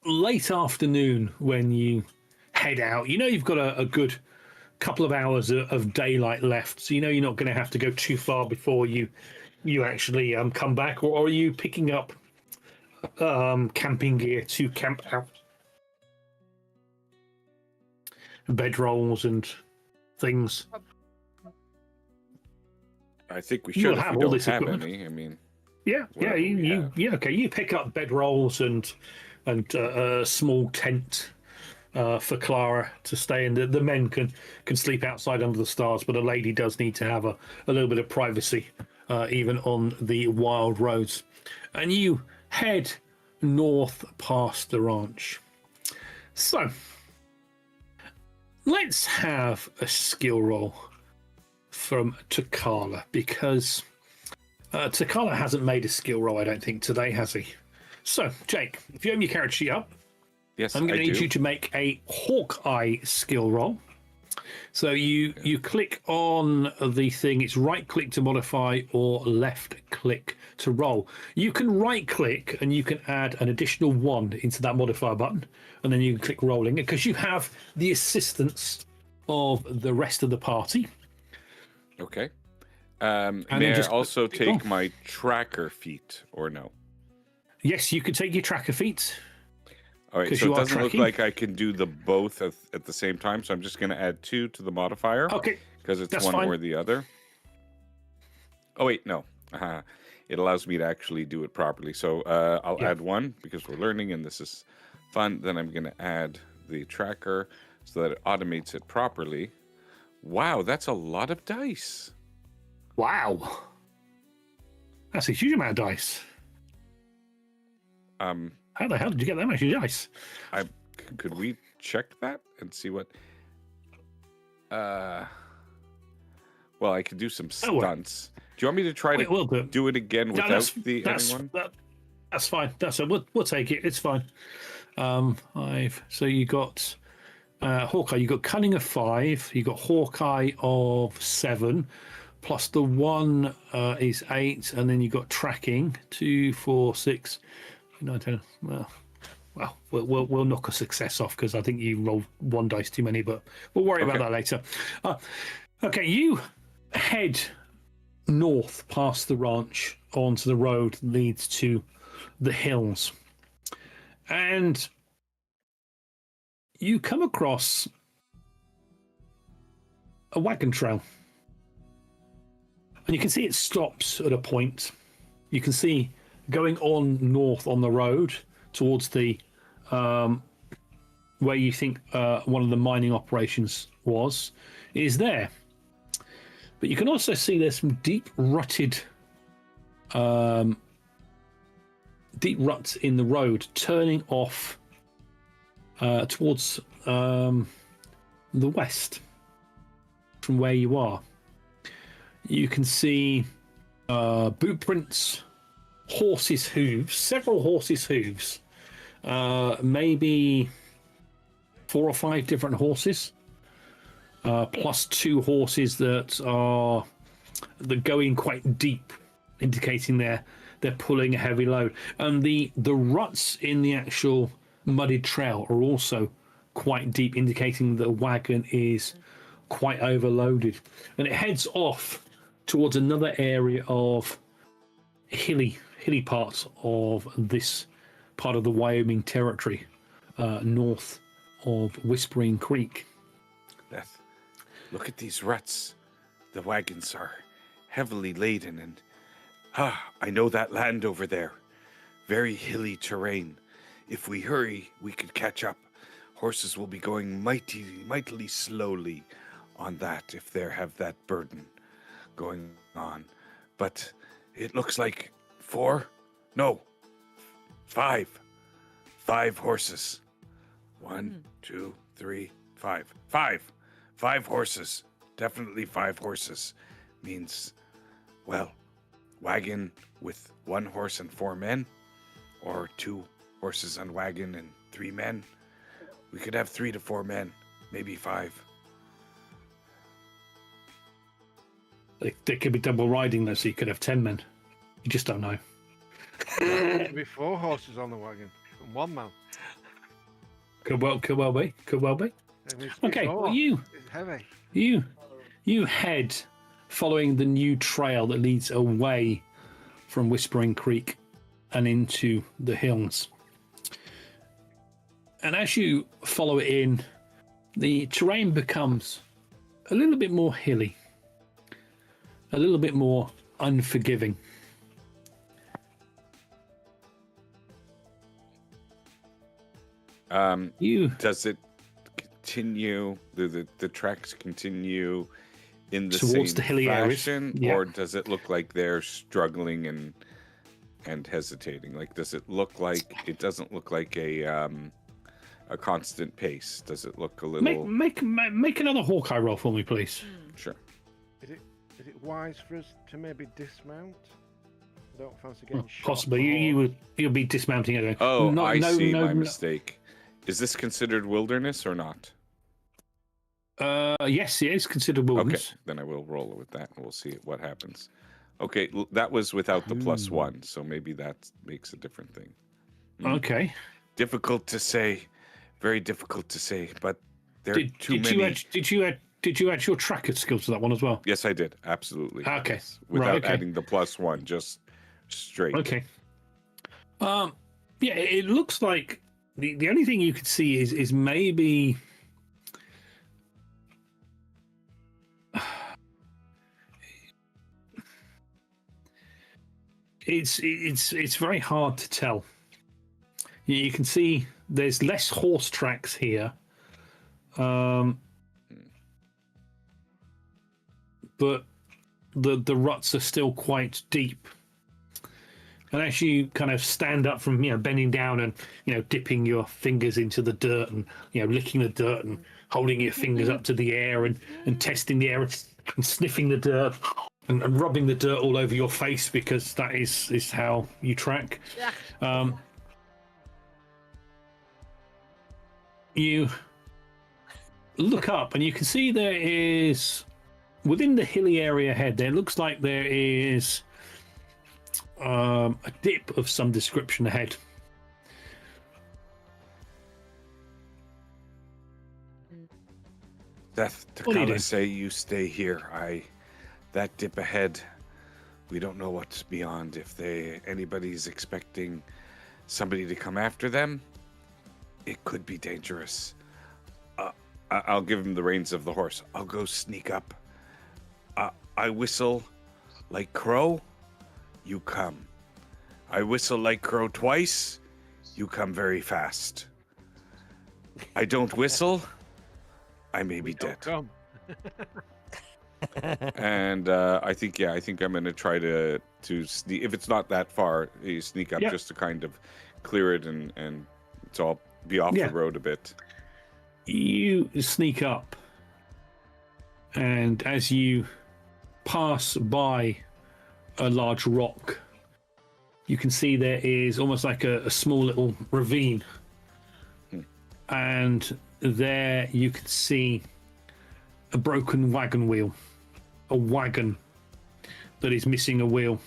late afternoon when you head out. You know you've got a good couple of hours of daylight left, so you know you're not going to have to go too far before you actually come back. Or are you picking up camping gear to camp out? Bedrolls and things. I think we You'll should if have we all don't this have equipment. any. I mean, Yeah, Well, okay. You pick up bedrolls and a small tent for Clara to stay in. The men can sleep outside under the stars, but a lady does need to have a little bit of privacy, even on the wild roads. And you head north past the ranch. So let's have a skill roll from Takala, because Takala hasn't made a skill roll, I don't think, today, has he? So, Jake, if you open your character sheet up, Yes, I'm going to I need do. you to make a Hawkeye skill roll. So you click on the thing. It's right click to modify or left click to roll. You can right click and you can add an additional 1 into that modifier button, and then you can click rolling it because you have the assistance of the rest of the party. Okay. then May I just also click on. take my tracker feat or no? Yes, you can take your tracker feat. All right, 'Cause so you it are doesn't look tracking. like I can do the both at the same time, so I'm just going to add 2 to the modifier Okay, because it's that's one fine. or the other. Oh, wait, no. It allows me to actually do it properly. So I'll Yeah. add 1 because we're learning and this is fun. Then I'm going to add the tracker so that it automates it properly. Wow, that's a lot of dice. Wow, that's a huge amount of dice. How the hell did you get that much dice? Could we check that and see what? Well, I could do some Oh, well. stunts. Do you want me to try Wait, we'll do to it. do it again No, without the that's adding one? that's fine. We'll take it. It's fine. 5. So you got Hawkeye. You got cunning of 5. You got Hawkeye of 7, plus the 1 is 8, and then you got tracking 2, 4, 6, 9, 10. Well, we'll knock a success off because I think you rolled 1 dice too many, but we'll worry about Okay. that later. Okay, you head north past the ranch onto the road that leads to the hills, and you come across a wagon trail, and you can see it stops at a point. You can see going on north on the road towards the where you think one of the mining operations is there. But you can also see there's some deep ruts in the road turning off towards the west from where you are. You can see boot prints, horses' hooves, several horses' hooves, maybe 4 or 5 different horses, plus 2 horses that go in quite deep, indicating they're pulling a heavy load. And the ruts in the actual mudded trail are also quite deep, indicating the wagon is quite overloaded. And it heads off towards another area of hilly parts of this part of the Wyoming territory, north of Whispering Creek. Beth, look at these ruts. The wagons are heavily laden, and I know that land over there. Very hilly terrain. If we hurry, we could catch up. Horses will be going mightily slowly on that if they have that burden going on. But it looks like 4? No, 5. 5 horses. 1, 2, 3, 5. 5. 5 horses. Definitely 5 horses. Means, well, wagon with 1 horse and 4 men, or 2 horses and wagon and 3 men. We could have 3 to 4 men, maybe 5. They could be double riding though, so you could have 10 men. You just don't know. Could be 4 horses on the wagon and 1 man. Could well be. And it's Okay, more. well, It's heavy. you head following the new trail that leads away from Whispering Creek and into the hills. And as you follow it in, the terrain becomes a little bit more hilly, a little bit more unforgiving. Does it continue? The tracks continue in the Towards same the hilly areas, fashion, yeah. or does it look like they're struggling and hesitating? Like, does it look like it doesn't look like a a constant pace? Does it look a little? Make another Hawkeye roll for me, please. Sure. Is it wise for us to maybe dismount? I don't fancy getting shot. Possibly. You'll be dismounting anyway. Oh, I see. My mistake. Is this considered wilderness or not? Yes, it is considered wilderness. Okay, then I will roll with that, and we'll see what happens. Okay, that was without the +1, so maybe that makes a different thing. Okay. Difficult to say, very difficult to say, but there are too many. Did you add your tracker skills to that one as well? Yes, I did. Absolutely. Okay. Yes, without Right, okay. adding the +1, just straight. Okay. Yeah, it looks like the only thing you could see is maybe. It's very hard to tell. You can see there's less horse tracks here, but the ruts are still quite deep. And as you kind of stand up from bending down and dipping your fingers into the dirt and licking the dirt and holding your fingers up to the air and testing the air and sniffing the dirt. And rubbing the dirt all over your face because that is how you track. You look up and you can see there is, within the hilly area ahead, there looks like there is a dip of some description ahead. Death, Takala say you stay here. That dip ahead, we don't know what's beyond. If anybody's expecting somebody to come after them, it could be dangerous. I'll give him the reins of the horse. I'll go sneak up. I whistle like crow, you come. I whistle like crow twice, you come very fast. I don't whistle, I may be dead. Come. And I think I'm gonna try to sneak. If it's not that far, you sneak up just to kind of clear it and so I'll be off the road a bit. You sneak up, and as you pass by a large rock, you can see there is almost like a small little ravine, and there you can see a broken wagon wheel. A wagon that is missing a wheel.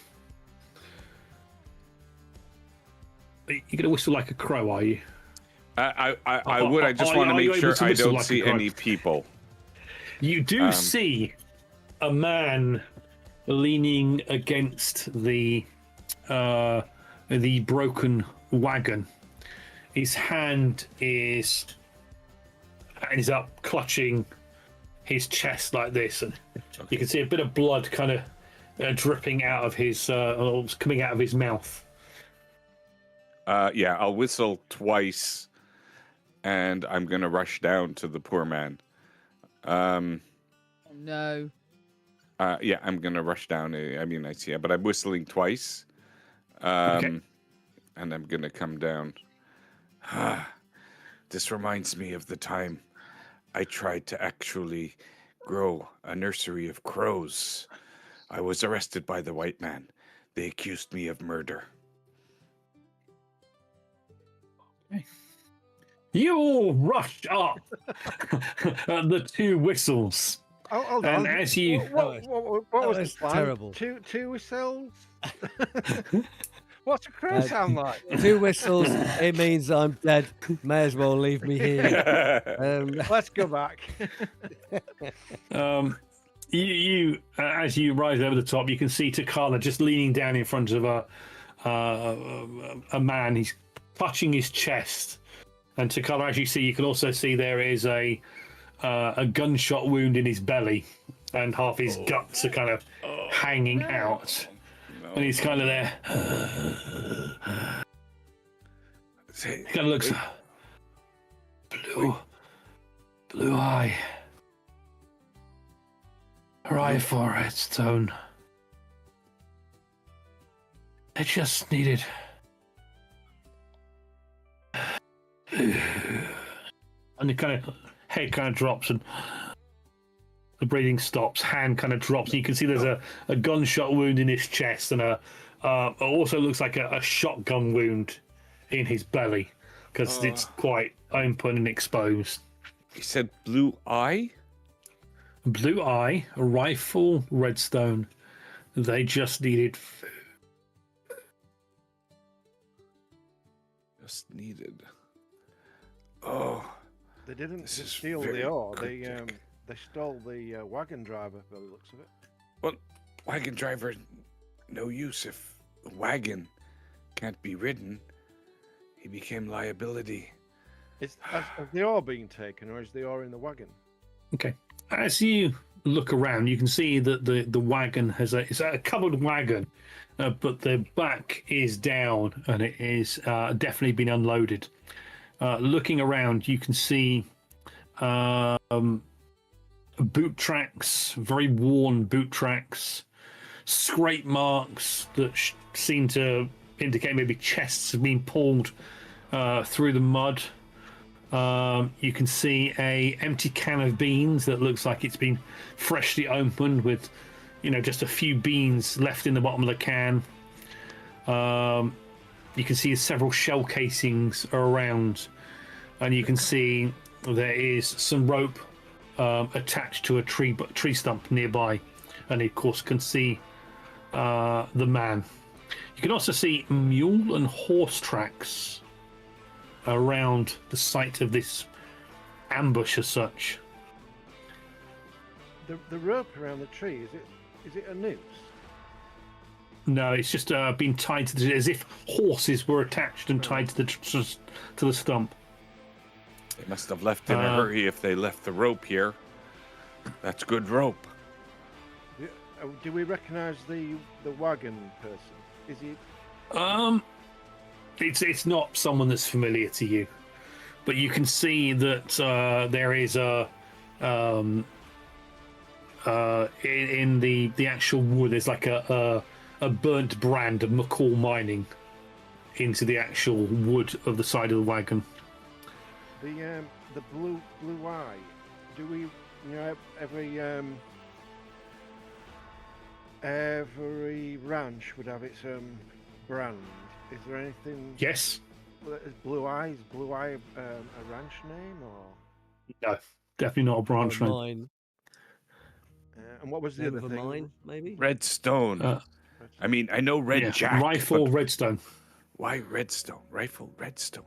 You're going to whistle like a crow, are you? I would. I just want to make sure I don't see any people. You do see a man leaning against the broken wagon. His hand is up, clutching his chest like this, and you can see a bit of blood kind of dripping out of his coming out of his mouth. I'll whistle twice, and I'm gonna rush down to the poor man. Oh no. I'm gonna rush down. I see, but I'm whistling twice. Okay. And I'm gonna come down. This reminds me of the time I tried to actually grow a nursery of crows. I was arrested by the white man. They accused me of murder. Okay. You all rush up at the two whistles. Hold and on. as you... What was the plan? terrible. Two whistles? What's a crow sound like? 2 whistles, it means I'm dead. May as well leave me here. Let's go back. You as you rise over the top, you can see Takala just leaning down in front of a man. He's clutching his chest, and Takala, as you see, you can also see there is a gunshot wound in his belly, and half his guts are kind of hanging out. And he's kind of there. He kind of looks blue eye. Her eye forehead stone. It just needed And the kind of head kind of drops and the breathing stops. Hand kind of drops. And you can see there's a gunshot wound in his chest and it also looks like a shotgun wound in his belly because it's quite open and exposed. He said blue eye? Blue eye, a rifle, redstone. They just needed food. Just needed. Oh. They didn't This is steal very the ore. cryptic. They stole the wagon driver by the looks of it. Well, wagon driver, no use if a wagon can't be ridden. He became liability. Has the ore been taken, or is the ore in the wagon? Okay. As you look around, you can see that the wagon it's a covered wagon, but the back is down and it is definitely been unloaded. Looking around, you can see boot tracks, very worn boot tracks, scrape marks that seem to indicate maybe chests have been pulled through the mud. You can see a empty can of beans that looks like it's been freshly opened with, just a few beans left in the bottom of the can. You can see several shell casings around, and you can see there is some rope attached to a tree stump nearby, and you, of course, can see the man. You can also see mule and horse tracks around the site of this ambush as such. The rope around the tree, is it a noose? No, it's just been tied to as if horses were attached and tied to the stump. They must have left in a hurry if they left the rope here. That's good rope. Do we recognise the wagon person? Is he? It's not someone that's familiar to you, but you can see that there is in the actual wood. There's like a burnt brand of McCall Mining into the actual wood of the side of the wagon. The blue eye. Do we every ranch would have its brand. Is there anything? Yes. Is Blue Eye a ranch name or? No, definitely not a branch name. Mine. And what was the Name other of a thing? mine, maybe? Redstone. I mean, I know Red Yeah, Jack. rifle, but redstone. why Redstone? Rifle, Redstone.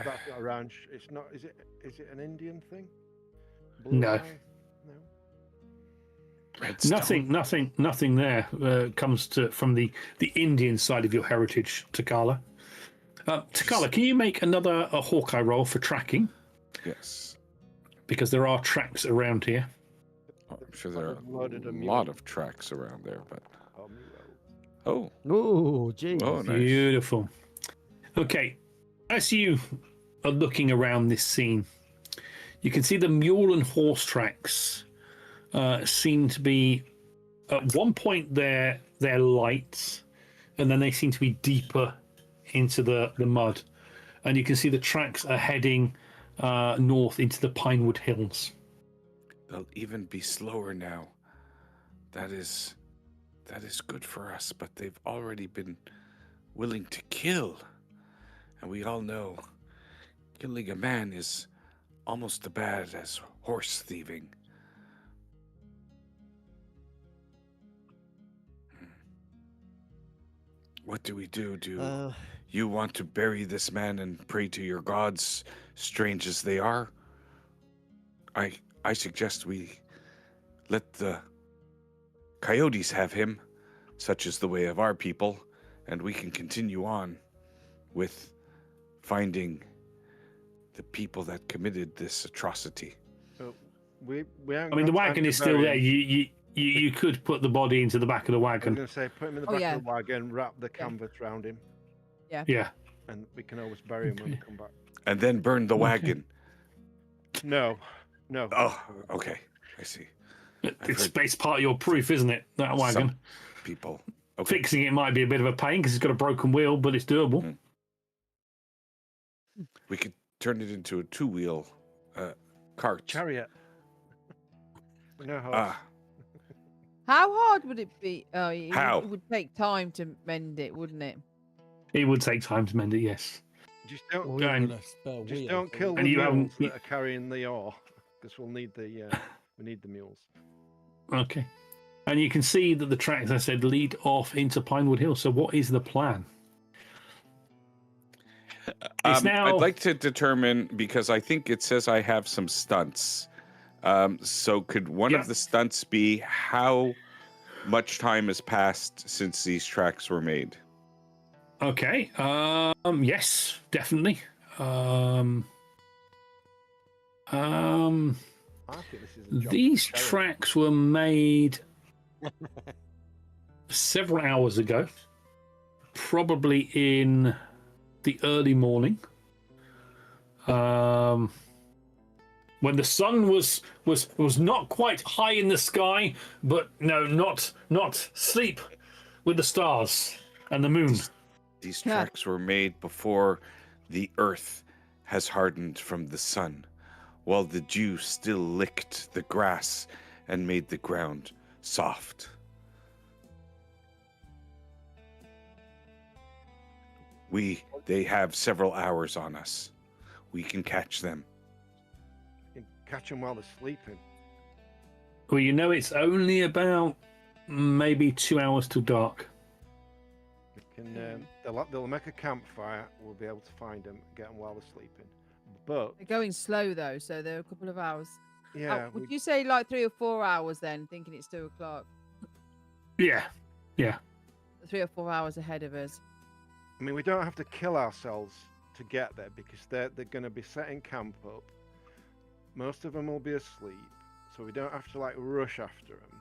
That's not a ranch. It's not. Is it an Indian thing? Blue No. Eye? No. Redstone. Nothing there comes from the Indian side of your heritage, Takala. Takala, can you make a Hawkeye roll for tracking? Yes. Because there are tracks around here. Oh, I'm sure there are Loaded a a lot mule. of tracks around there, but Oh, oh, Oh, geez. oh, nice. Beautiful. Okay, as you are looking around this scene, you can see the mule and horse tracks seem to be, at one point they're light, and then they seem to be deeper into the mud. And you can see the tracks are heading north into the Pinewood Hills. They'll even be slower now. That is good for us, but they've already been willing to kill. And we all know killing a man is almost as bad as horse thieving. What do we do? Do you want to bury this man and pray to your gods, strange as they are? I suggest we let the coyotes have him, such is the way of our people, and we can continue on with finding the people that committed this atrocity. we I mean, the wagon is still there. You could put the body into the back of the I was wagon. going to say, put him in the Oh, back yeah. of the wagon, wrap the canvas round him, Yeah. and we can always bury him when we Okay. come back. And then burn the wagon. No. Oh, okay. I see. It's heard it's part of your proof, isn't it? That wagon. Some people. Okay. Fixing it might be a bit of a pain because it's got a broken wheel, but it's doable. We could turn it into a two-wheel cart. Chariot. No horse. Ah, How hard would it be? Oh, How? it would take time to mend it, wouldn't it? It would take time to mend it, yes. Just don't, Well, Go we've on. got a spare just wheel, don't so kill we- the And you haven't- mules that are carrying the ore, because we need the mules. Okay. And you can see that the tracks, I said, lead off into Pinewood Hill. So what is the plan? It's now... I'd like to determine, because I think it says I have some stunts. So could one Yeah. of the stunts be how much time has passed since these tracks were made? Okay. Yes, definitely. I think this is a job These for Sheriff. tracks were made several hours ago, probably in the early morning, when the sun was not quite high in the sky, but no, not sleep with the stars and the moon. These Yeah. tracks were made before the earth has hardened from the sun, while the dew still licked the grass and made the ground soft. They have several hours on us. We can catch them. You can catch them while they're sleeping. Well, you know, it's only about maybe 2 hours till dark. We can, they'll make a campfire. We'll be able to find them, get them while they're sleeping. But They're going slow though, so they're a couple of hours. yeah, Would you say like 3 or 4 hours then, thinking it's 2 o'clock? Yeah. 3 or 4 hours ahead of us. I mean, we don't have to kill ourselves to get there because they're going to be setting camp up. Most of them will be asleep, so we don't have to like rush after them.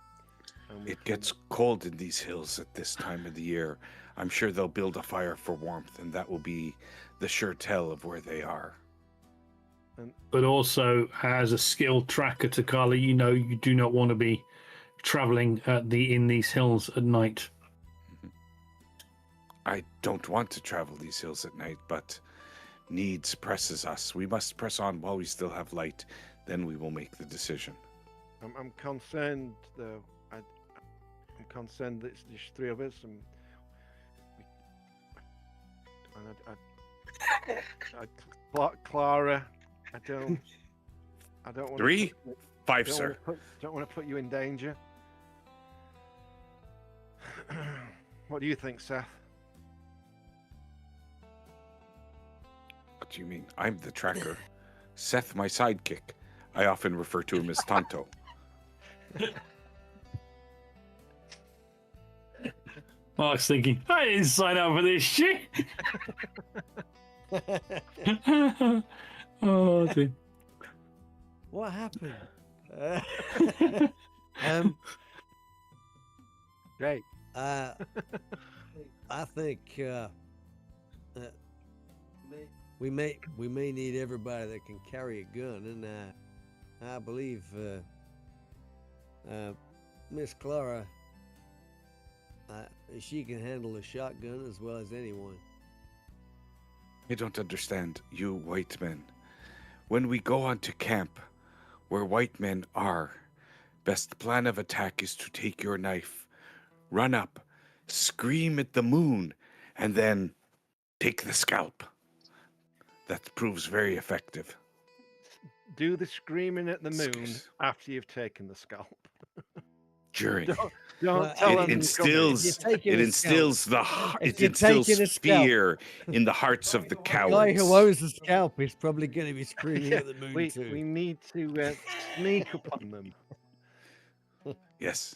And we It can- gets cold in these hills at this time of the year. I'm sure they'll build a fire for warmth, and that will be the sure tell of where they are. But also, as a skilled tracker, Takala, you know you do not want to be traveling in these hills at night. I don't want to travel these hills at night, but needs presses us. We must press on while we still have light. Then we will make the decision. I'm concerned though. I'm concerned that it's just 3 of us, and Clara, I don't want 3, 5, sir. Don't want to put you in danger. What do you think, Seth? What do you mean? I'm the tracker. Seth, my sidekick. I often refer to him as Tonto. Mark's thinking, I didn't sign up for this shit. Oh, dear. What happened? Great. I think we may need everybody that can carry a gun, and I believe Miss Clara, she can handle a shotgun as well as anyone. I don't understand, you white men. When we go on to camp, where white men are, best plan of attack is to take your knife, run up, scream at the moon, and then take the scalp. That proves very effective. Do the screaming at the moon Excuse- after you've taken the scalp. During Don't Well, tell it them instills If you're taking it a instills the If it you're instills taking a scalp. fear in the hearts of the The guy who cowards. owns the scalp is probably going to be screaming Yeah, at the moon we too. need to sneak upon them. Yes,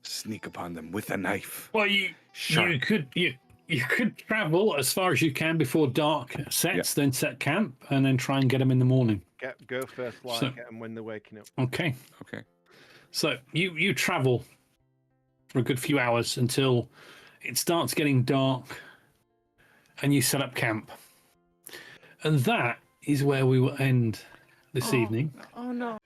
sneak upon them with a knife. Well, you Sharp. could travel as far as you can before dark sets, then set camp, and then try and get them in the morning. Go first light, So- get them when they're waking up. Okay. Okay. So you travel for a good few hours until it starts getting dark, and you set up camp. And that is where we will end this evening. Oh no.